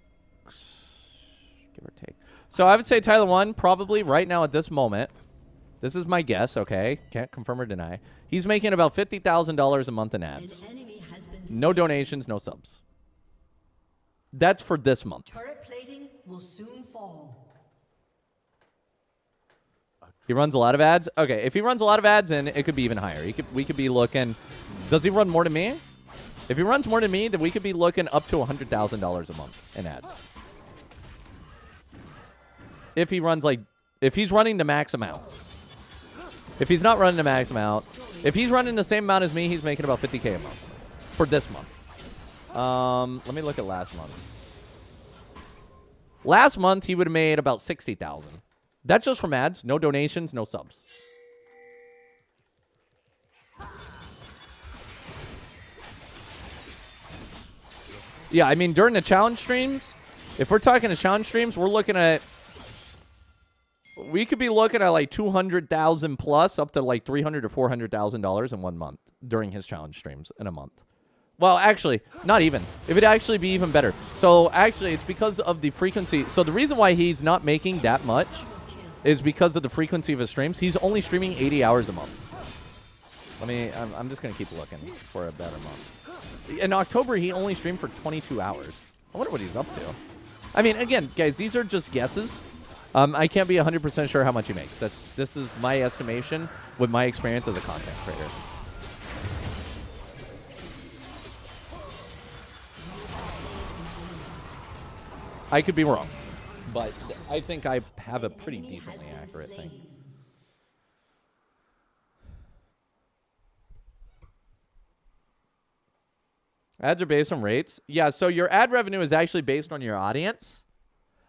Give or take. So I would say Tyler 1 probably right now at this moment. This is my guess, okay? Can't confirm or deny. He's making about $50,000 a month in ads. No donations, no subs. That's for this month. Turret plating will soon fall. He runs a lot of ads? Okay, if he runs a lot of ads, then it could be even higher. We could be looking... Does he run more than me? If he runs more than me, then we could be looking up to $100,000 a month in ads. If he runs like, if he's running the max amount. If he's not running the max amount, if he's running the same amount as me, he's making about 50K a month for this month. Let me look at last month. Last month he would have made about 60,000. That's just from ads, no donations, no subs. Yeah, I mean during the challenge streams, if we're talking to challenge streams, we're looking at. We could be looking at like 200,000 plus up to like $300,000 to $400,000 in 1 month during his challenge streams in a month. Well, actually, not even. It would actually be even better. So actually, it's because of the frequency. So the reason why he's not making that much is because of the frequency of his streams. He's only streaming 80 hours a month. I'm just going to keep looking for a better month. In October, he only streamed for 22 hours. I wonder what he's up to. I mean, again, guys, these are just guesses. I can't be 100% sure how much he makes. This is my estimation with my experience as a content creator. I could be wrong, but I think I have a pretty decently accurate thing. Ads are based on rates. Yeah, so your ad revenue is actually based on your audience.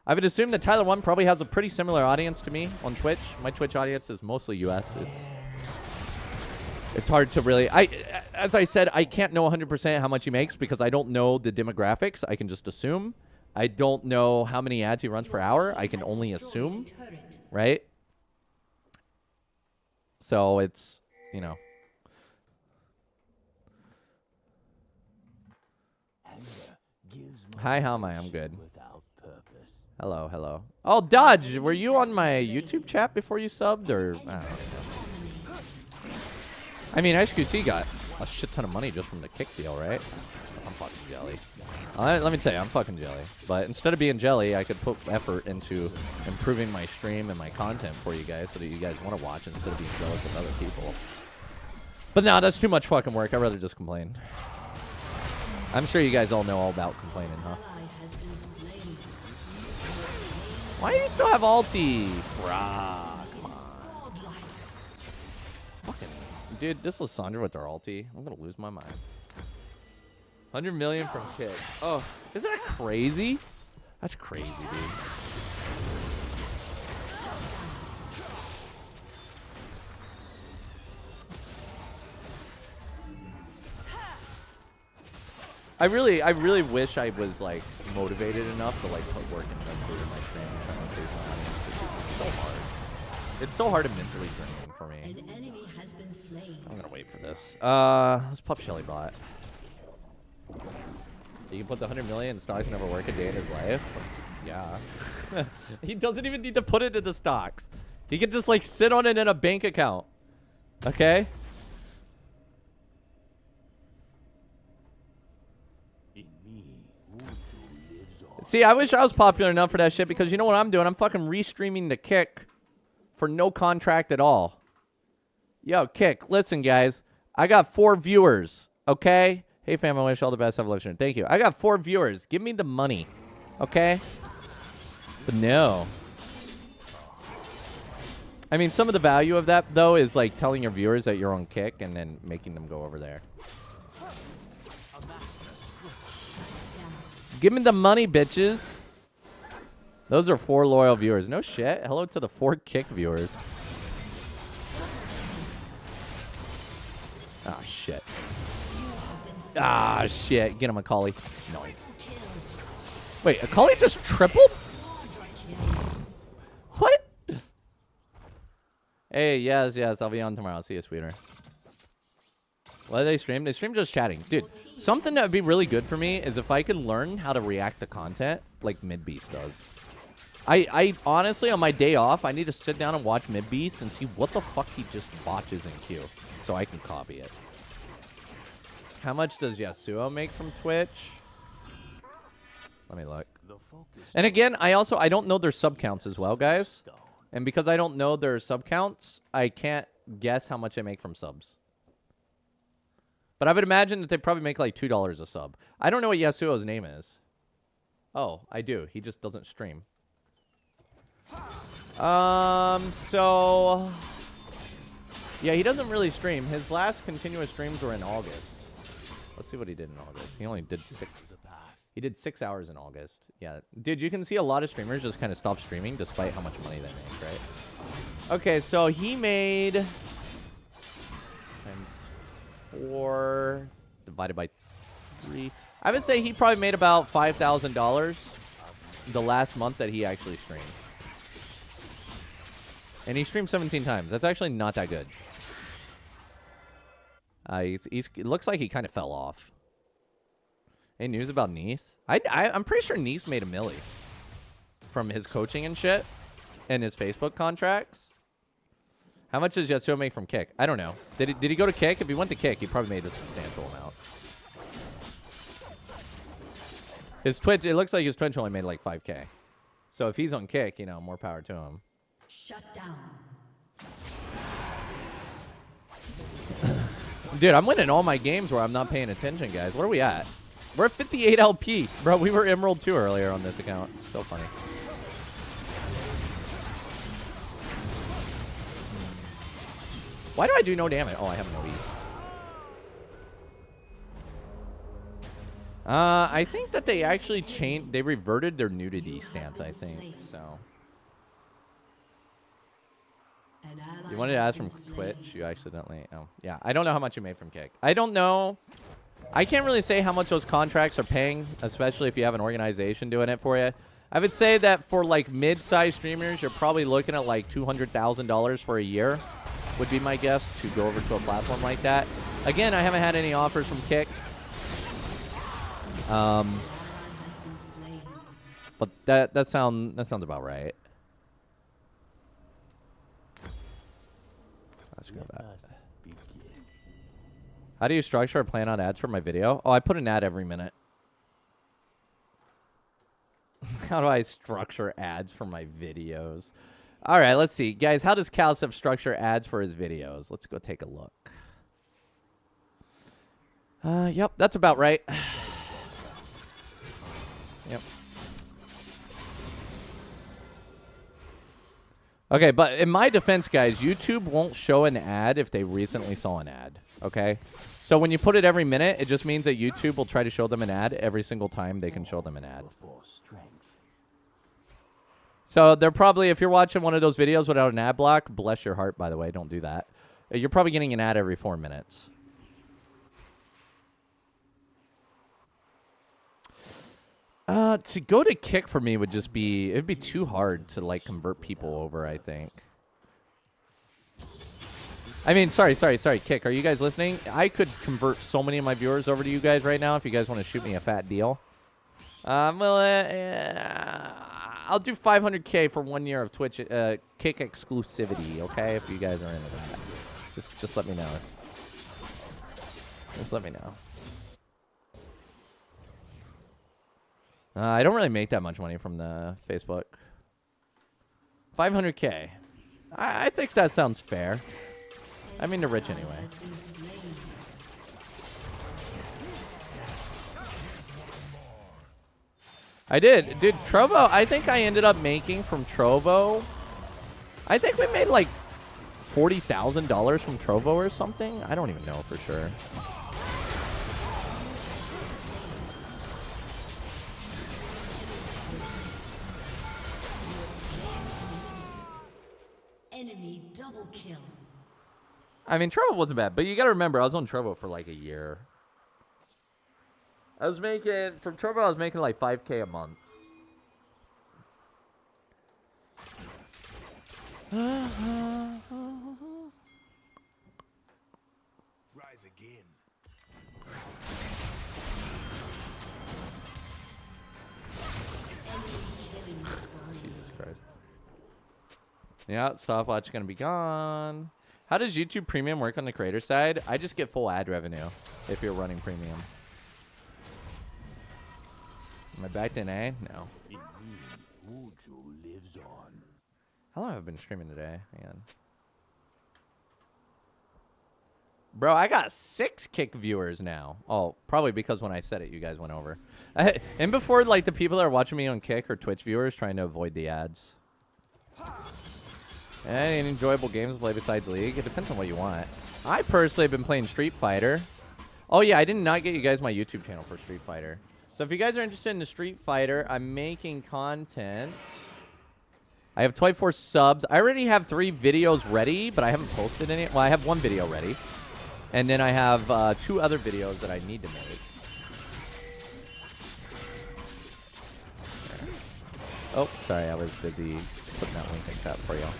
I would assume that Tyler 1 probably has a pretty similar audience to me on Twitch. My Twitch audience is mostly US. It's hard to really. As I said, I can't know 100% how much he makes because I don't know the demographics. I can just assume. I don't know how many ads he runs per hour. I can only assume, right? So it's, you know. Hi, how am I? I'm good. Hello, hello. Oh, Dodge, were you on my YouTube chat before you subbed, or? I don't know. I mean, HQC got a shit ton of money just from the kick deal, right? I'm fucking jelly. Let me tell you, I'm fucking jelly. But instead of being jelly, I could put effort into improving my stream and my content for you guys so that you guys want to watch instead of being jealous of other people. But no, that's too much fucking work. I'd rather just complain. I'm sure you guys all know all about complaining, huh? Why do you still have ulti? Bruh, come on. Fucking, dude, this Lissandra with their ulti. I'm gonna lose my mind. 100 million from Kick. Oh, isn't that crazy? That's crazy, dude. I really wish I was like motivated enough to like put work into improving my stream and trying to increase my audience. It's so hard. It's so hard and mentally draining for me. An enemy has been slain. I'm gonna wait for this. Let's pop Shelly bot. You can put the 100 million in stocks and never work a day in his life. Yeah. He doesn't even need to put it into stocks. He can just like sit on it in a bank account. Okay? See, I wish I was popular enough for that shit because you know what I'm doing? I'm fucking restreaming the Kick for no contract at all. Yo, Kick, listen, guys. I got 4 viewers, okay? Hey, fam, I wish you all the best. Have a luxury. Thank you. I got 4 viewers. Give me the money, okay? But no. I mean, some of the value of that, though, is like telling your viewers that you're on Kick and then making them go over there. Give me the money, bitches. Those are 4 loyal viewers. No shit. Hello to the 4 Kick viewers. Ah, shit. Ah, shit. Get him, Akali. Nice. Wait, Akali just tripled? What? Hey, yes, I'll be on tomorrow. See you, sweeter. What do they stream? They stream just chatting. Dude, something that would be really good for me is if I could learn how to react to content like Midbeast does. I honestly, on my day off, I need to sit down and watch Midbeast and see what the fuck he just botches in queue so I can copy it. How much does Yasuo make from Twitch? Let me look. And again, I don't know their sub counts as well, guys. And because I don't know their sub counts, I can't guess how much they make from subs. But I would imagine that they probably make like $2 a sub. I don't know what Yasuo's name is. Oh, I do. He just doesn't stream. So... yeah, he doesn't really stream. His last continuous streams were in August. Let's see what he did in August. He only did 6. He did 6 hours in August. Yeah. Dude, you can see a lot of streamers just kind of stop streaming despite how much money they make, right? Okay, so he made... times 4 divided by 3. I would say he probably made about $5,000 the last month that he actually streamed. And he streamed 17 times. That's actually not that good. It looks like he kind of fell off. Any news about Nice? I'm pretty sure Nice made $1 million from his coaching and shit and his Facebook contracts. How much does Yasuo make from Kick? I don't know. Did he go to Kick? If he went to Kick, he probably made a substantial amount. His Twitch, it looks like his Twitch only made like 5K. So if he's on Kick, you know, more power to him. Shut down. Dude, I'm winning all my games where I'm not paying attention, guys. Where are we at? We're at 58 LP. Bro, we were Emerald 2 earlier on this account. It's so funny. Why do I do no damage? Oh, I have no E. I think that they actually changed. They reverted their nudity stance, I think. So. An ally You wanted to has ask from been slain. Twitch. You accidentally. Oh, yeah. I don't know how much you made from Kick. I don't know. I can't really say how much those contracts are paying, especially if you have an organization doing it for you. I would say that for like mid-sized streamers, you're probably looking at like $200,000 for a year, would be my guess, to go over to a platform like that. Again, I haven't had any offers from Kick. Has been slain. But that sounds about right. Let's go back. Let us begin. How do you structure a plan on ads for my video? Oh, I put an ad every minute. How do I structure ads for my videos? All right, let's see. Guys, how does Calcep structure ads for his videos? Let's go take a look. Yep, that's about right. Yep. Okay, but in my defense, guys, YouTube won't show an ad if they recently saw an ad, okay? So when you put it every minute, it just means that YouTube will try to show them an ad every single time they can show them an ad. Before strength. So they're probably, if you're watching one of those videos without an ad block, bless your heart, by the way, don't do that. You're probably getting an ad every 4 minutes. To go to Kick for me would just be, it'd be too hard to like convert people over, I think. I mean, sorry, Kick, are you guys listening? I could convert so many of my viewers over to you guys right now if you guys want to shoot me a fat deal. Well, I'll do 500K for 1 year of Twitch Kick exclusivity, okay? If you guys are into that. Just let me know. Just let me know. I don't really make that much money from the Facebook. 500K. I think that sounds fair. I mean, the rich anyway. Has been slain. I did. Dude, Trovo, I think I ended up making from Trovo. I think we made like $40,000 from Trovo or something. I don't even know for sure. Enemy double kill. I mean, Trovo wasn't bad, but you got to remember, I was on Trovo for like a year. I was making, from Trovo, I was making like 5K a month. Rise again. Jesus Christ. Yeah, stopwatch gonna be gone. How does YouTube Premium work on the creator side? I just get full ad revenue if you're running Premium. Am I back in A? No. In me, Uju lives on. How long have I been streaming today? Hang on. Bro, I got 6 Kick viewers now. Oh, probably because when I said it, you guys went over. And before, like, the people that are watching me on Kick are Twitch viewers trying to avoid the ads. Any enjoyable games to play besides League? It depends on what you want. I personally have been playing Street Fighter. Oh, yeah, I did not get you guys my YouTube channel for Street Fighter. So if you guys are interested in the Street Fighter, I'm making content. I have 24 subs. I already have 3 videos ready, but I haven't posted any. Well, I have 1 video ready. And then I have 2 other videos that I need to make. Oh, sorry. I was busy putting that link in chat for y'all.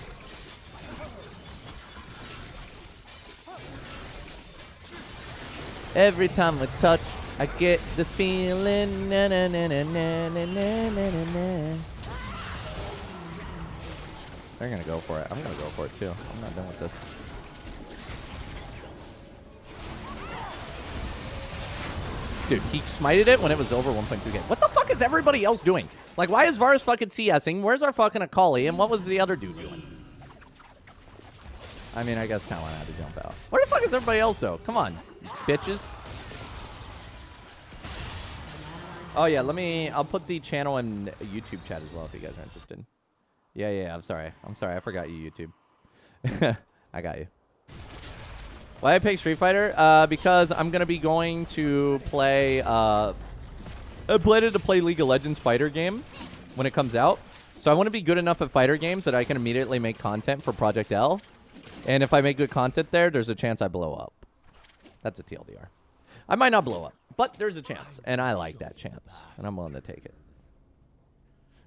Every time I touch, I get this feeling. Na, na, na, na, na, na, na, na, na. They're going to go for it. I'm going to go for it, too. I'm not done with this. Dude, he smited it when it was over 1.2k. What the fuck is everybody else doing? Like, why is Varus fucking CSing? Where's our fucking Akali? And what was the other dude doing? I mean, I guess Talon had to jump out. Where the fuck is everybody else, though? Come on, bitches. Oh, yeah, I'll put the channel in YouTube chat as well if you guys are interested. Yeah, I'm sorry. I forgot you, YouTube. I got you. Why I picked Street Fighter? Because I'm going to be going to play... I planned to play League of Legends fighter game when it comes out. So I want to be good enough at fighter games that I can immediately make content for Project L. And if I make good content there, there's a chance I blow up. That's a TLDR. I might not blow up, but there's a chance. And I like that chance. And I'm willing to take it.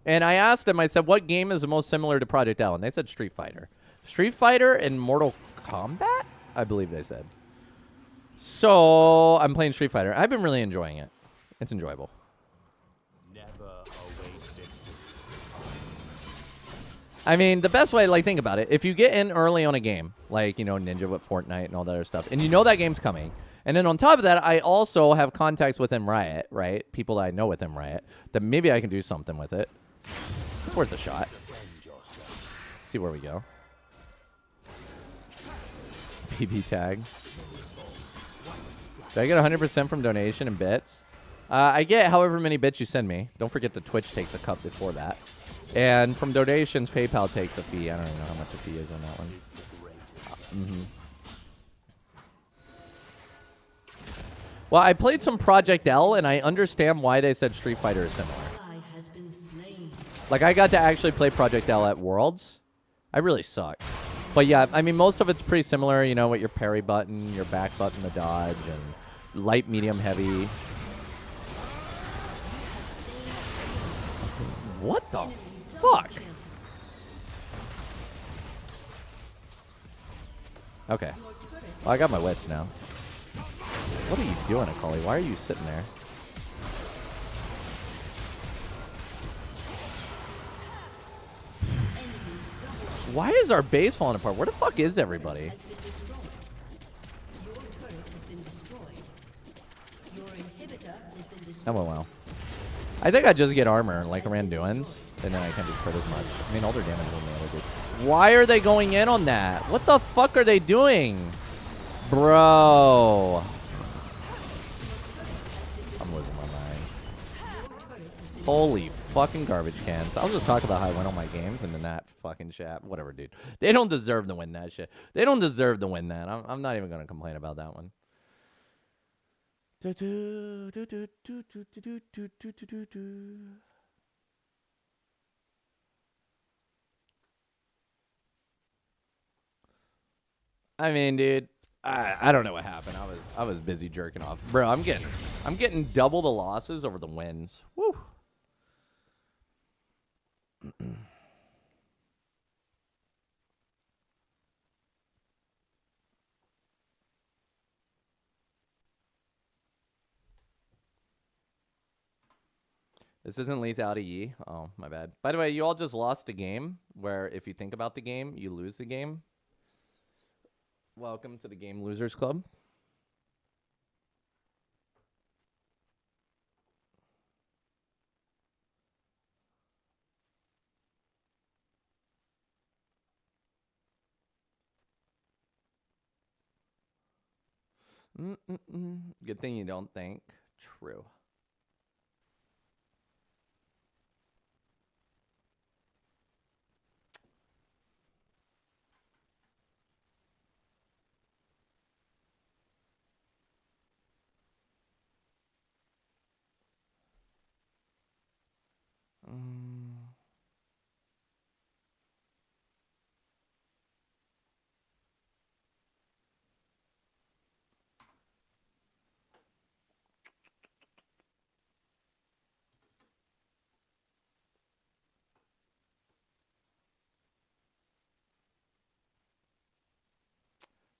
And I asked them, I said, what game is the most similar to Project L? And they said Street Fighter. Street Fighter and Mortal Kombat, I believe they said. So I'm playing Street Fighter. I've been really enjoying it. It's enjoyable. Never await victory. I mean, the best way, like, think about it. If you get in early on a game, like, you know, Ninja with Fortnite and all that other stuff, and you know that game's coming, and then on top of that, I also have contacts within Riot, right? People that I know within Riot, that maybe I can do something with it. It's worth a shot. See where we go. BB tag. Do I get 100% from donation and bits? I get however many bits you send me. Don't forget the Twitch takes a cut before that. And from donations, PayPal takes a fee. I don't even know how much the fee is on that one. Well, I played some Project L, and I understand why they said Street Fighter is similar. Ally has been slain. Like, I got to actually play Project L at Worlds. I really suck. But yeah, I mean, most of it's pretty similar, you know, with your parry button, your back button to dodge, and light, medium, heavy. What the fuck? Okay. Well, I got my wits now. What are you doing, Akali? Why are you sitting there? Why is our base falling apart? Where the fuck is everybody? Has been destroyed. Your turret has been destroyed. Your inhibitor has been destroyed. That went well. I think I just get armor like Randuin's, and then I can't do crit as much. I mean, all their damage is on the other dude. Why are they going in on that? What the fuck are they doing? Bro. I'm losing my mind. Holy fucking garbage cans. I'll just talk about how I went on my games and then that fucking chat. Whatever, dude. They don't deserve to win that shit. They don't deserve to win that. I'm not even going to complain about that one. I mean, dude, I don't know what happened. I was busy jerking off. Bro, I'm getting double the losses over the wins. Woo. This isn't lethality Yi. Oh, my bad. By the way, you all just lost a game where if you think about the game, you lose the game. Welcome to the Game Losers Club. Good thing you don't think. True.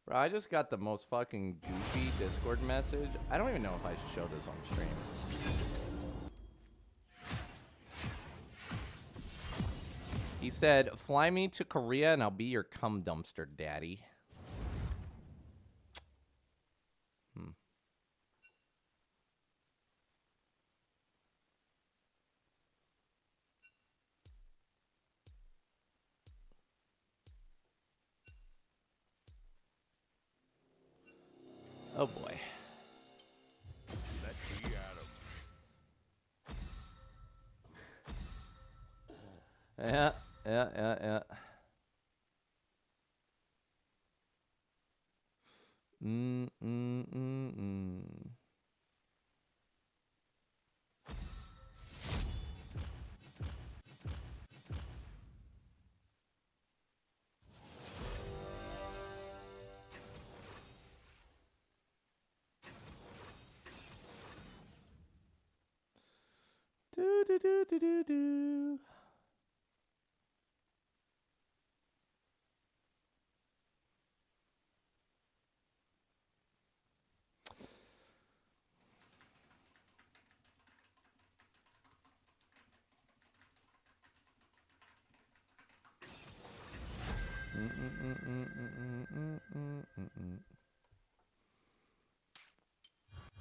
Bro, I just got the most fucking goofy Discord message. I don't even know if I should show this on stream. He said, fly me to Korea and I'll be your cum dumpster, daddy. Oh boy. Let me at 'em. Yeah. Do-do-do-do-do-do-do.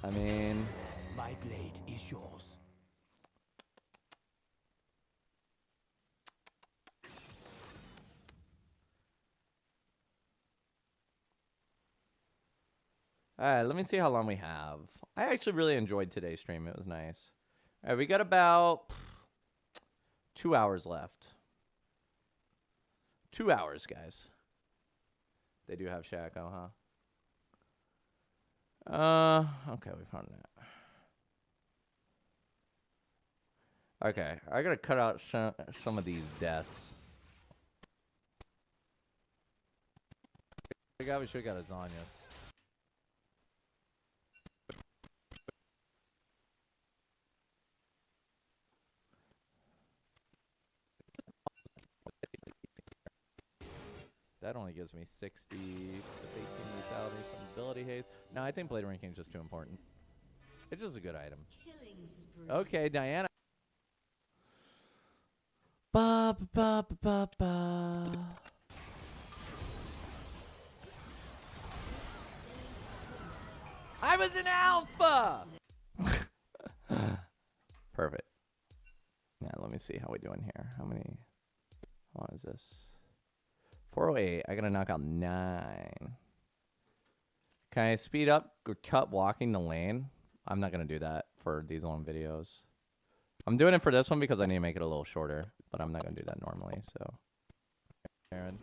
I mean, My blade is yours. all right, let me see how long we have. I actually really enjoyed today's stream. It was nice. All right, we got about 2 hours left. 2 hours, guys. They do have Shaco, huh? Okay, we found that. Okay, I gotta cut out some of these deaths. We should got lasagnas. That only gives me 60, 18 lethality, some ability haste. No, I think blade ranking is just too important. It's just a good item. Killing spree. Okay, Diana. Ba ba ba ba ba. I was an alpha. Perfect. Yeah, let me see how we doing here. How many? What is this? 408. I gotta knock out 9. Can I speed up or cut walking the lane? I'm not gonna do that for these long videos. I'm doing it for this one because I need to make it a little shorter, but I'm not gonna do that normally. So, Aaron.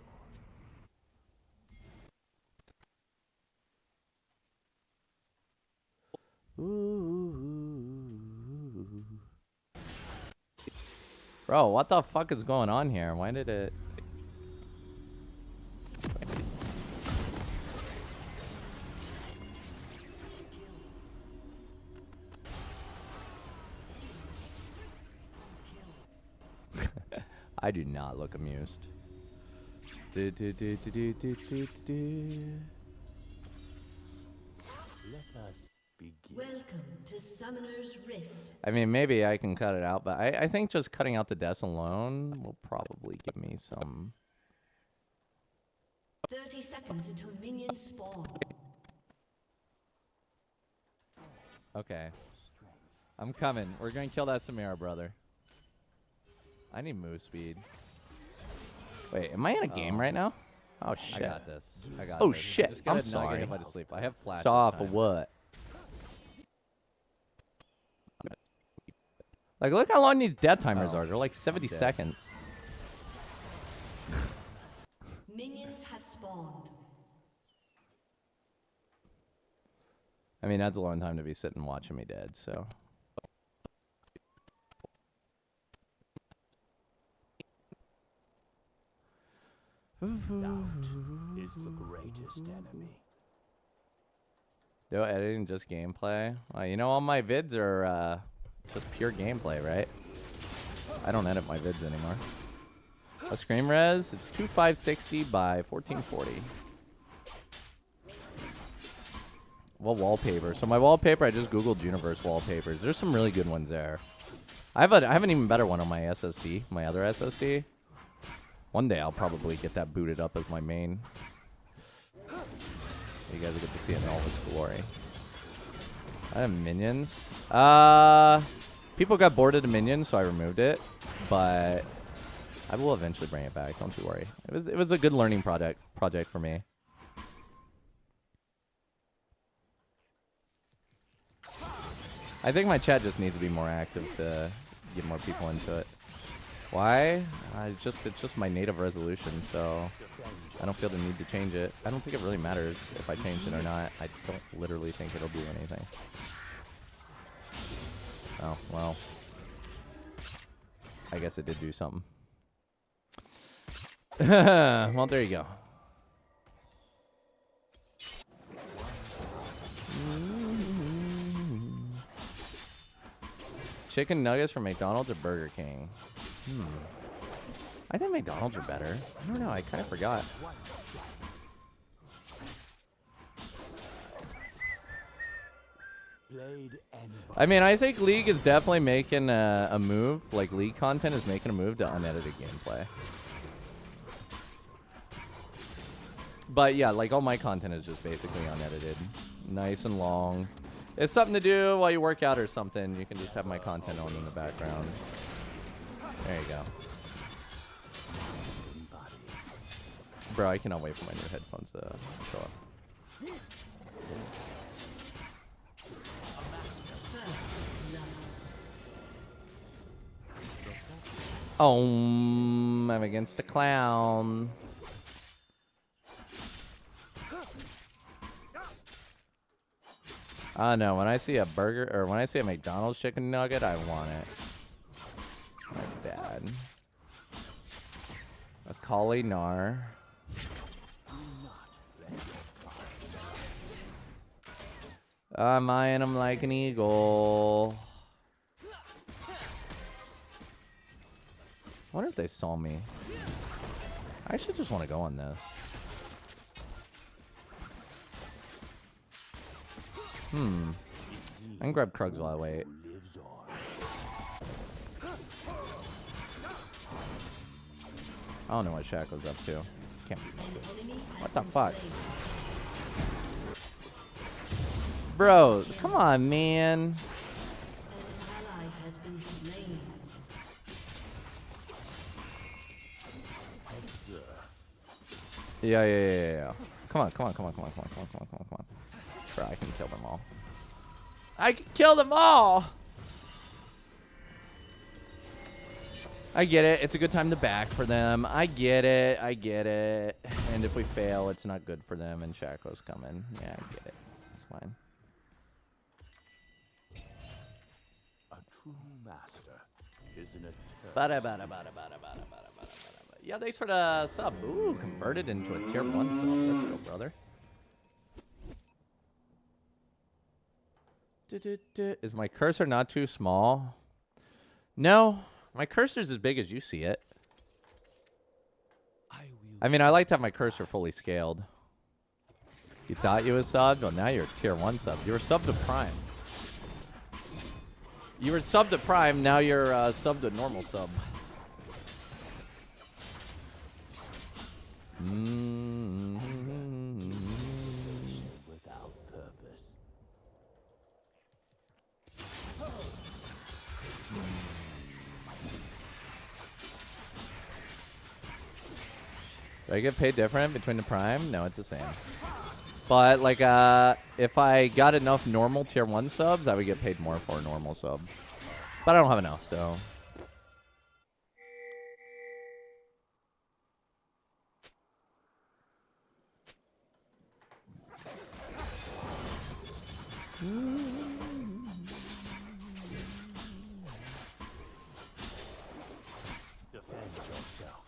Ooh. Bro, what the fuck is going on here? Why did it? I do not look amused. Let us begin. Welcome to Summoner's Rift. I mean, maybe I can cut it out, but I think just cutting out the deaths alone will probably give me some. 30 seconds until minions spawn. Okay. I'm coming. We're going to kill that Samara, brother. I need move speed. Wait, am I in a game right now? Oh, shit. I got this. I got Oh, this. shit. Just gotta I'm not get sorry. hit by the sleep. I have flash. Saw this for time. what? Like, look how long these death timers are. They're like 70 seconds. Minions have spawned. I mean, that's a long time to be sitting watching me dead, so. Doubt is the greatest enemy. No editing, just gameplay. You know, all my vids are just pure gameplay, right? I don't edit my vids anymore. A screen res, it's 2560 by 1440. Well, wallpaper. So my wallpaper, I just googled universe wallpapers. There's some really good ones there. I have an even better one on my SSD, my other SSD. One day I'll probably get that booted up as my main. You guys will get to see it in all of its glory. I have minions. People got bored of the minions, so I removed it. But I will eventually bring it back. Don't you worry. It was a good learning project for me. I think my chat just needs to be more active to get more people into it. Why? It's just my native resolution, so I don't feel the need to change it. I don't think it really matters if I change it or not. I don't literally think it'll do anything. Oh, well. I guess it did do something. Well, there you go. chicken nuggets from McDonald's or Burger King? I think McDonald's are better. I don't know. I kind of forgot. Blade and I mean, I think League is definitely making a move. Like, League content is making a move to unedited gameplay. But yeah, like, all my content is just basically unedited. Nice and long. It's something to do while you work out or something. You can just have my content on in the background. There you go. Bro, I cannot wait for my new headphones to show up. Oh, I'm against the clown. I know, when I see a burger, or when I see a McDonald's chicken nugget, I want it. Like bad. A Kali Nar. I'm eyeing him like an eagle. I wonder if they saw me. I actually just want to go on this. I can grab Krugs while I wait. I don't know what Shaco's up to. Can't be good. What the fuck? Bro, come on, man. An ally has been slain. Yeah. Come on. Bro, I can kill them all. I can kill them all! I get it. It's a good time to back for them. I get it. And if we fail, it's not good for them, and Shaco's coming. Yeah, I get it. It's fine. a true master is an Bada. Yeah, thanks for the sub. Ooh, converted into a tier 1 sub. Let's go, brother. Is my cursor not too small? No. My cursor's as big as you see it. I mean, I like to have my cursor fully scaled. You thought you was subbed? Well, now you're a tier 1 sub. You were subbed to Prime. You were subbed to Prime, now you're subbed to normal sub. without purpose. Do I get paid different between the Prime? No, it's the same. But, like, if I got enough normal tier 1 subs, I would get paid more for a normal sub. But I don't have enough, so... Defend yourself.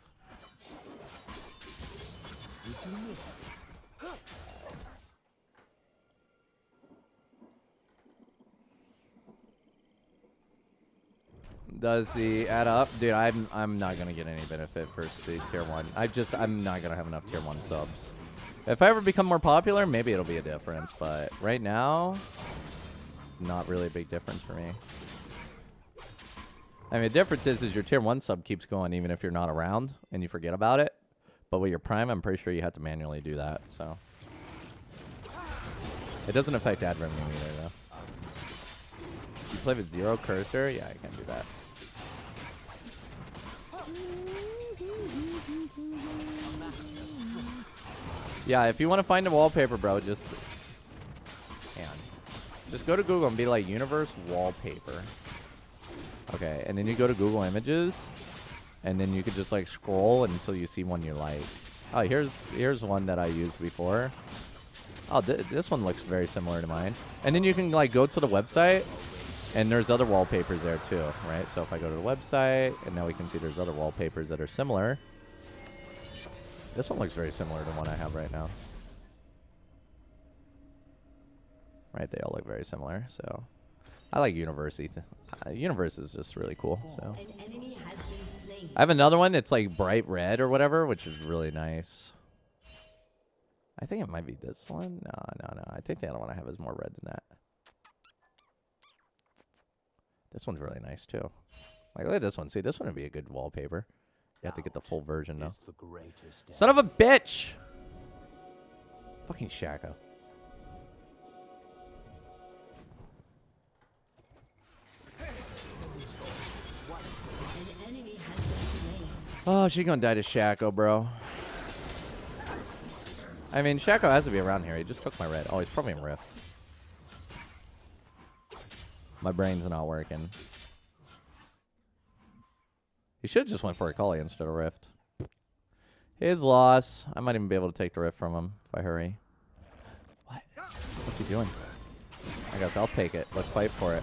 Did you miss it? Does the add up? Dude, I'm not gonna get any benefit for the tier 1. I'm not gonna have enough tier 1 subs. If I ever become more popular, maybe it'll be a difference, but right now it's not really a big difference for me. I mean, the difference is your tier 1 sub keeps going even if you're not around and you forget about it. But with your Prime, I'm pretty sure you have to manually do that, so. It doesn't affect ad revenue either, though. You play with 0 cursor? Yeah, I can do that. Yeah, if you want to find a wallpaper, bro, just go to Google and be like universe wallpaper. Okay, and then you go to Google Images, and then you could just like scroll until you see one you like. Oh, here's one that I used before. Oh, this one looks very similar to mine. And then you can like go to the website, and there's other wallpapers there too, right? So if I go to the website, and now we can see there's other wallpapers that are similar. This one looks very similar to one I have right now. Right, they all look very similar, so. I like University. Universe is just really cool. So An enemy has been slain. I have another one. It's like bright red or whatever, which is really nice. I think it might be this one. No. I think the other one I have is more red than that. This one's really nice too. Like, look at this one. See, this one would be a good wallpaper. You have to get the full version though. Is the greatest Son of a bitch! Fucking Shaco. An enemy has been slain. Oh, she gonna die to Shaco, bro. I mean, Shaco has to be around here. He just took my red. Oh, he's probably in Rift. My brain's not working. He should have just went for a Cully instead of Rift. His loss. I might even be able to take the Rift from him if I hurry. What? What's he doing? I guess I'll take it. Let's fight for it.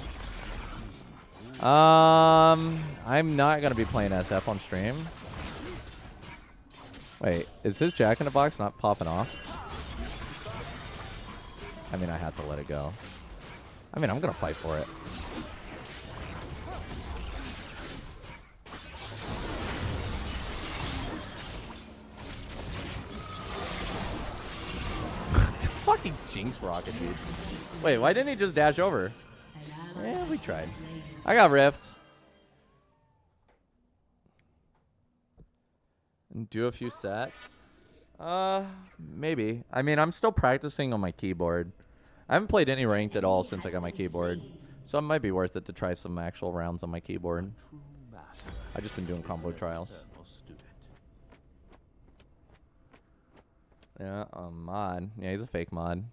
I'm not going to be playing SF on stream. Wait, is his Jack in the Box not popping off? I mean, I have to let it go. I mean, I'm going to fight for it. Fucking Jinx rocket, dude. Wait, why didn't he just dash over? Yeah, we tried. I got Rift. And do a few sets? Maybe. I mean, I'm still practicing on my keyboard. I haven't played any ranked at all since I got my keyboard. So it might be worth it to try some actual rounds on my keyboard. true master I've just been doing combo trials. eternal student? Yeah, a mod. Yeah, he's a fake mod.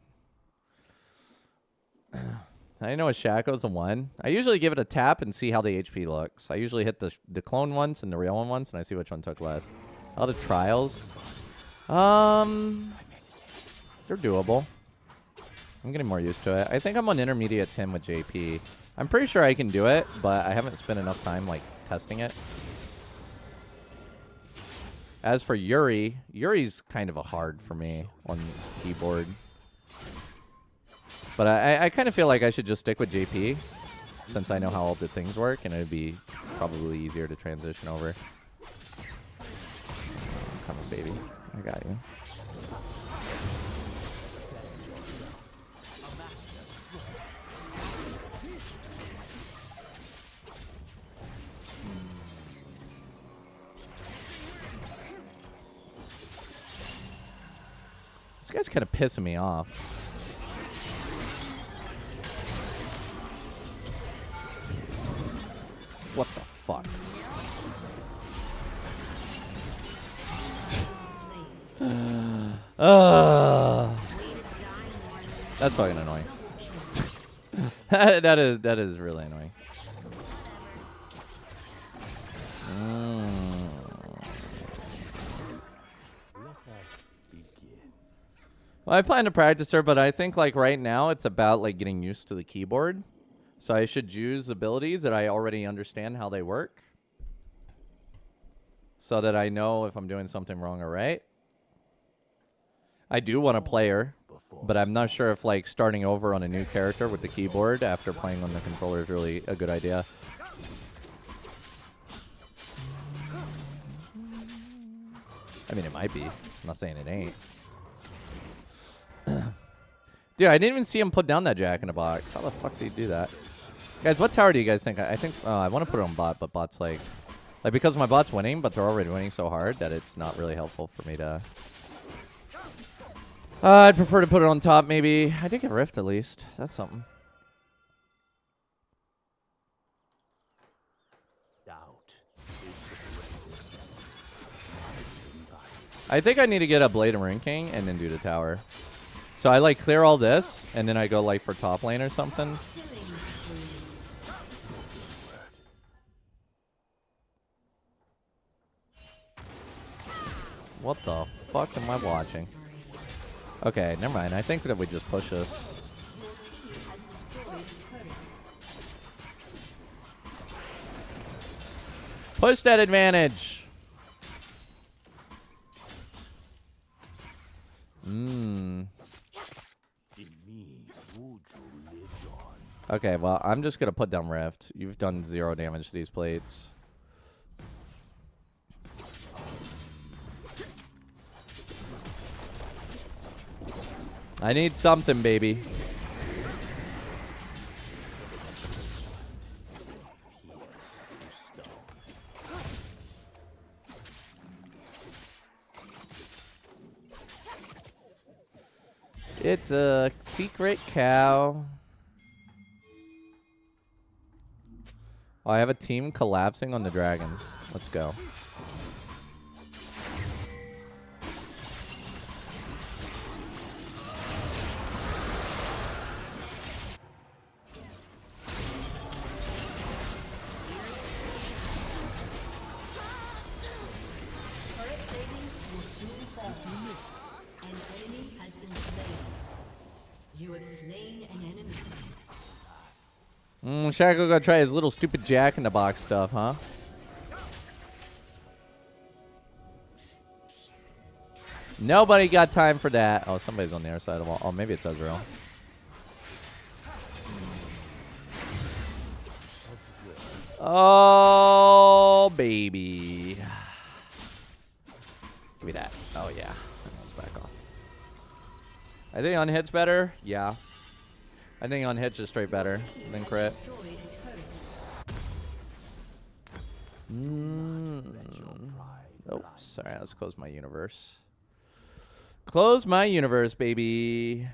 I know a Shaco's a 1. I usually give it a tap and see how the HP looks. I usually hit the clone once and the real one once, and I see which one took less. Other trials. They're doable. I'm getting more used to it. I think I'm on intermediate 10 with JP. I'm pretty sure I can do it, but I haven't spent enough time like testing it. As for Yuri's kind of a hard for me on keyboard. But I kind of feel like I should just stick with JP since I know how all the things work, and it would be probably easier to transition over. Come on, baby. I got you. This guy's kind of pissing me off. What the fuck? That's fucking annoying. that is really annoying. Let us begin. Well, I plan to practice her, but I think like right now it's about like getting used to the keyboard. So I should use abilities that I already understand how they work, so that I know if I'm doing something wrong or right. I do want to play her, but I'm not sure if like starting over on a new character with the keyboard after playing on the controller is really a good idea. I mean, it might be. I'm not saying it ain't. Dude, I didn't even see him put down that Jack in the Box. How the fuck did he do that? Guys, what tower do you guys think? I think I want to put it on bot, but bot's like because my bot's winning, but they're already winning so hard that it's not really helpful for me to. I'd prefer to put it on top, maybe. I did get Rift at least. That's something. Doubt is the greatest enemy. I think I need to get a Blade of Ring King and then do the tower. So I like clear all this, and then I go like for top lane or something. What the fuck am I watching? Okay, never mind. I think that we just push this. Has destroyed a turret. Push that advantage. In me, Wuju lives on. Okay, well, I'm just going to put down Rift. You've done 0 damage to these plates. I need something, baby. It's a secret cow. Oh, I have a team collapsing on the dragon. Let's go. Turret plating will soon fall. An enemy has been slain. You have slain an enemy. Shaco gonna try his little stupid Jack in the Box stuff, huh? Nobody got time for that. Oh, somebody's on the other side of the wall. Oh, maybe it's Ezreal. Oh, baby. Give me that. Oh, yeah. Let's back off. I think on hit's better. Yeah. I think on hit's just straight better than crit. Destroyed a turret. Oops. Sorry, let's close my universe. Close my universe, baby.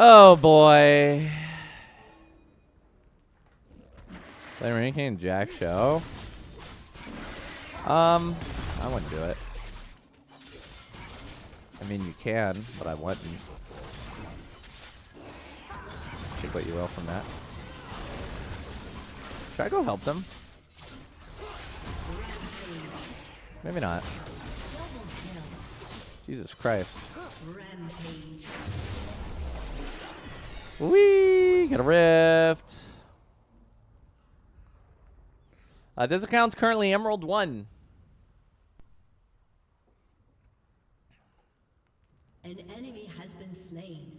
Oh boy. Play ranking Jack show. I wouldn't do it. I mean, you can, but I wouldn't. Take what you will from that. Should I go help them? Maybe not. Jesus Christ. Rampage. Whee! Got a rift. This account's currently Emerald 1. An enemy has been slain.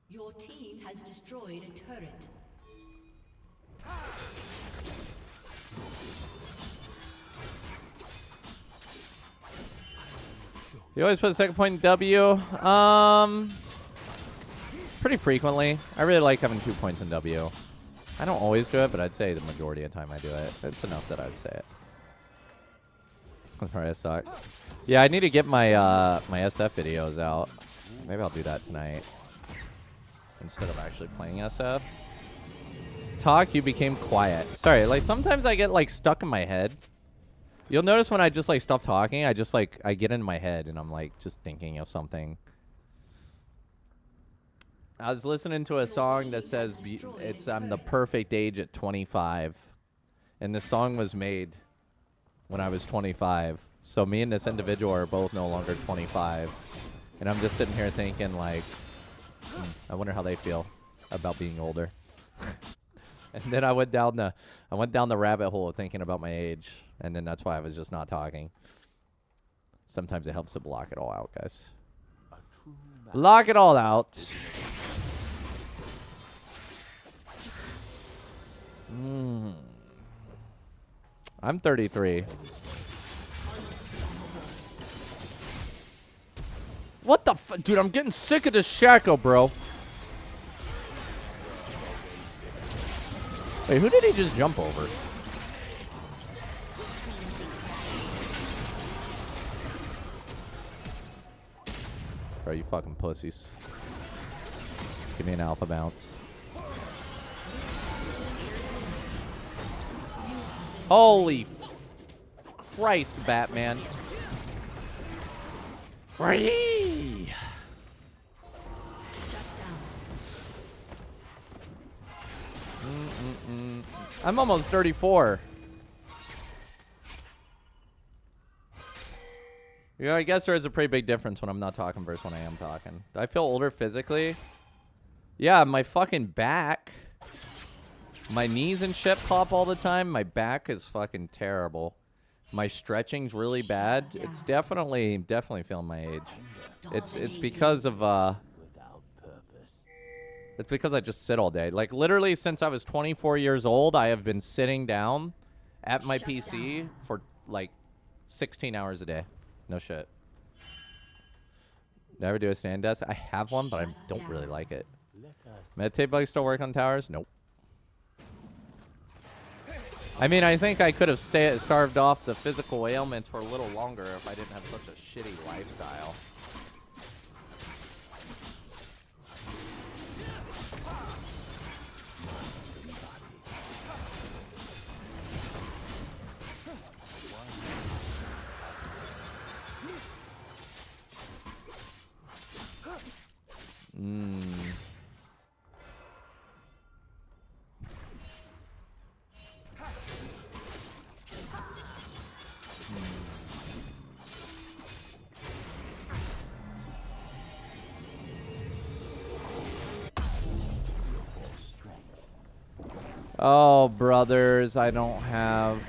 Your team has destroyed a turret. You always put a second point in W. Pretty frequently. I really like having 2 points in W. I don't always do it, but I'd say the majority of the time I do it. It's enough that I'd say it. That probably sucks. Yeah, I need to get my my SF videos out. Maybe I'll do that tonight instead of actually playing SF. Talk, you became quiet. Sorry, like sometimes I get like stuck in my head. You'll notice when I just like stop talking, I just like I get in my head and I'm like just thinking of something. I was listening to a song that says it's I'm the perfect age at 25. And this song was made when I was 25. So me and this individual are both no longer 25. And I'm just sitting here thinking like, I wonder how they feel about being older. And then I went down the rabbit hole of thinking about my age. And then that's why I was just not talking. Sometimes it helps to block it all out, guys. Block it all out. I'm 33. What the f... Dude, I'm getting sick of this Shaco, bro. Wait, who did he just jump over? Bro, you fucking pussies. Give me an alpha bounce. Holy Christ, Batman. Free! I'm almost 34. Yeah, I guess there is a pretty big difference when I'm not talking versus when I am talking. Do I feel older physically? Yeah, my fucking back. My knees and shit pop all the time. My back is fucking terrible. My stretching's really bad. It's definitely feeling my age. It's because of it's because I just sit all day. Like literally since I was 24 years old, I have been sitting down at my PC for like 16 hours a day. No shit. Never do a stand desk. I have one, but I don't really like it. Meditate bugs still work on towers? Nope. I mean, I think I could have starved off the physical ailments for a little longer if I didn't have such a shitty lifestyle. Oh, brothers, I don't have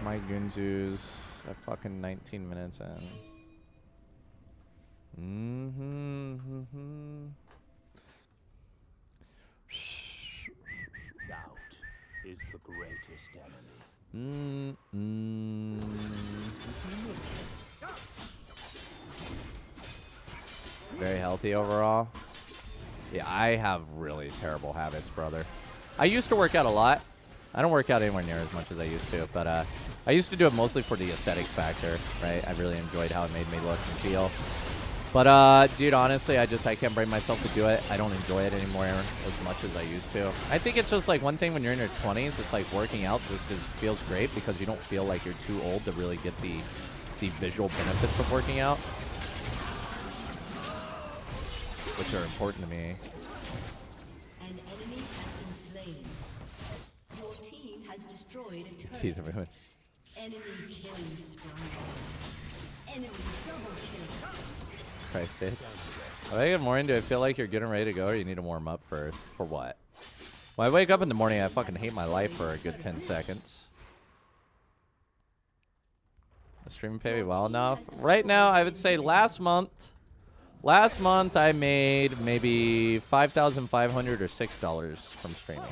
my Gunzus at fucking 19 minutes in. Doubt is the greatest enemy. Very healthy overall. Yeah, I have really terrible habits, brother. I used to work out a lot. I don't work out anywhere near as much as I used to, but I used to do it mostly for the aesthetics factor, right? I really enjoyed how it made me look and feel. But, dude, honestly, I can't bring myself to do it. I don't enjoy it anymore as much as I used to. I think it's just like one thing when you're in your 20s, it's like working out just feels great because you don't feel like you're too old to really get the visual benefits of working out, which are important to me. An enemy has been slain. Your team has destroyed a turret. Jeez, everyone. Enemy killing spree. Enemy double kill. Christ, dude. When I get more into it, I feel like you're getting ready to go or you need to warm up first. For what? When I wake up in the morning, I fucking hate my life for a good 10 seconds. The stream pay me well enough. Right now, I would say last month I made maybe $5,500 or $6 from streaming.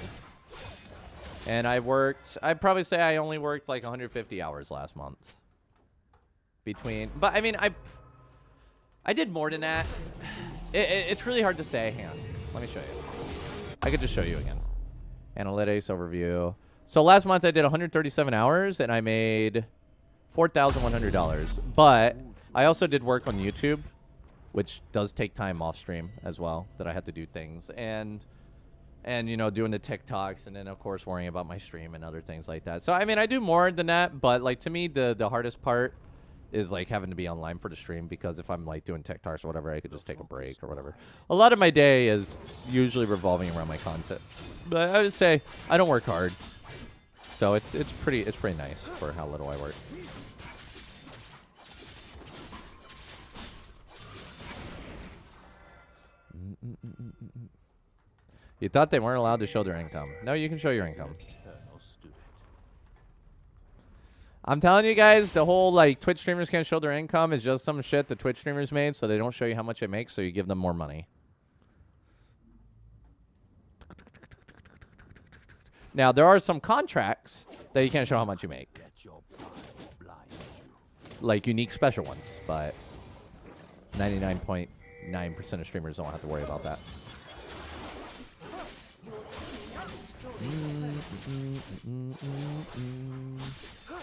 And I'd probably say I only worked like 150 hours last month. But I mean, I did more than that. It's really hard to say. Hang on. Let me show you. I could just show you again. Analytics overview. So last month I did 137 hours and I made $4,100. But I also did work on YouTube, which does take time off stream as well, that I had to do things. And you know, doing the TikToks and then, of course, worrying about my stream and other things like that. So, I mean, I do more than that. But, like, to me, the hardest part is, like, having to be online for the stream. Because if I'm, like, doing TikToks or whatever, I could just take a break or whatever. A lot of my day is usually revolving around my content. But I would say I don't work hard. So, it's pretty nice for how little I work. You thought they weren't allowed to show their income. No, you can show your income. I'm telling you guys, the whole, like, Twitch streamers can't show their income is just some shit the Twitch streamers made, so they don't show you how much it makes, so you give them more money. Now, there are some contracts that you can't show how much you make. Like, unique special ones, but 99.9% 99% of streamers don't have to worry about that.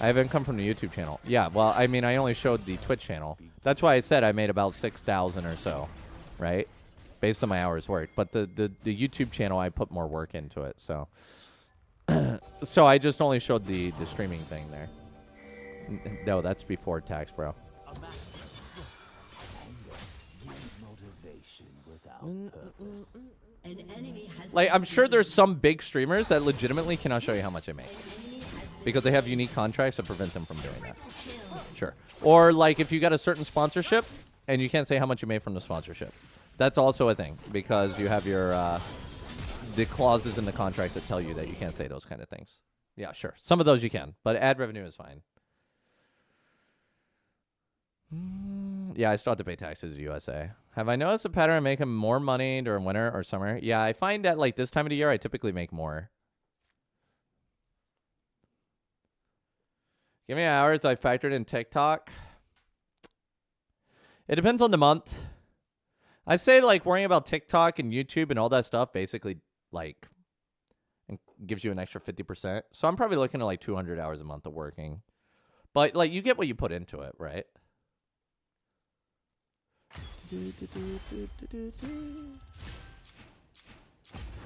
I have income from the YouTube channel. Yeah, well, I mean, I only showed the Twitch channel. That's why I said I made about 6,000 or so, right? Based on my hours worked. But the YouTube channel, I put more work into it, so. So I just only showed the streaming thing there. No, that's before tax, bro. Motivation without purpose. An enemy has Like, been I'm sure slain. there's some big streamers that legitimately cannot show you how much they make. Because they have unique contracts that prevent them from doing that. Sure. Or, like, if you got a certain sponsorship, and you can't say how much you made from the sponsorship. That's also a thing. Because you have your, the clauses in the contracts that tell you that you can't say those kind of things. Yeah, sure. Some of those you can. But ad revenue is fine. Yeah, I still have to pay taxes in the USA. Have I noticed a pattern of making more money during winter or summer? Yeah, I find that, like, this time of the year, I typically make more. Give me hours I factored in TikTok. It depends on the month. I say, like, worrying about TikTok and YouTube and all that stuff basically, like, gives you an extra 50%. So I'm probably looking at, like, 200 hours a month of working. But, like, you get what you put into it, right?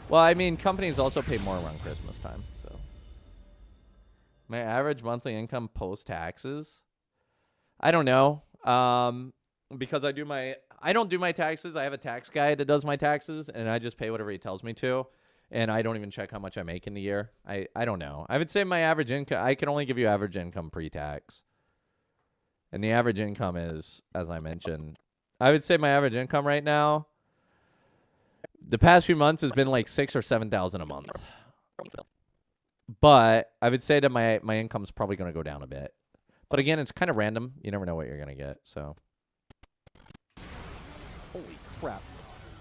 Well, I mean, companies also pay more around Christmas time, so. My average monthly income post-taxes? I don't know. Because I don't do my taxes. I have a tax guy that does my taxes, and I just pay whatever he tells me to. And I don't even check how much I make in the year. I don't know. I would say my average income, I can only give you average income pre-tax. And the average income is, as I mentioned, I would say my average income right now, the past few months has been like 6,000 or 7,000 a month. But I would say that my income's probably going to go down a bit. But again, it's kind of random. You never know what you're going to get. So, holy crap!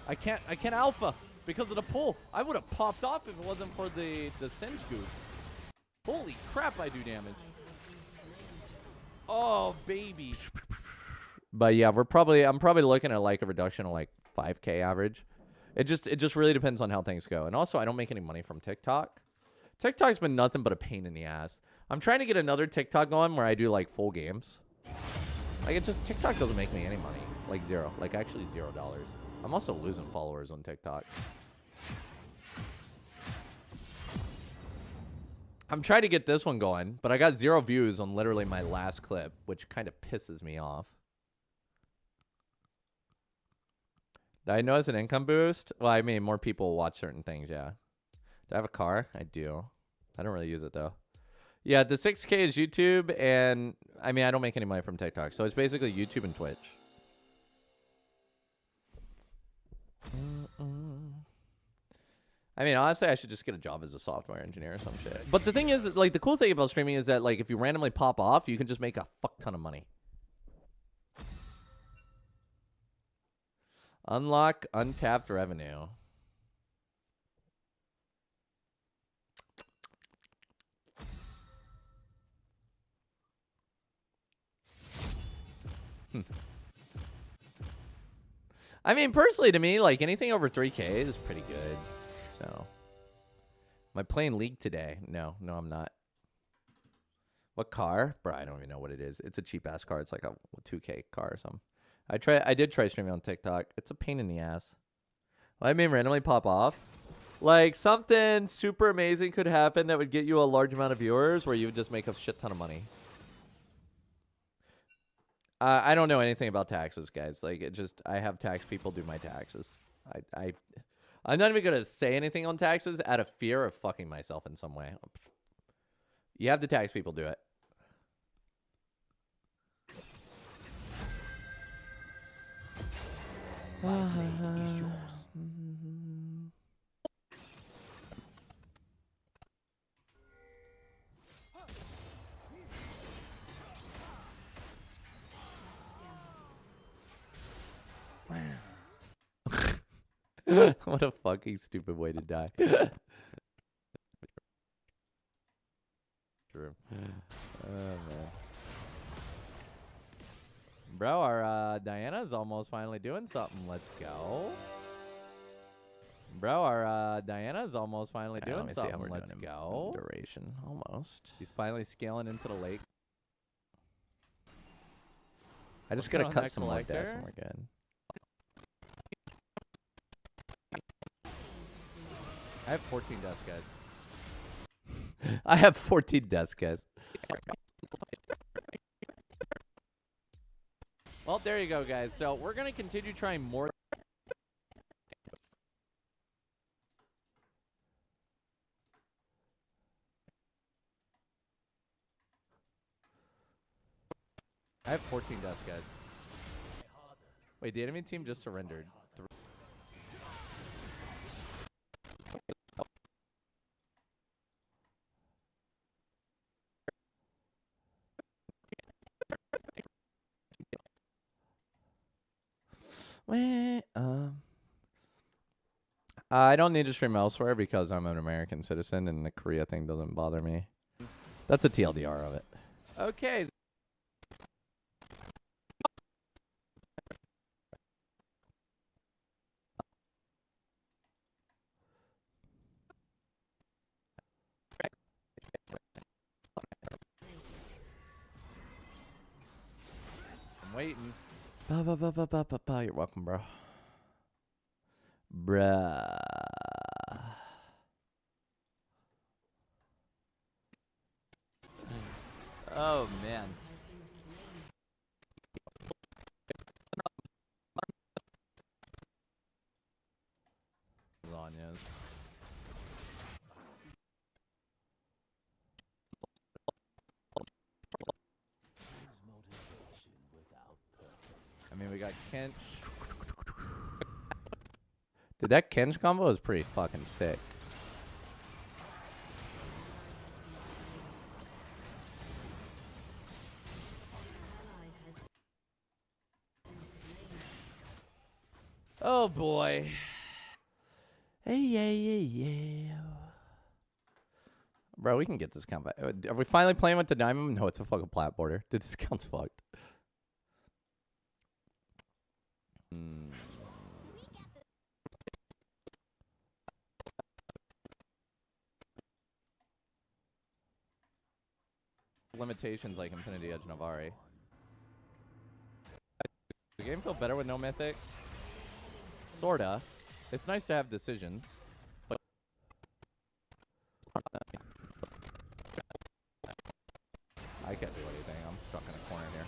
I can't alpha because of the pull. I would have popped off if it wasn't for the singe goose. Holy crap! I do damage. Oh baby. But yeah, I'm probably looking at like a reduction of like 5K average. It just really depends on how things go. And also, I don't make any money from TikTok. TikTok's been nothing but a pain in the ass. I'm trying to get another TikTok going where I do like full games. Like, it's just TikTok doesn't make me any money. Like zero. Like actually $0. I'm also losing followers on TikTok. I'm trying to get this one going, but I got 0 views on literally my last clip, which kind of pisses me off. Did I notice an income boost? Well, I mean, more people watch certain things, yeah. Do I have a car? I do. I don't really use it, though. Yeah, the 6K is YouTube, and, I mean, I don't make any money from TikTok. So it's basically YouTube and Twitch. I mean, honestly, I should just get a job as a software engineer or some shit. But the thing is, like, the cool thing about streaming is that, like, if you randomly pop off, you can just make a fuck ton of money. Unlock untapped revenue. I mean, personally, to me, like, anything over 3K is pretty good. So, am I playing League today? No, I'm not. What car? Bro, I don't even know what it is. It's a cheap-ass car. It's like a 2K car or something. I did try streaming on TikTok. It's a pain in the ass. Well, I mean, randomly pop off. Like, something super amazing could happen that would get you a large amount of viewers where you would just make a shit ton of money. I don't know anything about taxes, guys. Like, I have tax people do my taxes. I'm not even going to say anything on taxes out of fear of fucking myself in some way. You have the tax people do it. My blade is yours. What a fucking stupid way to die. True. Oh, man. Bro, our Diana's almost finally doing something. Let's go. Bro, our Diana's almost finally doing something. Let's go. Duration, almost. He's finally scaling into the lake. I just Working gotta on cut that some more deaths collector. and we're good. I have 14 deaths, guys. I have 14 deaths, guys. Well, there you go, guys. So we're going to continue trying more. I have 14 deaths, guys. Wait, the enemy team just surrendered. I don't need to stream elsewhere because I'm an American citizen and the Korea thing doesn't bother me. That's a TLDR of it. Okay. I'm waiting. You're welcome, bro. Bruh. Oh, man. Lasagnas. I mean, we got Kench. Dude, that Kench combo is pretty fucking sick. Oh, boy. Hey, yeah. Bro, we can get this count back. Are we finally playing with the diamond? No, it's a fucking plat border. Dude, this count's fucked. Limitations like Infinity Edge Navari. The game feel better with no mythics? Sorta. It's nice to have decisions. But I can't do anything. I'm stuck in a corner here.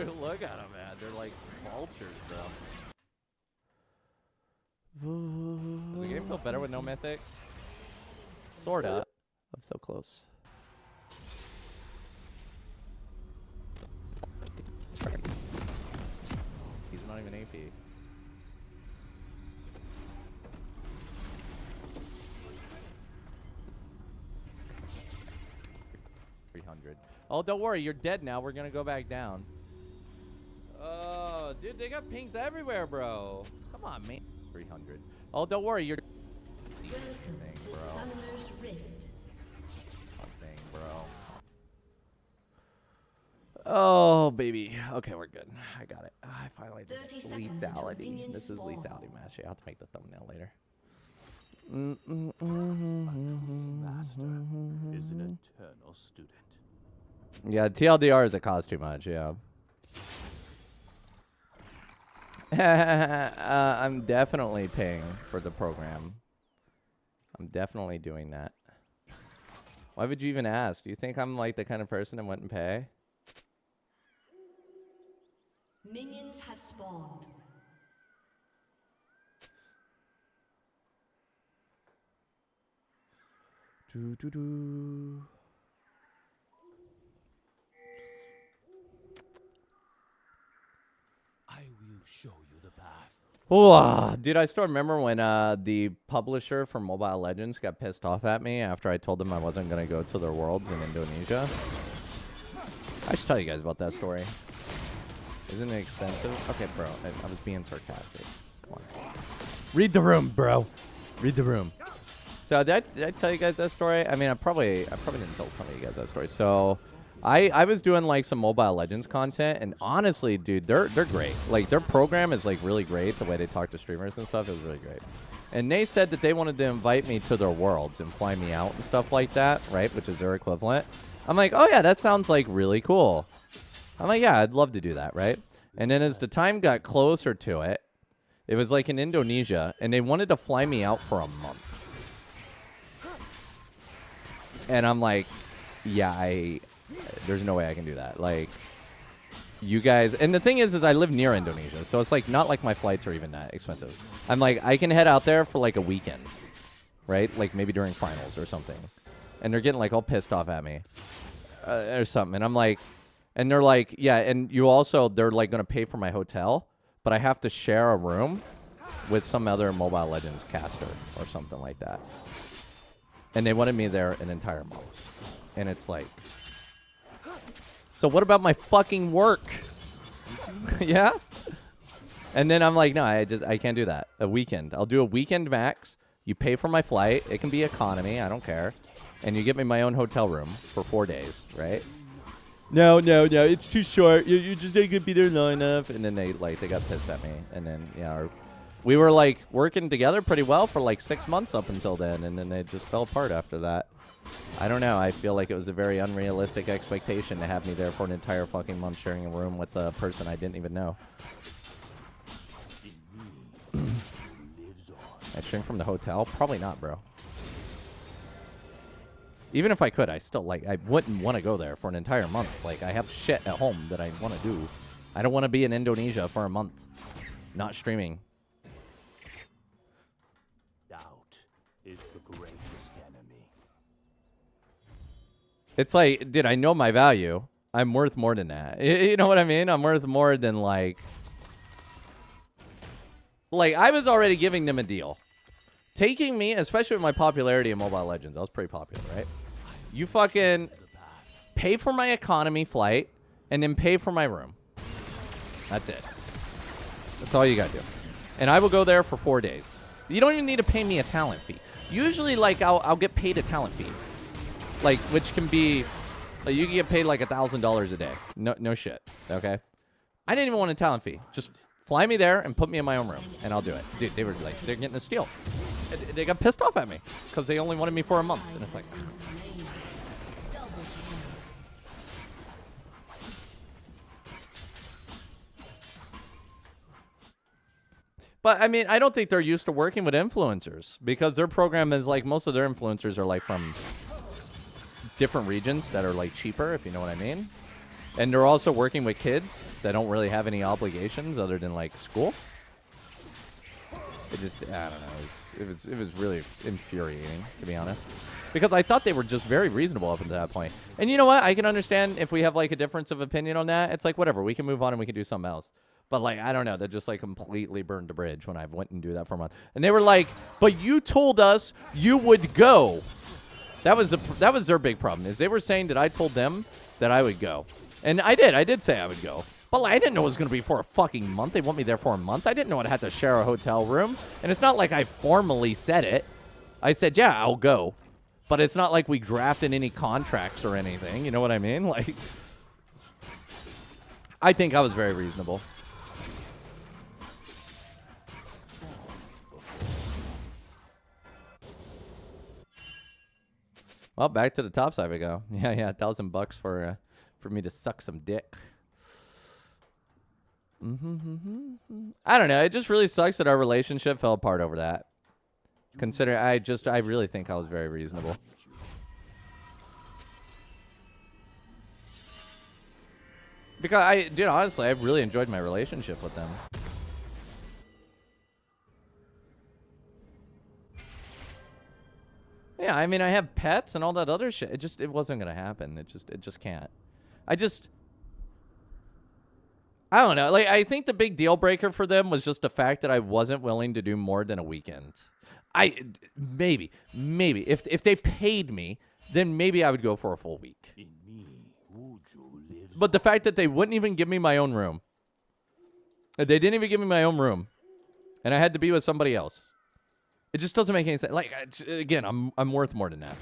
Dude, look at them, man. They're like vultures, bro. Does the game feel better with no mythics? Sorta. I'm so close. He's not even AP. Oh, don't worry, you're dead now. We're gonna go back down. Oh, dude, they got pings everywhere, bro. Come on, man. 300. Oh, don't worry, you're. Welcome to Summoner's Rift. Thing, bro. Oh, baby. Okay, we're good. I got it. I finally did 30 it. seconds until Lethality. minions This is spawn. lethality mastery. I'll have to make the thumbnail later. Master is an eternal student. Yeah, TLDR is it costs too much, yeah. I'm definitely paying for the program. I'm definitely doing that. Why would you even ask? Do you think I'm like the kind of person that wouldn't pay? Minions have spawned. I will show you the path. Oh, dude, I still remember when the publisher for Mobile Legends got pissed off at me after I told them I wasn't going to go to their worlds in Indonesia. I should tell you guys about that story. Isn't it expensive? Okay, bro, I was being sarcastic. Come on. Read the room, bro. Read the room. So did I tell you guys that story? I mean, I probably didn't tell some of you guys that story. So I was doing like some Mobile Legends content, and honestly, dude, they're great. Like their program is like really great. The way they talk to streamers and stuff is really great. And they said that they wanted to invite me to their worlds and fly me out and stuff like that, right? Which is their equivalent. I'm like, oh yeah, that sounds like really cool. I'm like, yeah, I'd love to do that, right? And then as the time got closer to it, it was like in Indonesia, and they wanted to fly me out for a month. And I'm like, yeah, there's no way I can do that. Like, you guys, and the thing is I live near Indonesia, so it's like not like my flights are even that expensive. I'm like, I can head out there for like a weekend, right? Like maybe during finals or something. And they're getting like all pissed off at me or something. And I'm like, and they're like, yeah, and you also, they're like going to pay for my hotel, but I have to share a room with some other Mobile Legends caster or something like that. And they wanted me there an entire month. And it's like, so what about my fucking work? Yeah? And then I'm like, no, I can't do that. A weekend. I'll do a weekend max. You pay for my flight. It can be economy. I don't care. And you get me my own hotel room for 4 days, right? No, it's too short. You just ain't gonna be there long enough. And then they got pissed at me. And then, yeah, we were like working together pretty well for like 6 months up until then. And then they just fell apart after that. I don't know. I feel like it was a very unrealistic expectation to have me there for an entire fucking month sharing a room with a person I didn't even know. I stream from the hotel? Probably not, bro. Even if I could, I wouldn't want to go there for an entire month. Like, I have shit at home that I want to do. I don't want to be in Indonesia for a month. Not streaming. Doubt is the greatest enemy. It's like, dude, I know my value. I'm worth more than that. You know what I mean? I'm worth more than, like, I was already giving them a deal. Taking me, especially with my popularity in Mobile Legends, I was pretty popular, right? You fucking pay for my economy flight and then pay for my room. That's it. That's all you gotta do. And I will go there for 4 days. You don't even need to pay me a talent fee. Usually, like, I'll get paid a talent fee. Like, which can be, like, you can get paid like $1,000 a day. No shit, okay? I didn't even want a talent fee. Just fly me there and put me in my own room, and I'll do it. Dude, they were like, they're getting a steal. They got pissed off at me because they only wanted me for a month, and it's like, but I mean, I don't think they're used to working with influencers because their program is like, most of their influencers are like from different regions that are like cheaper, if you know what I mean. And they're also working with kids that don't really have any obligations other than like school. It just, I don't know. It was really infuriating, to be honest, because I thought they were just very reasonable up until that point. And you know what? I can understand if we have like a difference of opinion on that. It's like, whatever, we can move on and we can do something else. But like, I don't know. They just like completely burned the bridge when I went and do that for a month. And they were like, but you told us you would go. That was their big problem, is they were saying that I told them that I would go. And I did say I would go. But like, I didn't know it was going to be for a fucking month. They want me there for a month. I didn't know I'd have to share a hotel room. And it's not like I formally said it. I said, yeah, I'll go. But it's not like we drafted any contracts or anything. You know what I mean? Like, I think I was very reasonable. Well, back to the top side we go. Yeah, $1,000 for me to suck some dick. I don't know. It just really sucks that our relationship fell apart over that. Consider, I really think I was very reasonable. Because dude, honestly, I really enjoyed my relationship with them. Yeah, I mean, I have pets and all that other shit. It wasn't gonna happen. It just can't. I don't know. Like, I think the big deal breaker for them was just the fact that I wasn't willing to do more than a weekend. Maybe if they paid me, then maybe I would go for a full week. But the fact that they wouldn't even give me my own room, they didn't even give me my own room, and I had to be with somebody else. It just doesn't make any sense. Like, again, I'm worth more than that.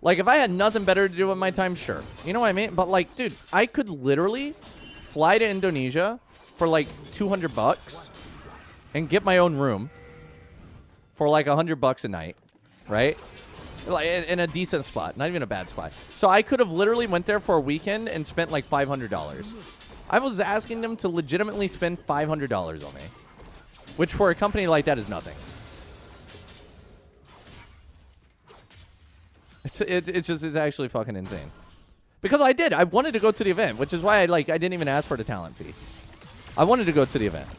Like, if I had nothing better to do with my time, sure. You know what I mean? But, like, dude, I could literally fly to Indonesia for, like, $200 and get my own room for, like, $100 a night, right? Like, in a decent spot. Not even a bad spot. So I could have literally went there for a weekend and spent, like, $500. I was asking them to legitimately spend $500 on me, which for a company like that is nothing. It's actually fucking insane. Because I wanted to go to the event, which is why I didn't even ask for the talent fee. I wanted to go to the event.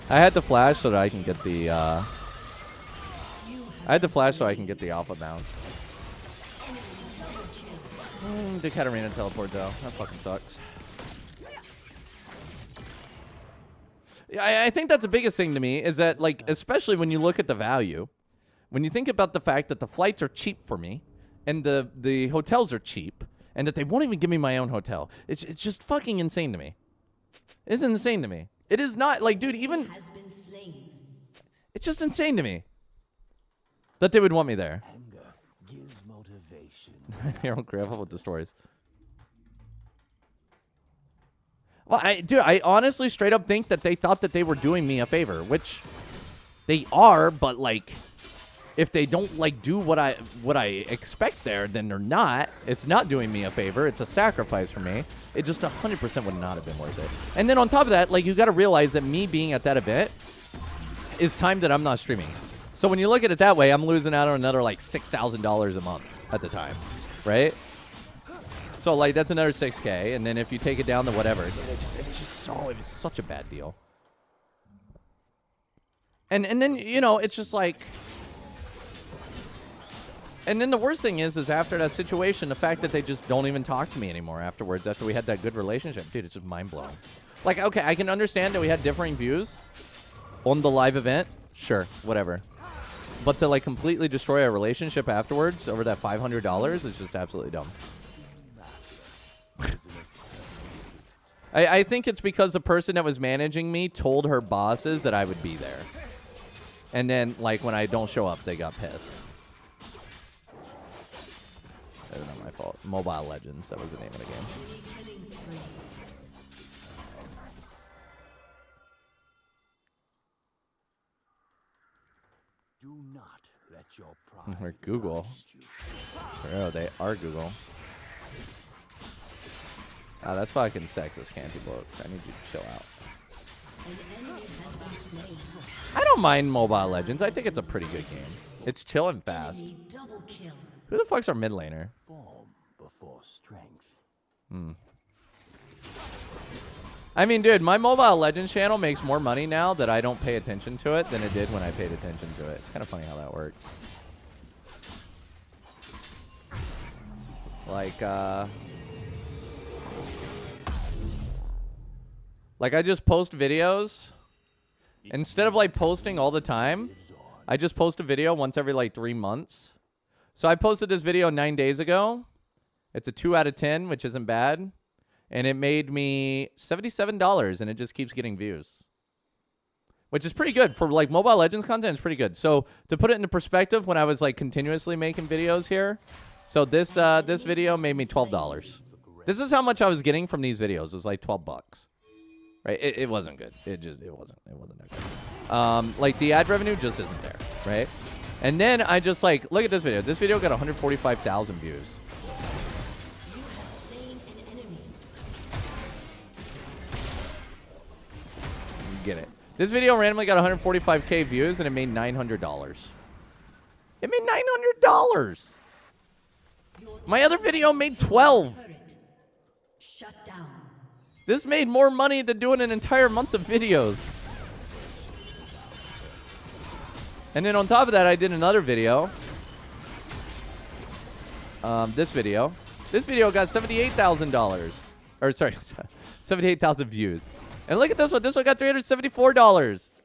I had the flash so that I can get the alpha bound. The Katarina teleport though. That fucking sucks. I think that's the biggest thing to me is that, like, especially when you look at the value, when you think about the fact that the flights are cheap for me and the hotels are cheap and that they won't even give me my own hotel. It's just fucking insane to me. It's insane to me. It is not like, dude, even it's just insane to me that they would want me there. Anger gives motivation. Here, I'll grab up with the stories. Well, I honestly straight up think that they thought that they were doing me a favor, which they are, but, like, if they don't, like, do what I expect there, then they're not. It's not doing me a favor. It's a sacrifice for me. It just 100% would not have been worth it. And then on top of that, like, you got to realize that me being at that event is time that I'm not streaming. So when you look at it that way, I'm losing out on another, like, $6,000 a month at the time, right? So, like, that's another $6K, and then if you take it down to whatever, it was such a bad deal. And then, you know, it's just like, and then the worst thing is after that situation, the fact that they just don't even talk to me anymore afterwards, after we had that good relationship. Dude, it's just mind-blowing. Like, okay, I can understand that we had differing views on the live event. Sure, whatever. But to, like, completely destroy a relationship afterwards over that $500 is just absolutely dumb. I think it's because the person that was managing me told her bosses that I would be there. And then, like, when I don't show up, they got pissed. That was not my fault. Mobile Legends, that was the name of the game. Do not let your pride Or Google. Oh, they are Google. Ah, that's fucking sexist, Canty Bloke. I need you to chill out. I don't mind Mobile Legends. I think it's a pretty good game. It's chill and fast. Who the fuck's our mid laner? form before strength. I mean, dude, my Mobile Legends channel makes more money now that I don't pay attention to it than it did when I paid attention to it. It's kind of funny how that works. Like, I just post videos. Instead of, like, posting all the time, I just post a video once every, like, 3 months. So I posted this video 9 days ago. It's a 2 out of 10, which isn't bad. And it made me $77, and it just keeps getting views. Which is pretty good. For, like, Mobile Legends content, it's pretty good. So, to put it into perspective, when I was, like, continuously making videos here, so this video made me $12. This is how much I was getting from these videos. It was, like, $12. Right? It wasn't good. It wasn't that good. Like, the ad revenue just isn't there, right? And then I just, like, look at this video. This video got 145,000 views. Get it. This video randomly got 145K views, and it made $900. It made $900. My other video made 12. Shut down. This made more money than doing an entire month of videos. And then on top of that, I did another video. This video got $78,000. Or, sorry, 78,000 views. And look at this one. This one got $374.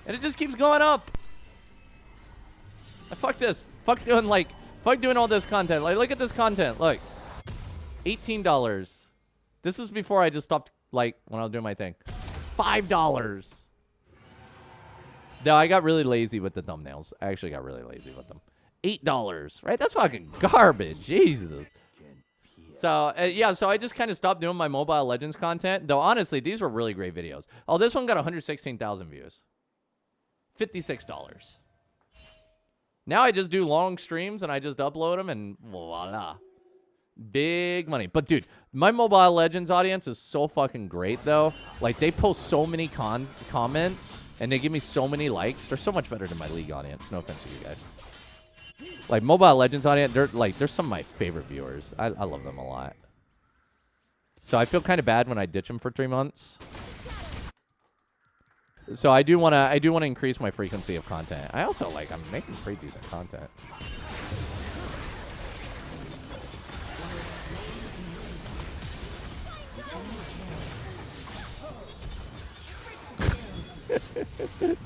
And it just keeps going up. Fuck this. Fuck doing all this content. Like, look at this content. Look. $18. This is before I just stopped, like, when I was doing my thing. $5. No, I got really lazy with the thumbnails. I actually got really lazy with them. $8, right? That's fucking garbage. Jesus. So, yeah, so I just kind of stopped doing my Mobile Legends content. Though, honestly, these were really great videos. Oh, this one got 116,000 views. $56. Now I just do long streams and I just upload them and voila. Big money. But, dude, my Mobile Legends audience is so fucking great, though. Like, they post so many comments and they give me so many likes. They're so much better than my League audience. No offense to you guys. Like, Mobile Legends audience, they're some of my favorite viewers. I love them a lot. So I feel kind of bad when I ditch them for 3 months. So I do want to increase my frequency of content. I also I'm making pretty decent content.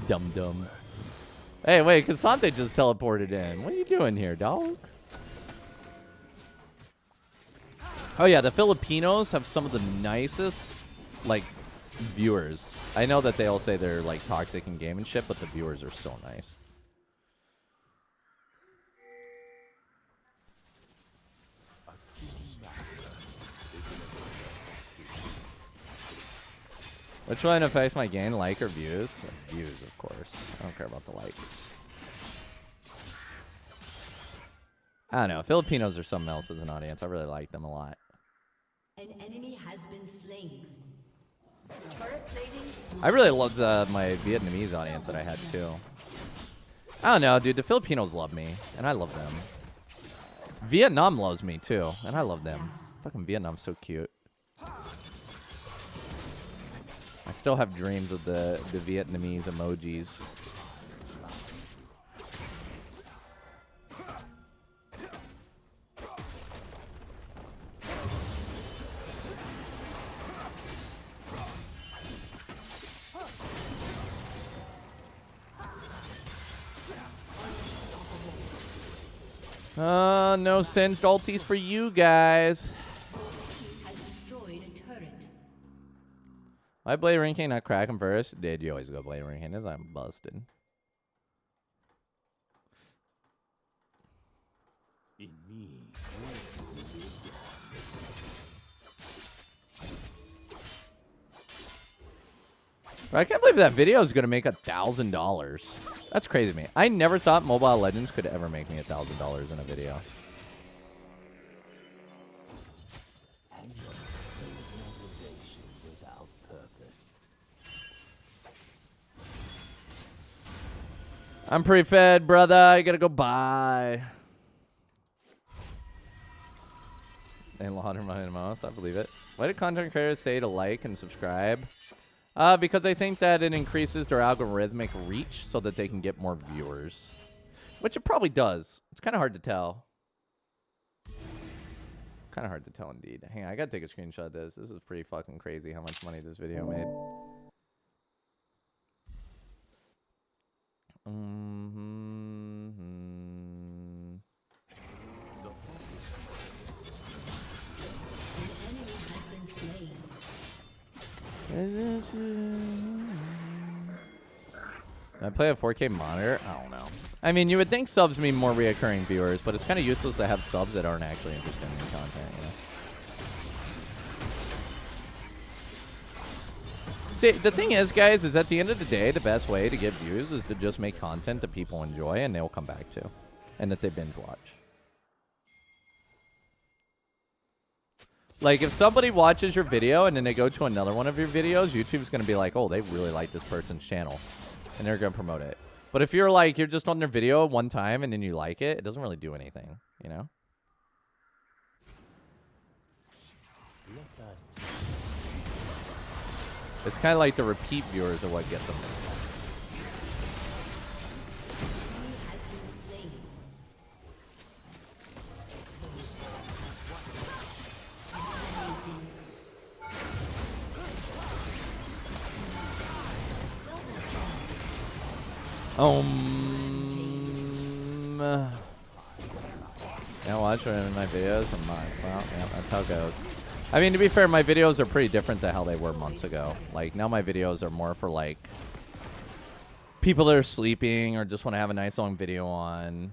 Dum-dums. Hey, wait, Cassante just teleported in. What are you doing here, dog? Oh, yeah, the Filipinos have some of the nicest, viewers. I know that they all say they're, toxic in game and shit, but the viewers are so nice. Which one affects my gain, like or views? Views, of course. I don't care about the likes. I don't know. Filipinos are something else as an audience. I really like them a lot. An enemy has been slain. Turret plating. I really loved my Vietnamese audience that I had, too. I don't know, dude. The Filipinos love me, and I love them. Vietnam loves me, too, and I love them. Fucking Vietnam's so cute. I still have dreams of the Vietnamese emojis. No singed ulties for you guys. Has destroyed a turret. I Blade Ranking, not cracking first. Did you always go Blade Ranking? As I'm busted. In me. I can't believe that video is going to make $1,000. That's crazy to me. I never thought Mobile Legends could ever make me $1,000 in a video. I'm pretty fed, brother. I gotta go buy. And launder money the most. I believe it. Why did content creators say to like and subscribe? Because I think that it increases their algorithmic reach so that they can get more viewers. Which it probably does. It's kind of hard to tell. Kind of hard to tell indeed. Hang on, I gotta take a screenshot of this. This is pretty fucking crazy how much money this video made. I play a 4K monitor? I don't know. I mean, you would think subs mean more reoccurring viewers, but it's kind of useless to have subs that aren't actually interested in the content, you know? See, the thing is, guys, is at the end of the day, the best way to get views is to just make content that people enjoy and they'll come back to. And that they binge watch. Like, if somebody watches your video and then they go to another one of your videos, YouTube's going to be like, oh, they really like this person's channel. And they're going to promote it. But if you're like, you're just on their video one time and then you like it, it doesn't really do anything, you know? It's kind of like the repeat viewers are what gets them. Yeah, watch one of my videos from mine. Well, yeah, that's how it goes. I mean, to be fair, my videos are pretty different to how they were months ago. Like, now my videos are more for, like, people that are sleeping or just want to have a nice long video on.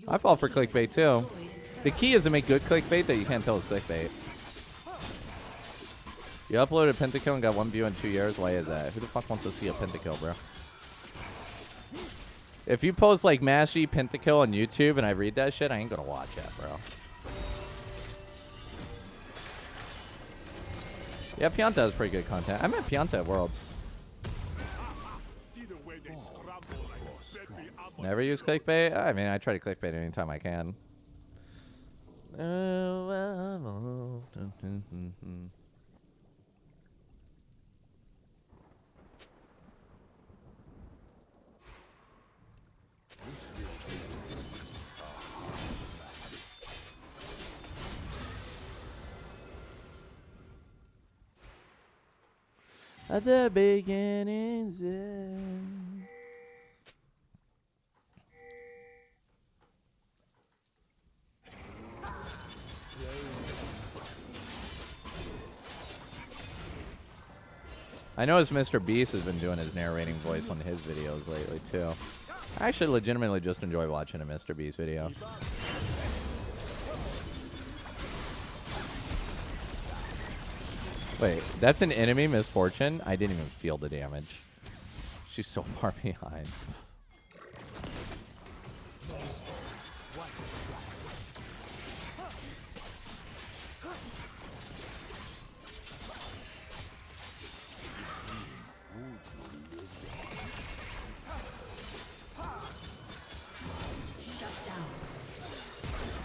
I fall for clickbait too. The key is to make good clickbait that you can't tell is clickbait. You uploaded Pentakill and got 1 view in 2 years. Why is that? Who the fuck wants to see a Pentakill, bro? If you post like Mashy Pentakill on YouTube and I read that shit, I ain't gonna watch that, bro. Yeah, Pianta has pretty good content. I met Pianta at Worlds. Never use clickbait? I mean, I try to clickbait anytime I can. At the beginning's end. I noticed Mr. Beast has been doing his narrating voice on his videos lately, too. I actually legitimately just enjoy watching a Mr. Beast video. Wait, that's an enemy misfortune? I didn't even feel the damage. She's so far behind.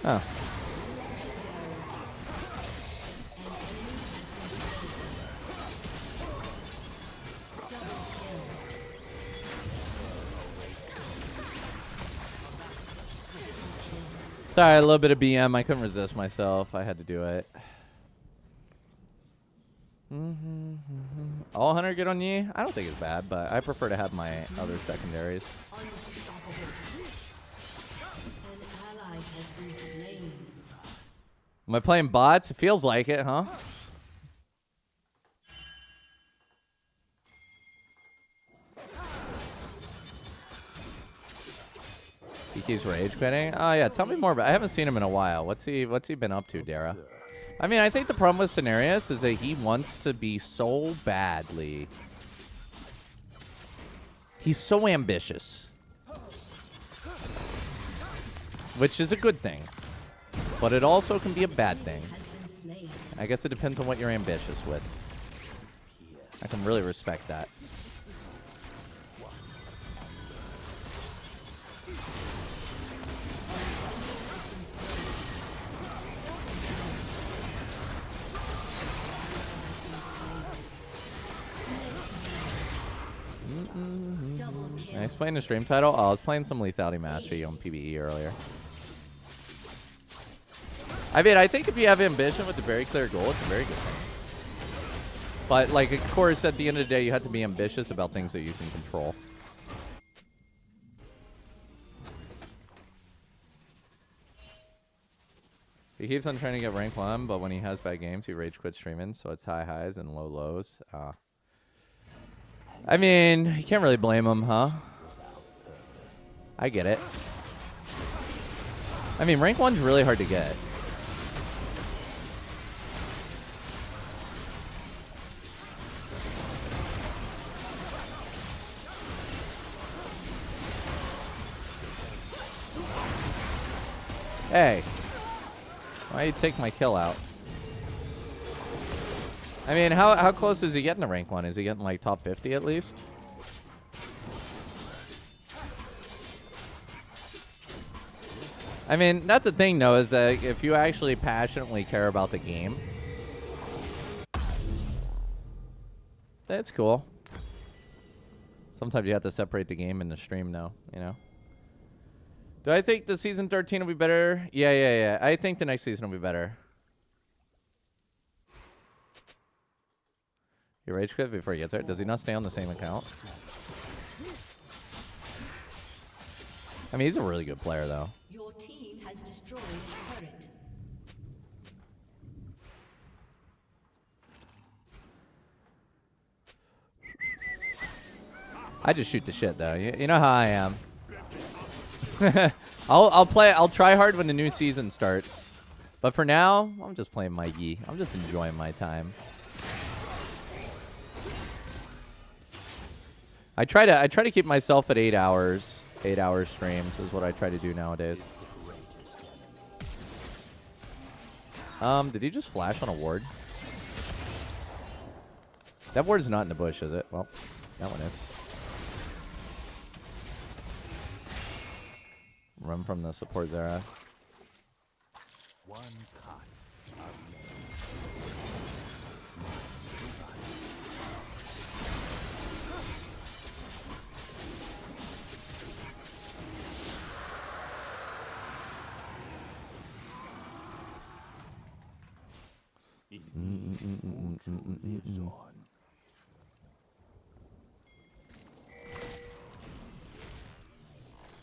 Oh. Sorry, a little bit of BM. I couldn't resist myself. I had to do it. All 100 good on Yi? I don't think it's bad, but I prefer to have my other secondaries. Am I playing bots? It feels like it, huh? He keeps rage quitting? Oh yeah, tell me more about. I haven't seen him in a while. What's he been up to, Dara? I mean, I think the problem with Cenarius is that he wants to be so badly. He's so ambitious. Which is a good thing. But it also can be a bad thing. I guess it depends on what you're ambitious with. I can really respect that. Can I explain the stream title? Oh, I was playing some Lethality Mastery on PvE earlier. I mean, I think if you have ambition with a very clear goal, it's a very good thing. But, like, of course, at the end of the day, you have to be ambitious about things that you can control. He keeps on trying to get rank 1, but when he has bad games, he rage quits streaming, so it's high highs and low lows. I mean, you can't really blame him, huh? I get it. I mean, rank 1's really hard to get. Hey. Why you take my kill out? I mean, how close is he getting to rank 1? Is he getting like top 50 at least? I mean, that's the thing though, is that if you actually passionately care about the game, that's cool. Sometimes you have to separate the game and the stream though, you know? Do I think the season 13 will be better? Yeah. I think the next season will be better. He rage quit before he gets there. Does he not stay on the same account? I mean, he's a really good player, though. Your team has destroyed a turret. I just shoot the shit though. You know how I am. I'll try hard when the new season starts. But for now, I'm just playing my Yi. I'm just enjoying my time. I try to keep myself at 8 hours. 8-hour streams is what I try to do nowadays. Did he just flash on a ward? That ward's not in the bush, is it? Well, that one is. Run from the support Zera. One cut of lives on.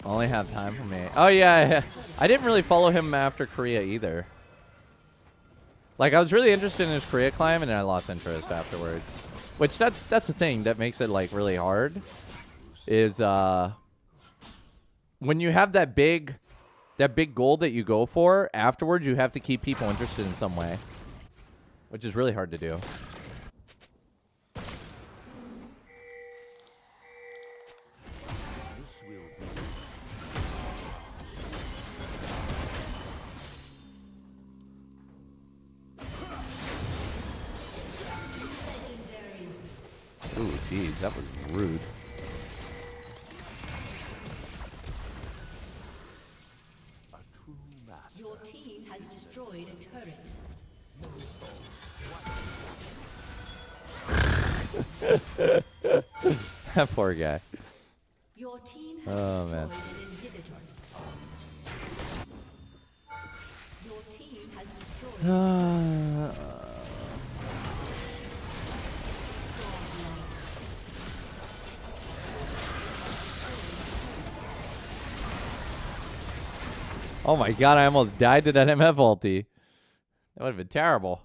Only have time for me. Oh yeah, I didn't really follow him after Korea either. Like I was really interested in his Korea climb, and then I lost interest afterwards. Which that's the thing that makes it like really hard. Is when you have that big goal that you go for, afterwards you have to keep people interested in some way, which is really hard to do. Ooh, jeez, that was rude. A true master. Your team has destroyed a turret. That poor guy. Your team has Oh, man. destroyed an inhibitor. Your team has destroyed Oh my god, I almost died to that MF ulti. That would have been terrible.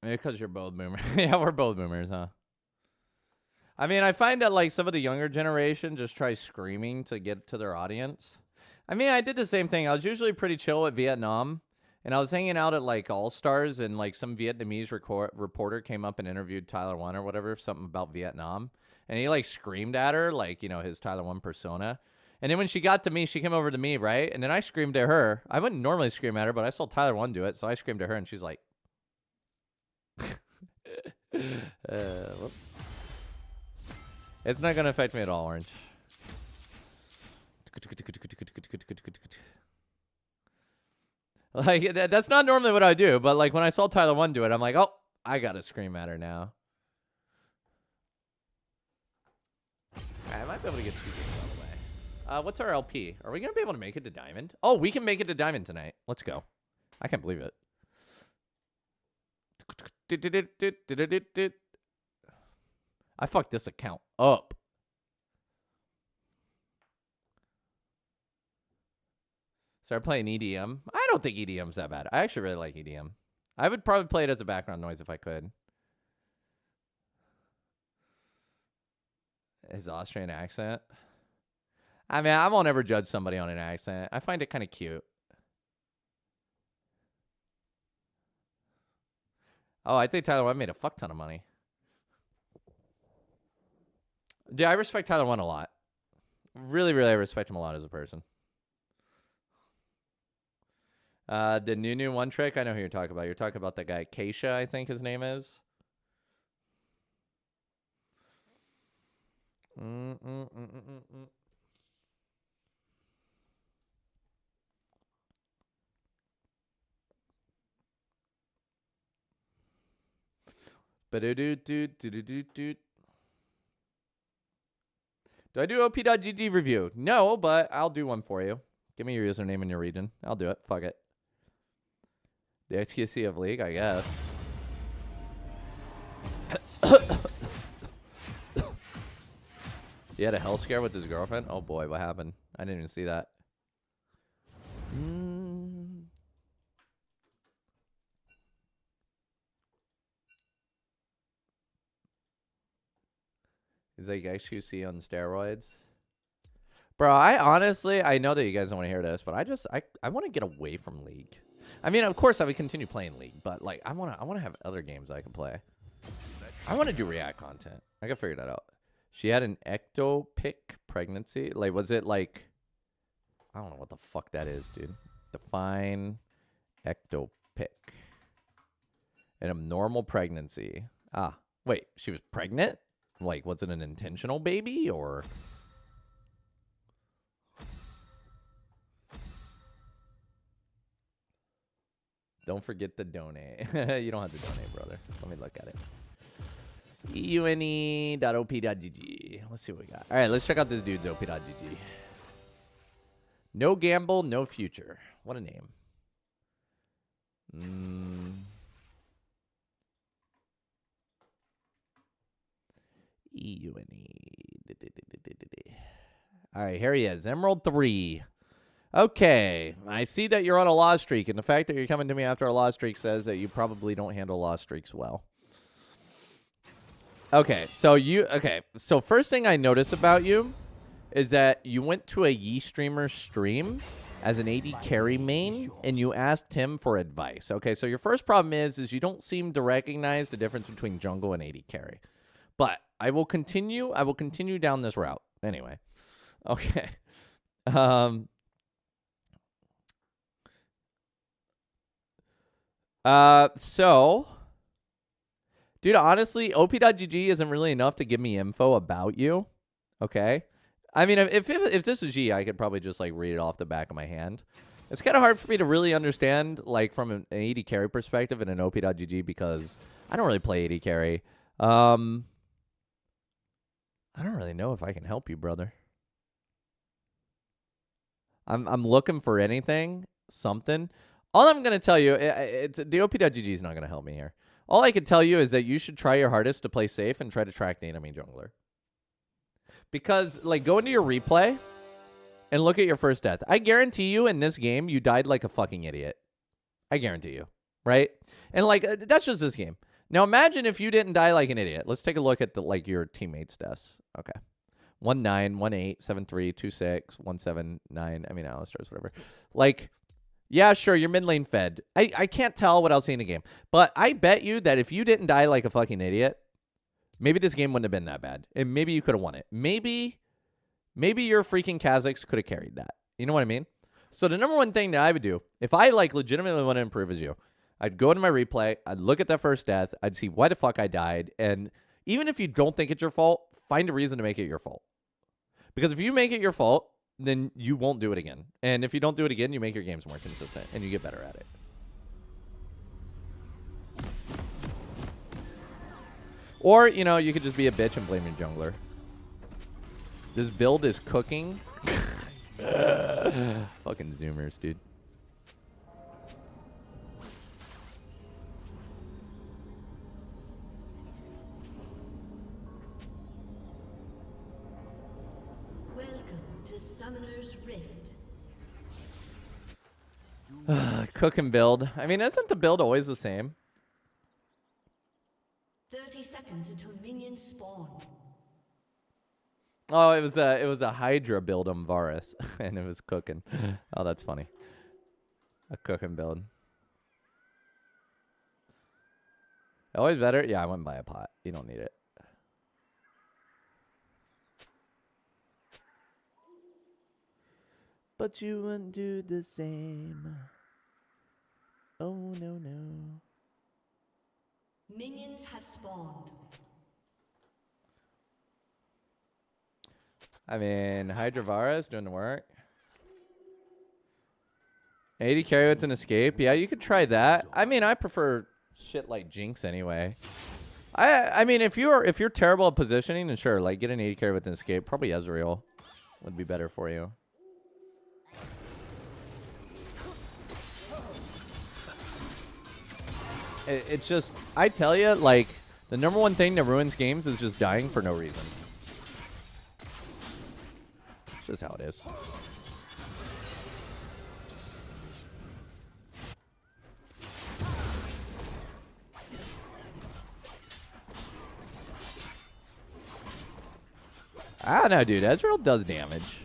Maybe because you're both boomers. Yeah, we're both boomers, huh? I mean, I find that like some of the younger generation just try screaming to get to their audience. I mean, I did the same thing. I was usually pretty chill at Vietnam. And I was hanging out at like All Stars, and like some Vietnamese reporter came up and interviewed Tyler 1 or whatever, something about Vietnam. And he like screamed at her, like, you know, his Tyler 1 persona. And then when she got to me, she came over to me, right? And then I screamed at her. I wouldn't normally scream at her, but I saw Tyler 1 do it. So I screamed at her, and she's like, whoops. It's not going to affect me at all, Orange. Like, that's not normally what I do, but like when I saw Tyler 1 do it, I'm like, oh, I got to scream at her now. I might be able to get 2 games out of the way. What's our LP? Are we going to be able to make it to Diamond? Oh, we can make it to Diamond tonight. Let's go. I can't believe it. I fucked this account up. Start playing EDM. I don't think EDM's that bad. I actually really like EDM. I would probably play it as a background noise if I could. His Austrian accent. I mean, I won't ever judge somebody on an accent. I find it kind of cute. Oh, I think Tyler 1 made a fuck ton of money. Yeah, I respect Tyler 1 a lot. Really, really, I respect him a lot as a person. The new one trick, I know who you're talking about. You're talking about that guy, Keisha, I think his name is. Do I do op.gg review? No, but I'll do one for you. Give me your username and your region. I'll do it. Fuck it. The XQC of League, I guess. He had a hell scare with his girlfriend? Oh boy, what happened? I didn't even see that. He's like XQC on steroids. Bro, I honestly, I know that you guys don't want to hear this, but I want to get away from League. I mean, of course I would continue playing League, but like I want to have other games I can play. I want to do React content. I gotta figure that out. She had an ectopic pregnancy. Like, was it like, I don't know what the fuck that is, dude. Define ectopic. An abnormal pregnancy. Ah, wait, she was pregnant? Like, was it an intentional baby or? Don't forget to donate. You don't have to donate, brother. Let me look at it. eune.op.gg. Let's see what we got. All right, let's check out this dude's op.gg. No gamble, no future. What a name. eune. All right, here he is. Emerald 3. Okay, I see that you're on a loss streak, and the fact that you're coming to me after a loss streak says that you probably don't handle loss streaks well. Okay, so first thing I notice about you is that you went to a Yi streamer stream as an AD carry main, and you asked him for advice. Okay, so your first problem is you don't seem to recognize the difference between jungle and AD carry. But I will continue down this route. Anyway. Okay. So, dude, honestly, op.gg isn't really enough to give me info about you. Okay. I mean, if this is G, I could probably just like read it off the back of my hand. It's kind of hard for me to really understand, like, from an AD carry perspective in an op.gg because I don't really play AD carry. I don't really know if I can help you, brother. I'm looking for anything, something. All I'm going to tell you, the op.gg is not going to help me here. All I can tell you is that you should try your hardest to play safe and try to track the enemy jungler. Because, like, go into your replay and look at your first death. I guarantee you in this game, you died like a fucking idiot. I guarantee you, right? And, like, that's just this game. Now, imagine if you didn't die like an idiot. Let's take a look at, your teammates' deaths. Okay. 1-9, 1-8, 7-3, 2-6, 1-7, 9. I mean, Alistar's, whatever. Like, yeah, sure, you're mid lane fed. I can't tell what else in the game. But I bet you that if you didn't die like a fucking idiot, maybe this game wouldn't have been that bad. And maybe you could have won it. Maybe your freaking Kazakhs could have carried that. You know what I mean? So the number one thing that I would do, if I, like, legitimately want to improve as you, I'd go into my replay, I'd look at that first death, I'd see why the fuck I died, and even if you don't think it's your fault, find a reason to make it your fault. Because if you make it your fault, then you won't do it again. And if you don't do it again, you make your games more consistent, and you get better at it. Or, you know, you could just be a bitch and blame your jungler. This build is cooking. Fucking Zoomers, dude. Cook and build. I mean, isn't the build always the same? 30 seconds until minions spawn. Oh, it was a Hydra build on Varus, and it was cooking. Oh, that's funny. A cook and build. Always better. Yeah, I went and buy a pot. You don't need it. But you wouldn't do the same. Oh, no, no. Minions have spawned. I mean, Hydra Varus doing the work. 80 carry with an escape. Yeah, you could try that. I mean, I prefer shit like Jinx anyway. I mean, if you're terrible at positioning, then sure, like get an 80 carry with an escape. Probably Ezreal would be better for you. It's just, I tell you, like, the number one thing that ruins games is just dying for no reason. It's just how it is. I don't know, dude. Ezreal does damage.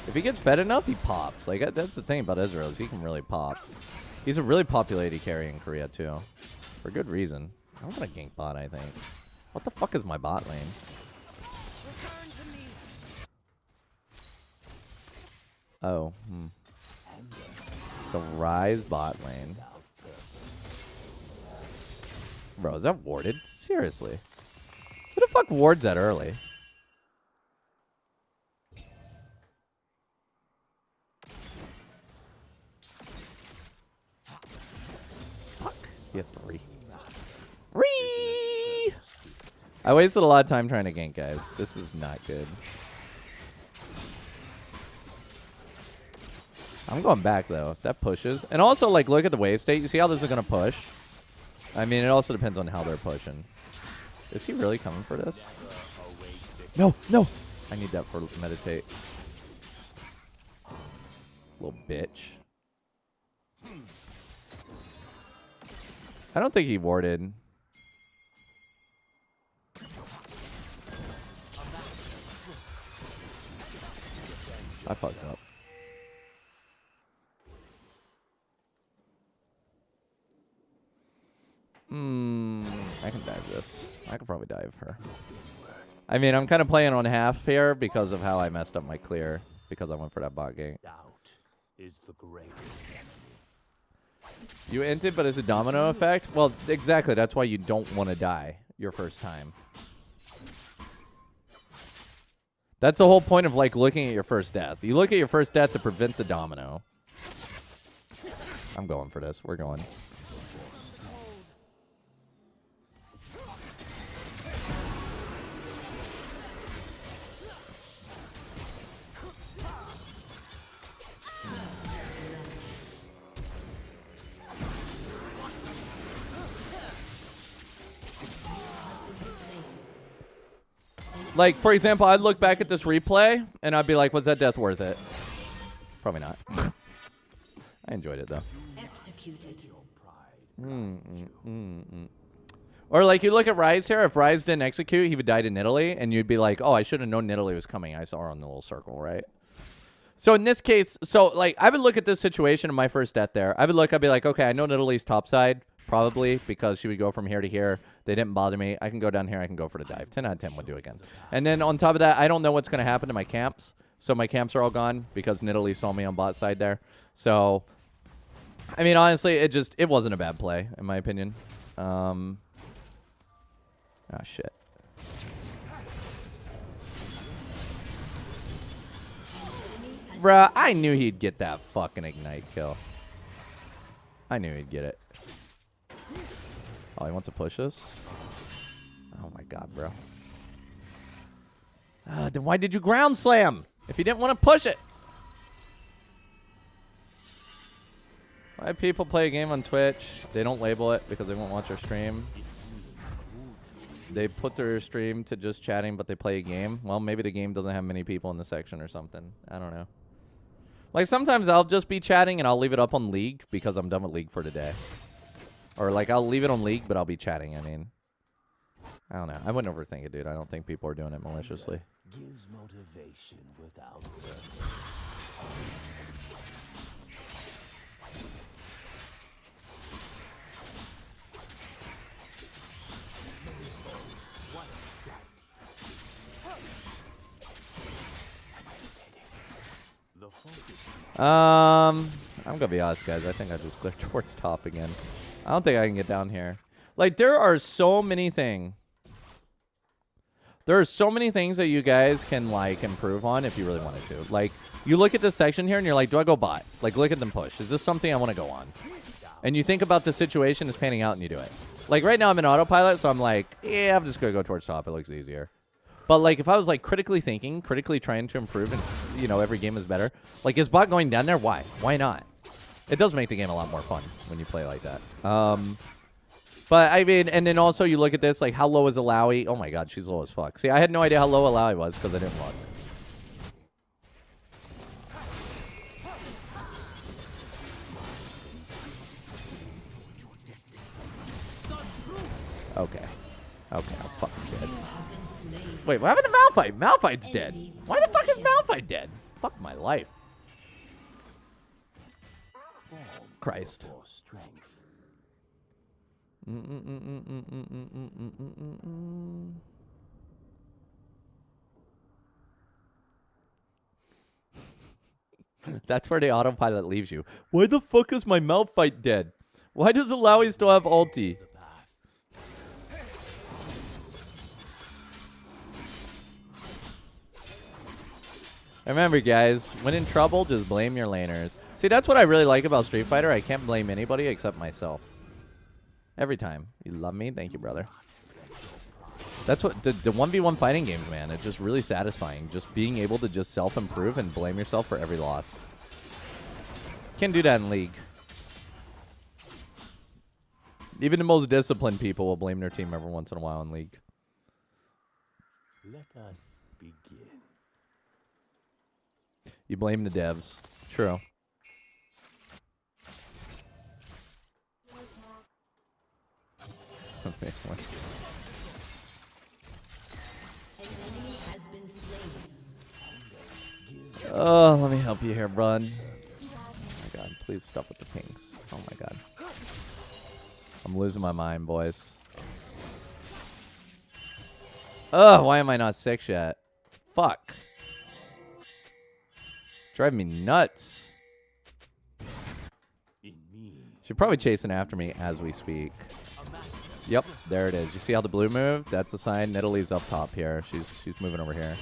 If he gets fed enough, he pops. Like, that's the thing about Ezreal is he can really pop. He's a really populated carry in Korea, too. For good reason. I'm gonna gank bot, I think. What the fuck is my bot lane? Oh, It's a Rise bot lane. Bro, is that warded? Seriously. Who the fuck wards that early? Fuck. You have 3. Ree! I wasted a lot of time trying to gank, guys. This is not good. I'm going back, though, if that pushes. And also, like, look at the wave state. You see how this is going to push? I mean, it also depends on how they're pushing. Is he really coming for this? No, no. I need that for meditate. Little bitch. I don't think he warded. I fucked up. I can dive this. I could probably dive her. I mean, I'm kind of playing on half here because of how I messed up my clear. Because I went for that bot gank. Doubt is the greatest enemy. You inted, but it's a domino effect? Well, exactly. That's why you don't want to die your first time. That's the whole point of, like, looking at your first death. You look at your first death to prevent the domino. I'm going for this. We're going. Like, for example, I'd look back at this replay, and I'd be like, was that death worth it? Probably not. I enjoyed it, though. Executed. Or, like, you look at Rise here. If Rise didn't execute, he would die to Nidalee, and you'd be like, oh, I should have known Nidalee was coming. I saw her on the little circle, right? So, in this case, like, I would look at this situation in my first death there. I'd be like, okay, I know Nidalee's topside, probably, because she would go from here to here. They didn't bother me. I can go down here. I can go for the dive. 10 out of 10 would do again. And then on top of that, I don't know what's going to happen to my camps. So my camps are all gone because Nidalee saw me on bot side there. So, I mean, honestly, it wasn't a bad play, in my opinion. Ah, shit. Bruh, I knew he'd get that fucking ignite kill. I knew he'd get it. Oh, he wants to push us? Oh my god, bro. Then why did you ground slam if you didn't want to push it? Why people play a game on Twitch? They don't label it because they won't watch our stream. They put their stream to just chatting, but they play a game. Well, maybe the game doesn't have many people in the section or something. I don't know. Like, sometimes I'll just be chatting and I'll leave it up on League because I'm done with League for today. Or, like, I'll leave it on League, but I'll be chatting, I mean. I don't know. I wouldn't overthink it, dude. I don't think people are doing it maliciously. Gives motivation without I'm gonna be honest, guys. I think I just clicked towards top again. I don't think I can get down here. Like, there are so many things. There are so many things that you guys can, like, improve on if you really wanted to. Like, you look at this section here and you're like, do I go bot? Like, look at them push. Is this something I want to go on? And you think about the situation as panning out and you do it. Like, right now I'm in autopilot, so I'm like, yeah, I'm just gonna go towards top. It looks easier. But, like, if I was, like, critically thinking, critically trying to improve, and, you know, every game is better. Like, is bot going down there? Why? Why not? It does make the game a lot more fun when you play like that. But, I mean, and then also you look at this, like, how low is Alawi? Oh, my God, she's low as fuck. See, I had no idea how low Alawi was because I didn't look. Okay. Okay, I'm fucking dead. Wait, what happened to Malphite? Malphite's dead. Why the fuck is Malphite dead? Fuck my life. Christ. For strength. That's where the autopilot leaves you. Why the fuck is my Malphite dead? Why does Alawi still have ulti? The path. Remember, guys, when in trouble, just blame your laners. See, that's what I really like about Street Fighter. I can't blame anybody except myself. Every time. You love me? Thank you, brother. That's what the 1v1 fighting games, man. It's just really satisfying. Just being able to just self-improve and blame yourself for every loss. Can't do that in League. Even the most disciplined people will blame their team every once in a while in League. Let us begin. You blame the devs. True. Okay, what? An enemy has been slain. Oh, let me help you here, bud. Oh my god, please stop with the pinks. Oh my god. I'm losing my mind, boys. Ugh, why am I not 6 yet? Fuck. Driving me nuts. In me. She's probably chasing after me as we speak. Yep, there it is. You see how the blue moved? That's a sign Nidalee's up top here. She's moving over here.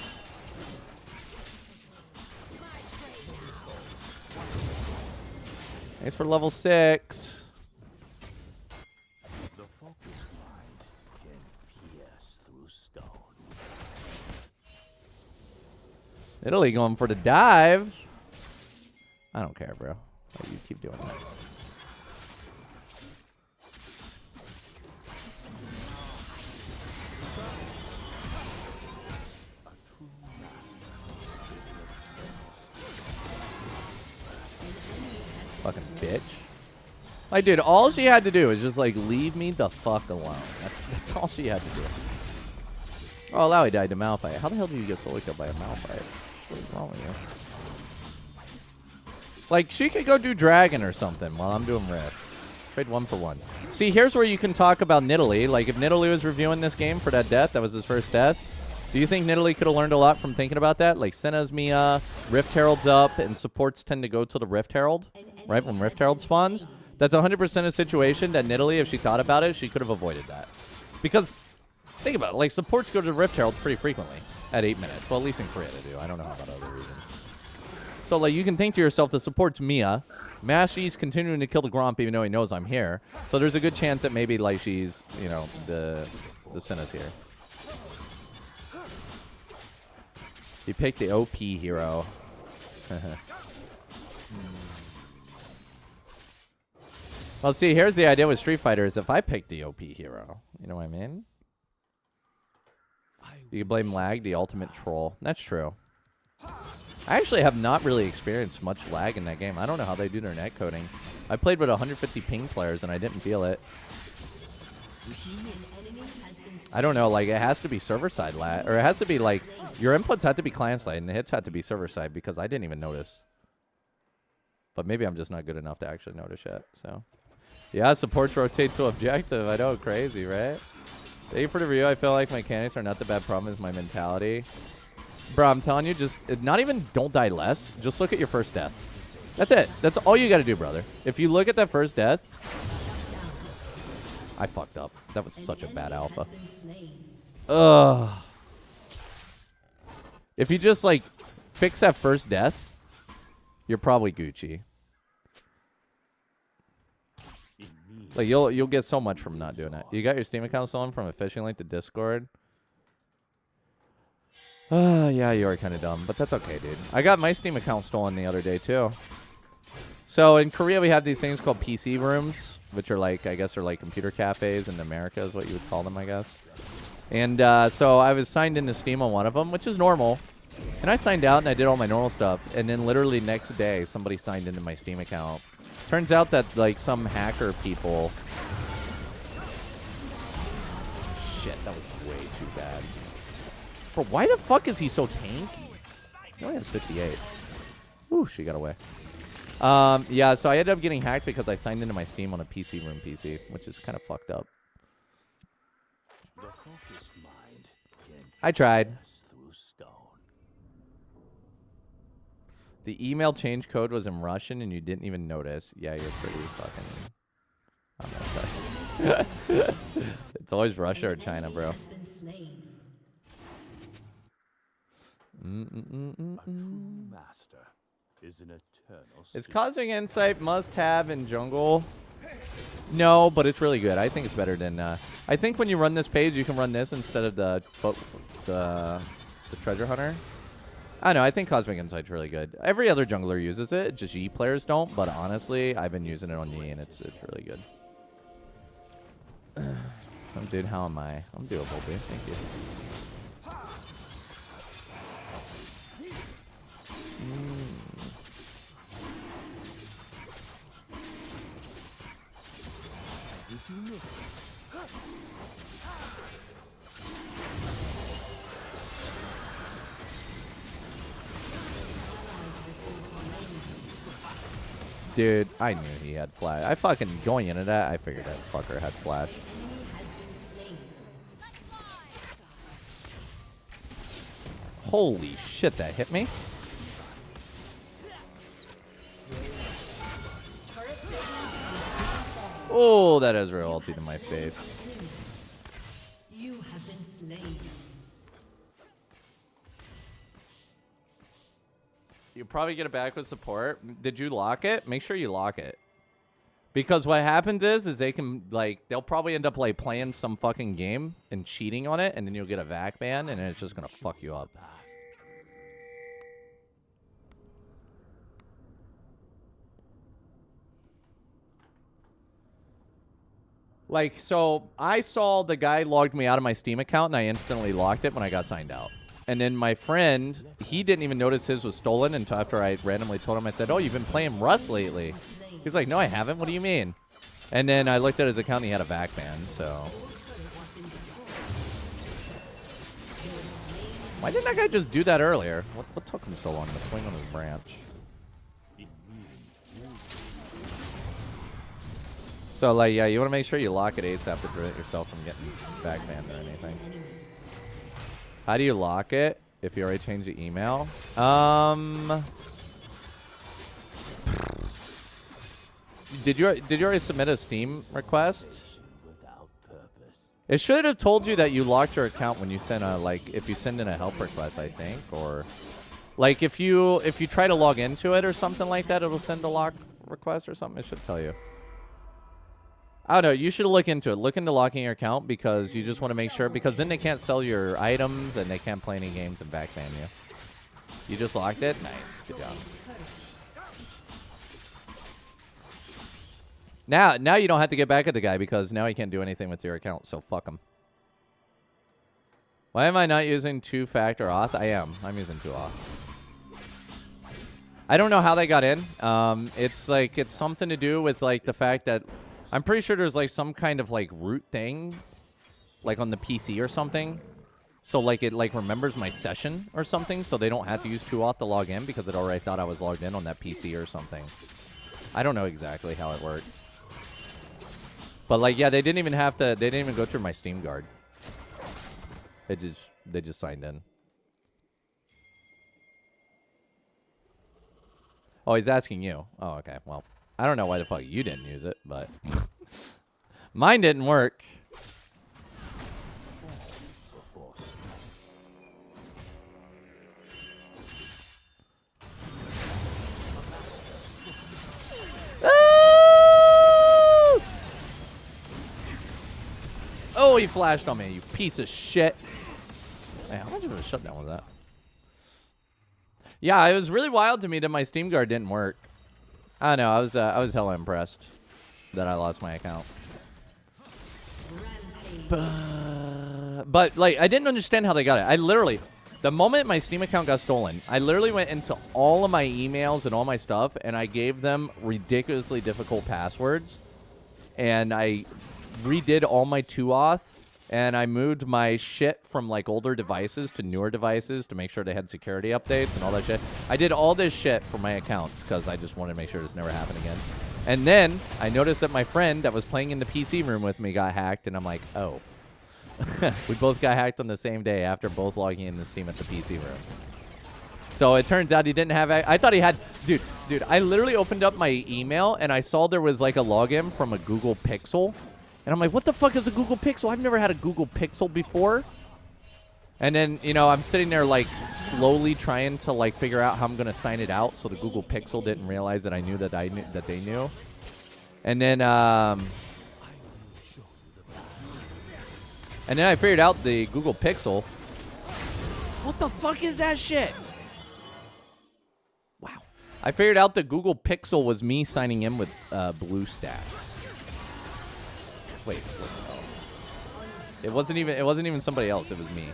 Thanks for level 6. The focus mind can pierce through stone. Nidalee going for the dive. I don't care, bro. You keep doing that. Fucking bitch. Like, dude, all she had to do is just, like, leave me the fuck alone. That's all she had to do. Oh, Alawi died to Malphite. How the hell did you get solo killed by a Malphite? What is wrong with you? Like, she could go do Dragon or something while I'm doing Rift. Trade 1 for 1. See, here's where you can talk about Nidalee. Like, if Nidalee was reviewing this game for that death, that was his first death, do you think Nidalee could have learned a lot from thinking about that? Like, Senna's Mia, Rift Herald's up, and supports tend to go to the Rift Herald, right, when Rift Herald spawns? That's 100% a situation that Nidalee, if she thought about it, she could have avoided that. Because, think about it, like, supports go to the Rift Heralds pretty frequently at 8 minutes. Well, at least in Korea they do. I don't know about other regions. So, like, you can think to yourself, the support's Mia. Mashi's continuing to kill the Gromp even though he knows I'm here. So there's a good chance that maybe, like, she's, you know, the Senna's here. He picked the OP hero. Well, see, here's the idea with Street Fighter is if I pick the OP hero, you know what I mean? You can blame lag, the ultimate troll. That's true. I actually have not really experienced much lag in that game. I don't know how they do their net coding. I played with 150 ping players and I didn't feel it. I don't know, like, it has to be server-side lag, or it has to be, like, your inputs have to be client-side and the hits have to be server-side because I didn't even notice. But maybe I'm just not good enough to actually notice yet, so. Yeah, supports rotate to objective. I know, crazy, right? Thank you for the review. I feel like mechanics are not the bad problem, it's my mentality. Bro, I'm telling you, just, not even don't die less, just look at your first death. That's it. That's all you gotta do, brother. If you look at that first death, I fucked up. That was such a bad alpha. Ugh. If you just, like, fix that first death, you're probably Gucci. Like, you'll get so much from not doing it. You got your Steam account stolen from a phishing link to Discord? Yeah, you are kind of dumb, but that's okay, dude. I got my Steam account stolen the other day, too. So, in Korea, we have these things called PC rooms, which are like, I guess, are like computer cafes in America is what you would call them, I guess. And so I was signed into Steam on one of them, which is normal. And I signed out and I did all my normal stuff. And then literally next day, somebody signed into my Steam account. Turns out that, like, some hacker people... Shit. That was way too bad. Bro, why the fuck is he so tanky? He only has 58. Ooh, she got away. Yeah, so I ended up getting hacked because I signed into my Steam on a PC room PC, which is kind of fucked up. The focused mind can I tried. pass through stone. The email change code was in Russian and you didn't even notice. Yeah, you're pretty fucking... I'm not touching. It's always Russia or China, bro. Has been slain. A true master is an eternal Is student. Cosmic Insight must-have in jungle? No, but it's really good. I think it's better than... I think when you run this page, you can run this instead of the Treasure Hunter. I don't know. I think Cosmic Insight's really good. Every other jungler uses it. Just Yi players don't. But honestly, I've been using it on Yi, and it's really good. Oh, dude, how am I? I'm doable, dude. Thank you. Dude, I knew he had flash. I fucking, going into that, I figured that fucker had flash. Holy shit, that hit me. Oh, that Ezreal ulti to my face. You have been slain. You probably get it back with support. Did you lock it? Make sure you lock it. Because what happens is they can, like, they'll probably end up, like, playing some fucking game and cheating on it, and then you'll get a vac ban, and it's just gonna fuck you up. Like, so I saw the guy logged me out of my Steam account, and I instantly locked it when I got signed out. And then my friend, he didn't even notice his was stolen until after I randomly told him. I said, oh, you've been playing Rust lately. He's like, no, I haven't. What do you mean? And then I looked at his account, and he had a back ban, so. Why didn't that guy just do that earlier? What took him so long to swing on his branch? So, like, yeah, you want to make sure you lock it ASAP to prevent yourself from getting back banned or anything. How do you lock it if you already changed the email? Did you already submit a Steam request? Without purpose. It should have told you that you locked your account when you sent a, like, if you send in a help request, I think, or like if you try to log into it or something like that, it'll send a lock request or something. It should tell you. I don't know. You should look into it. Look into locking your account because you just want to make sure, because then they can't sell your items and they can't play any games and back ban you. You just locked it? Nice. Good job. Now you don't have to get back at the guy because now he can't do anything with your account, so fuck him. Why am I not using two-factor auth? I am. I'm using 2auth. I don't know how they got in. It's like, it's something to do with like the fact that I'm pretty sure there's like some kind of like root thing like on the PC or something. So like it like remembers my session or something, so they don't have to use 2auth to log in because it already thought I was logged in on that PC or something. I don't know exactly how it worked. But like, yeah, they didn't even have to, they didn't even go through my Steam guard. They just signed in. Oh, he's asking you. Oh, okay. Well, I don't know why the fuck you didn't use it, but mine didn't work. Oh, he flashed on me, you piece of shit. Man, how much of a shutdown was that? Yeah, it was really wild to me that my Steam guard didn't work. I know, I was hella impressed that I lost my account. But like, I didn't understand how they got it. I literally, the moment my Steam account got stolen, I literally went into all of my emails and all my stuff, and I gave them ridiculously difficult passwords, and I redid all my 2auth and I moved my shit from like older devices to newer devices to make sure they had security updates and all that shit. I did all this shit for my accounts because I just wanted to make sure this never happened again. And then I noticed that my friend that was playing in the PC room with me got hacked, and I'm like, oh. We both got hacked on the same day after both logging into Steam at the PC room. So it turns out he didn't have... I thought he had... Dude, I literally opened up my email, and I saw there was like a login from a Google Pixel. And I'm like, what the fuck is a Google Pixel? I've never had a Google Pixel before. And then, you know, I'm sitting there like slowly trying to like figure out how I'm going to sign it out so the Google Pixel didn't realize that I knew that they knew. And then I figured out the Google Pixel. What the fuck is that shit? Wow. I figured out the Google Pixel was me signing in with BlueStacks. Wait. It wasn't even somebody else. It was me.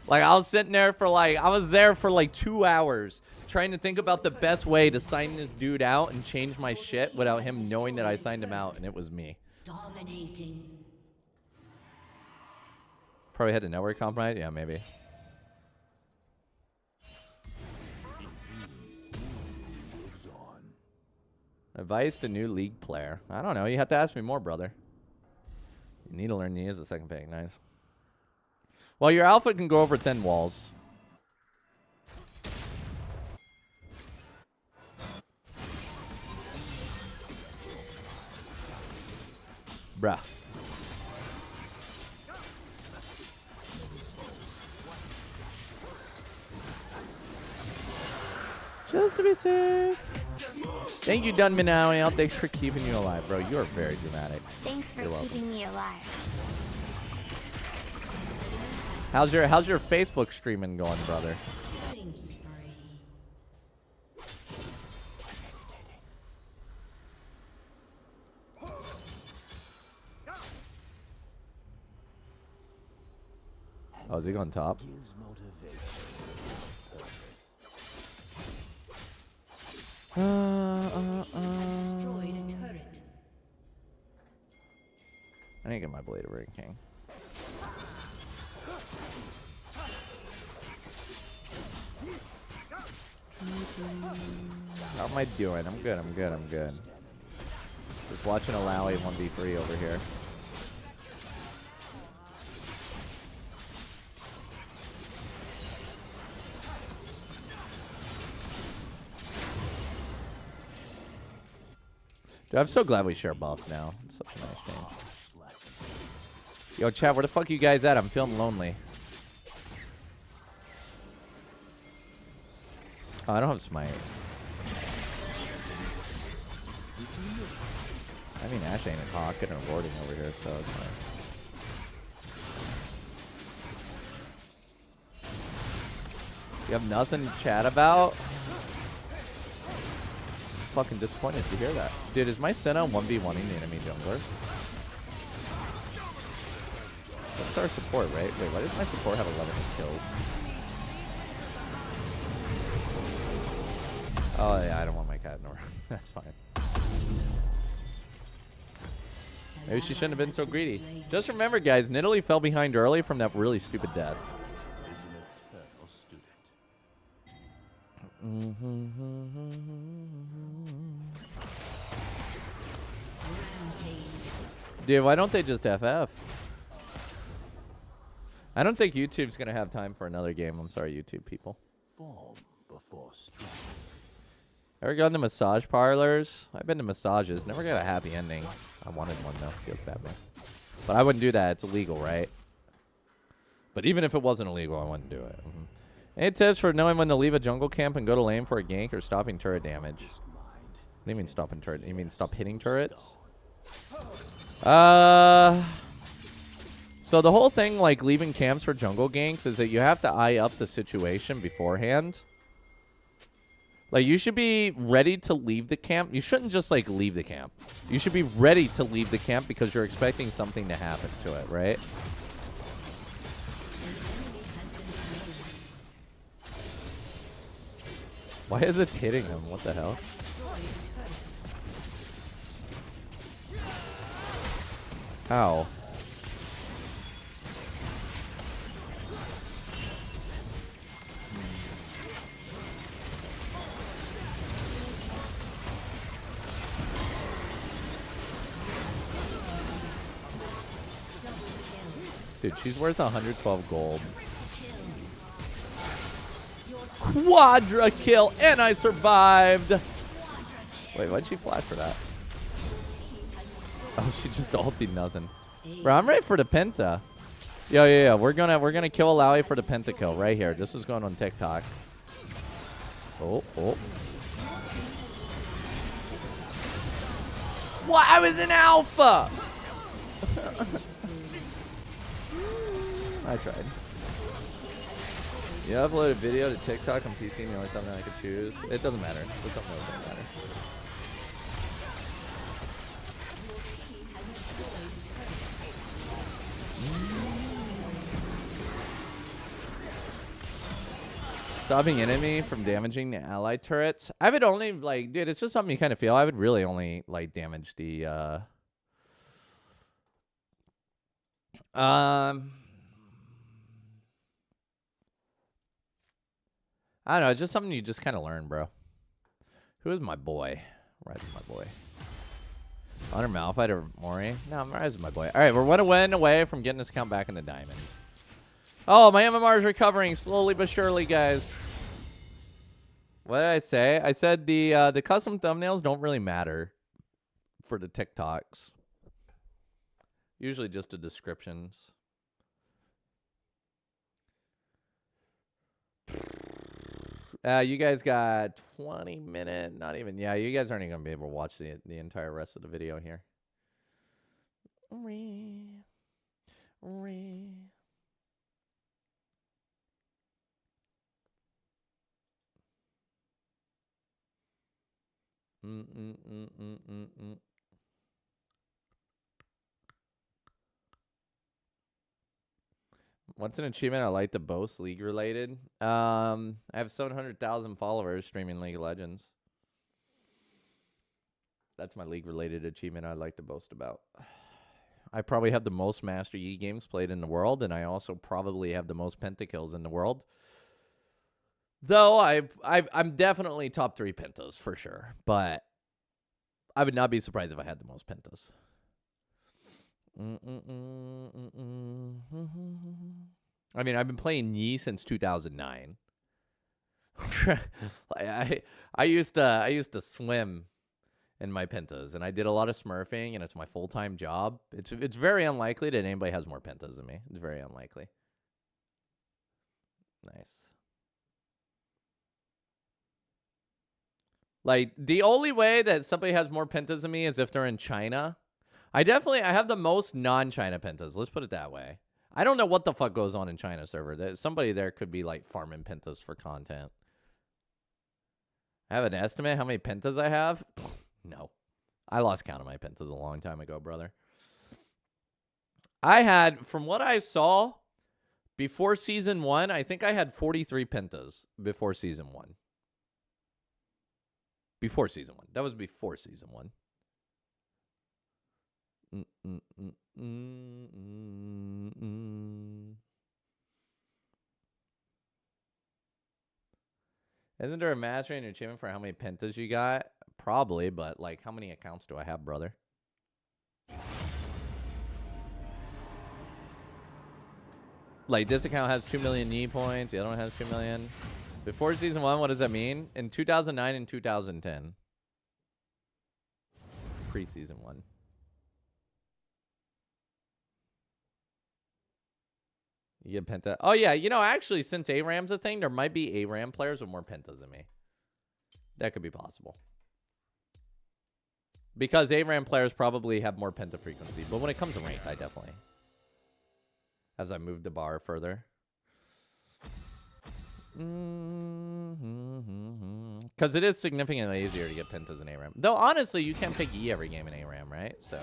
Like I was sitting there for like 2 hours trying to think about the best way to sign this dude out and change my shit without him knowing that I signed him out, and it was me. Dominating. Probably had a network compromise. Yeah, maybe. Advice to new league player. I don't know. You have to ask me more, brother. You need to learn to use the second pick. Nice. Well, your alpha can go over thin walls. Bruh. Just to be safe. Thank you, Dunmanow. Thanks for keeping you alive, bro. You are very dramatic. Thanks for keeping me alive. How's your Facebook streaming going, brother? Killing spree. Oh, is he going top? Gives motivation. Destroyed a turret. I need to get my Blade of Ring King. How am I doing? I'm good. Just watching a Lowy 1v3 over here. Dude, I'm so glad we share buffs now. It's such a nice change. Yo, chat, where the fuck you guys at? I'm feeling lonely. Oh, I don't have smite. I mean, Ash ain't a hawk and a warding over here, so it's fine. You have nothing to chat about? Fucking disappointed to hear that. Dude, is my Senna 1v1ing the enemy jungler? That's our support, right? Wait, why does my support have 11 kills? Oh, yeah, I don't want my cat in the room. That's fine. Maybe she shouldn't have been so greedy. Just remember, guys, Nidalee fell behind early from that really stupid death. Dude, why don't they just FF? I don't think YouTube's going to have time for another game. I'm sorry, YouTube people. Form before strength. Ever gone to massage parlors? I've been to massages. Never got a happy ending. I wanted one, though. Feels bad, man. But I wouldn't do that. It's illegal, right? But even if it wasn't illegal, I wouldn't do it. Any tips for knowing when to leave a jungle camp and go to lane for a gank or stopping turret damage? What do you mean stopping turret? You mean stop hitting turrets? So the whole thing, like leaving camps for jungle ganks, is that you have to eye up the situation beforehand. Like, you should be ready to leave the camp. You shouldn't just, like, leave the camp. You should be ready to leave the camp because you're expecting something to happen to it, right? Why is it hitting him? What the hell? How? Dude, she's worth 112 gold. Quadra kill, and I survived. Wait, why'd she flash for that? Oh, she just ultied nothing. Bro, I'm ready for the penta. Yeah. We're gonna kill Alawi for the penta kill right here. This is going on TikTok. Oh. What? I was in alpha. I tried. You upload a video to TikTok on PC and the only thumbnail I could choose. It doesn't matter. The thumbnail doesn't matter. Stopping enemy from damaging the ally turrets. I would only, like, dude, it's just something you kind of feel. I would really only, like, damage the, I don't know. It's just something you just kind of learn, bro. Who is my boy? Rise is my boy. Honor Malphite or Mori? No, Rise is my boy. All right, we're 1 win away from getting this account back in the diamond. Oh, my MMR is recovering slowly but surely, guys. What did I say? I said the custom thumbnails don't really matter for the TikToks. Usually just the descriptions. You guys got 20 minutes. Not even. Yeah, you guys aren't even going to be able to watch the entire rest of the video here. What's an achievement I like to boast League related? I have 700,000 followers streaming League of Legends. That's my League related achievement I'd like to boast about. I probably have the most Master Yi games played in the world, and I also probably have the most pentakills in the world. Though I'm definitely top 3 pentas for sure, but I would not be surprised if I had the most pentas. I mean, I've been playing Yi since 2009. I used to swim in my pentas, and I did a lot of smurfing, and it's my full-time job. It's very unlikely that anybody has more pentas than me. It's very unlikely. Nice. Like, the only way that somebody has more pentas than me is if they're in China. I have the most non-China pentas. Let's put it that way. I don't know what the fuck goes on in China server. Somebody there could be, like, farming pentas for content. I have an estimate how many pentas I have? No. I lost count of my pentas a long time ago, brother. I had, from what I saw, before Season 1, I think I had 43 pentas before Season 1. Before Season 1. That was before Season 1. Isn't there a mastery and achievement for how many pentas you got? Probably, but like, how many accounts do I have, brother? Like, this account has 2 million Yi points. The other one has 2 million. Before Season 1, what does that mean? In 2009 and 2010. Pre-Season 1. You get penta. Oh, yeah. You know, actually, since ARAM's a thing, there might be ARAM players with more pentas than me. That could be possible. Because ARAM players probably have more penta frequency. But when it comes to ranked, I definitely. As I move the bar further. Because it is significantly easier to get pentas in ARAM. Though, honestly, you can't pick E every game in ARAM, right? So...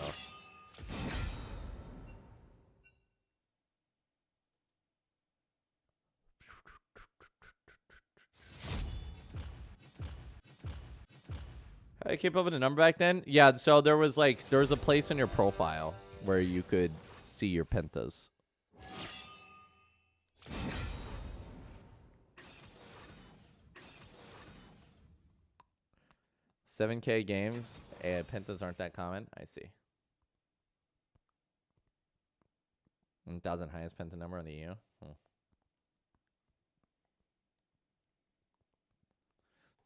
I keep up with the number back then. Yeah, so there was a place in your profile where you could see your pentas. 7K games, pentas aren't that common. I see. 1,000 highest penta number in the EU.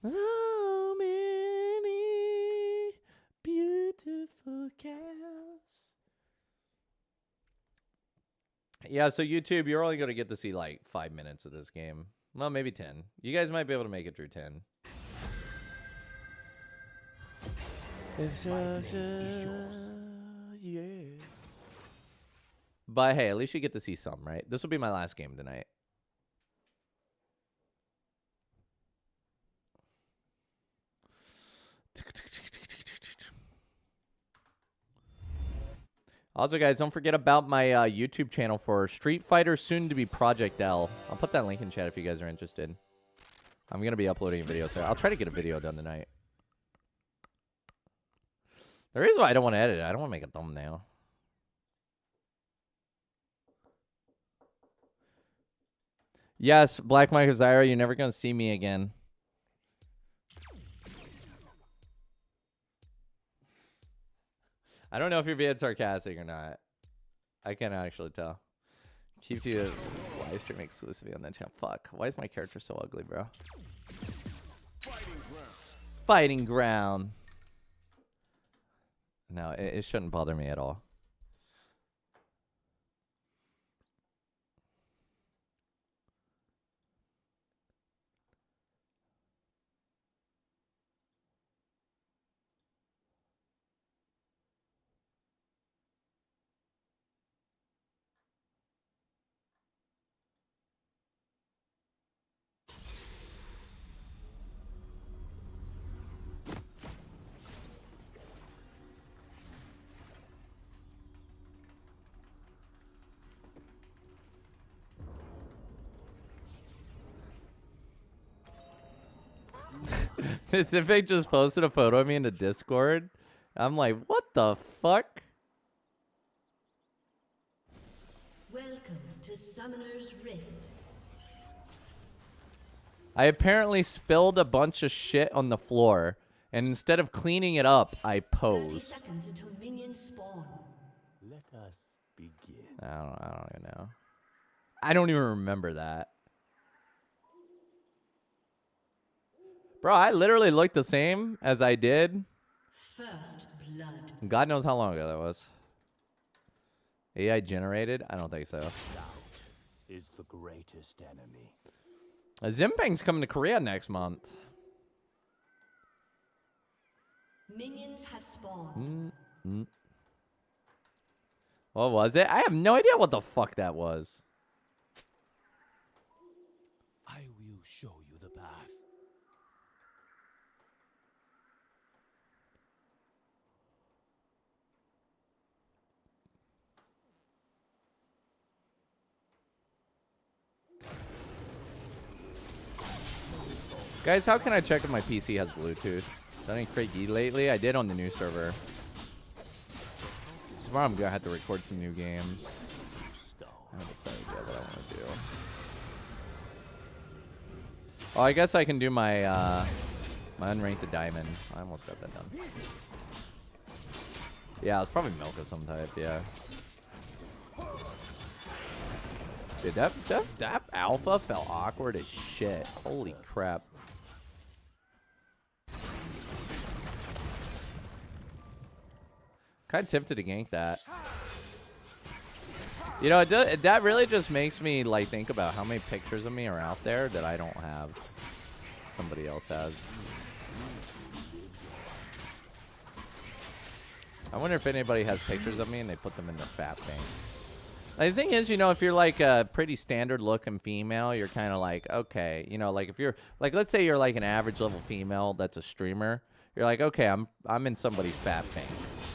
So many beautiful cows. Yeah, so YouTube, you're only going to get to see like 5 minutes of this game. Well, maybe 10. You guys might be able to make it through 10. Yeah. But hey, at least you get to see some, right? This will be my last game tonight. Also, guys, don't forget about my YouTube channel for Street Fighter, soon to be Project L. I'll put that link in chat if you guys are interested. I'm going to be uploading videos there. I'll try to get a video done tonight. The reason why I don't want to edit it, I don't want to make a thumbnail. Yes, Black Mike Zyra, you're never going to see me again. I don't know if you're being sarcastic or not. I can't actually tell. Keep you live stream exclusively on that channel. Fuck. Why is my character so ugly, bro? Fighting ground. No, it shouldn't bother me at all. Pacific just posted a photo of me in the Discord. I'm like, what the fuck? Welcome to Summoner's Rift. I apparently spilled a bunch of shit on the floor, and instead of cleaning it up, I 30 pose. seconds until minions spawn. Let us begin. I don't even know. I don't even remember that. Bro, I literally looked the same as I did. First blood. God knows how long ago that was. AI generated? I don't think so. Doubt is the greatest enemy. Zimpang's coming to Korea next month. Minions have spawned. What was it? I have no idea what the fuck that was. I will show you the path. Guys, how can I check if my PC has Bluetooth? Done any Craig E lately? I did on the new server. Tomorrow I'm gonna have to record some new games. I haven't decided yet what I want to do. Oh, I guess I can do my my unranked to diamond. I almost got that done. Yeah, it's probably milk of some type. Yeah. Dude, that alpha felt awkward as shit. Holy crap. Kind of tempted to gank that. You know, that really just makes me like think about how many pictures of me are out there that I don't have. Somebody else has. I wonder if anybody has pictures of me and they put them in their fat bank. Like, the thing is, you know, if you're like a pretty standard looking female, you're kind of like, okay, you know, like if you're like, let's say you're like an average level female that's a streamer, you're like, okay, I'm in somebody's fat bank.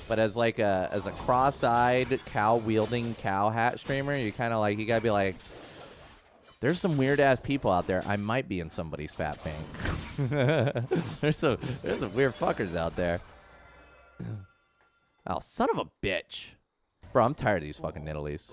But as like a cross-eyed cow wielding cow hat streamer, you kind of like, you gotta be like, there's some weird ass people out there. I might be in somebody's fat bank. there's some weird fuckers out there. Oh, son of a bitch. Bro, I'm tired of these fucking Nidalees.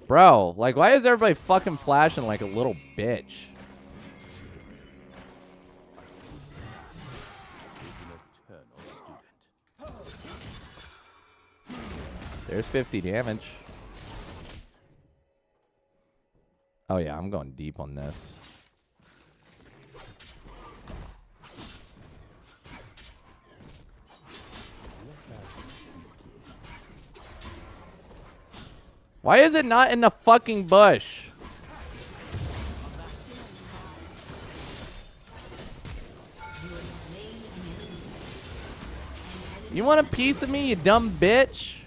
Bro, like, why is everybody fucking flashing like a little bitch? There's 50 damage. Oh, yeah, I'm going deep on this. Why is it not in the fucking bush? You want a piece of me, you dumb bitch?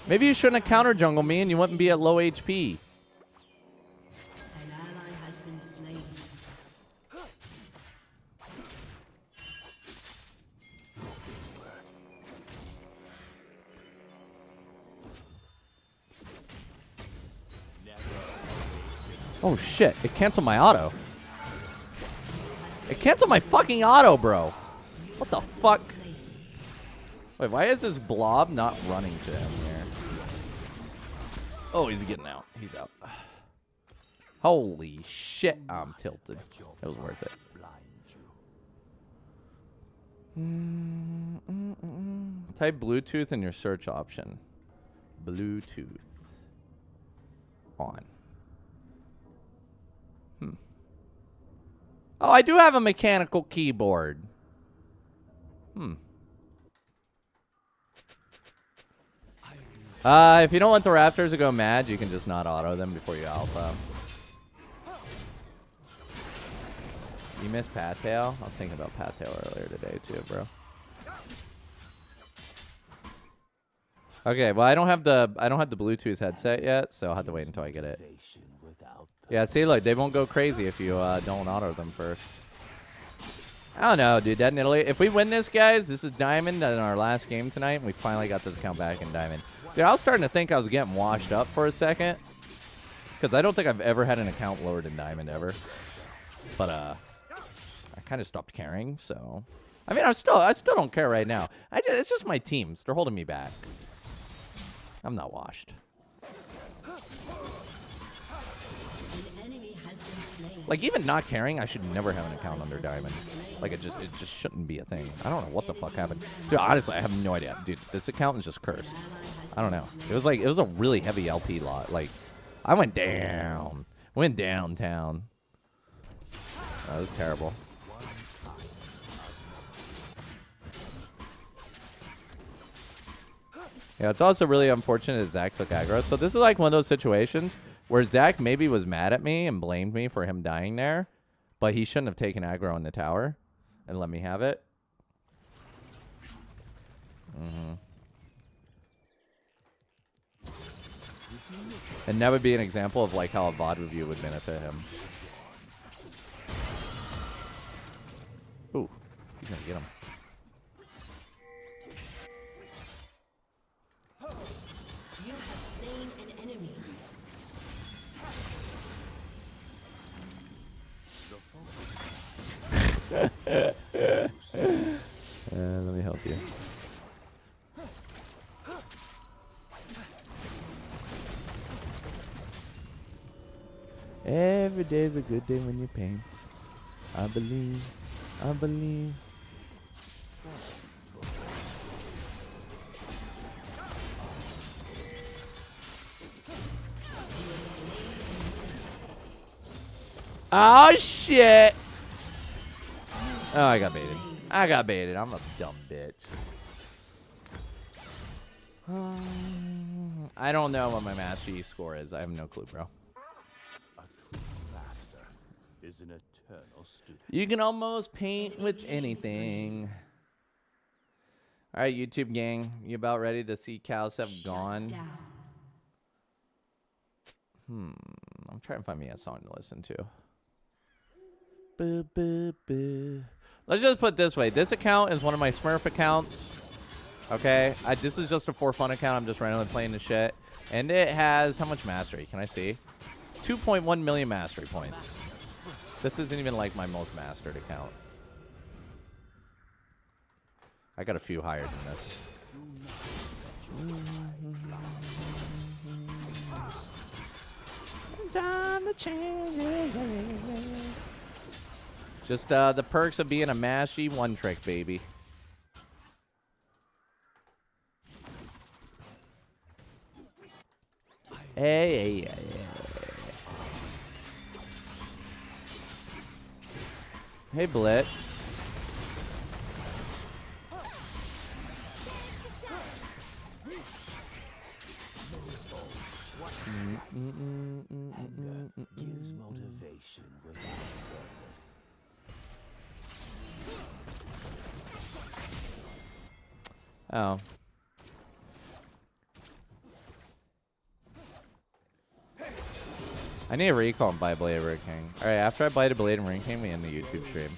Maybe you shouldn't have counter jungle me and you wouldn't be at low HP. An ally has been slain. Oh shit, it canceled my auto. It canceled my fucking auto, bro. What the fuck? Wait, why is this blob not running to him here? Oh, he's getting out. He's out. Holy shit, I'm tilted. It was worth it. Type Bluetooth in your search option. Bluetooth. On. Oh, I do have a mechanical keyboard. If you don't want the Raptors to go mad, you can just not auto them before you alpha. You missed Pat-tail? I was thinking about Pat-tail earlier today too, bro. Okay, well I don't have the Bluetooth headset yet, so I'll have to wait until I get it. Yeah, see, look, they won't go crazy if you don't auto them first. I don't know, dude. That in Italy. If we win this, guys, this is Diamond in our last game tonight, and we finally got this account back in Diamond. Dude, I was starting to think I was getting washed up for a second, because I don't think I've ever had an account lower than Diamond ever. But I kind of stopped caring. So, I mean, I still don't care right now. It's just my teams. They're holding me back. I'm not washed. Like, even not caring, I should never have an account under Diamond. Like, it just shouldn't be a thing. I don't know what the fuck happened. Dude, honestly, I have no idea. Dude, this account is just cursed. I don't know. It was a really heavy LP lot. Like, I went down. Went downtown. That was terrible. Yeah, it's also really unfortunate that Zach took aggro. So this is like one of those situations where Zach maybe was mad at me and blamed me for him dying there, but he shouldn't have taken aggro on the tower and let me have it. And that would be an example of like how a VOD review would benefit him. Ooh, he's gonna get him. You have slain an enemy. Let me help you. Every day's a good day when you paint. I believe. I believe. Oh shit! Oh, I got baited. I got baited. I'm a dumb bitch. I don't know what my Master Yi score is. I have no clue, bro. A true master is an eternal student. You can almost paint with anything. All right, YouTube gang, you about ready to see cows have gone? I'm trying to find me a song to listen to. Let's just put it this way. This account is one of my Smurf accounts. Okay? This is just a for fun account. I'm just randomly playing the shit. And it has... How much mastery? Can I see? 2.1 million mastery points. This isn't even like my most mastered account. I got a few higher than this. Time to change. Just the perks of being a mashy one trick baby. Hey, hey, hey, hey. Hey, Blitz. Gives motivation without purpose. Oh. I need a recall and buy Blade of Ring King. Alright, after I buy the Blade of Ring King, we end the YouTube stream.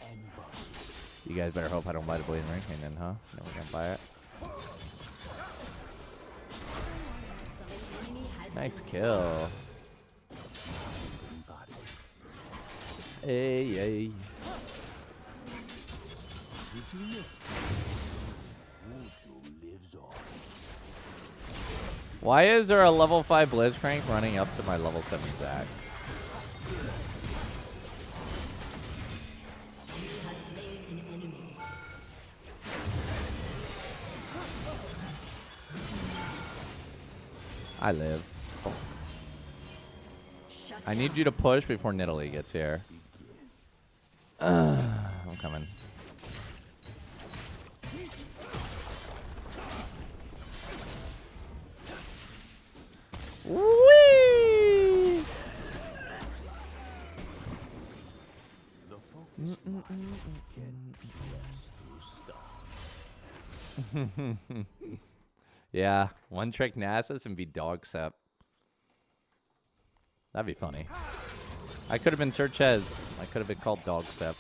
You guys better hope I don't buy the Blade of Ring King then, huh? No, we're gonna buy it. Nice kill. Hey, hey. Why is there a level 5 Blitzcrank running up to my level 7 Zac? I live. I need you to push before Nidalee gets here. I'm coming. Whee! The focus can be through stuff. Yeah, one trick Nasus and be dog sep. That'd be funny. I could have been Sir Ches. I could have been called dog sep.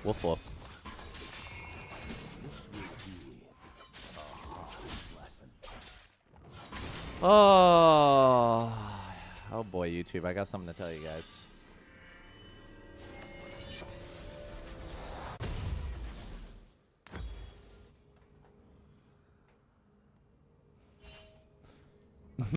Woof woof. Oh boy, YouTube. I got something to tell you guys.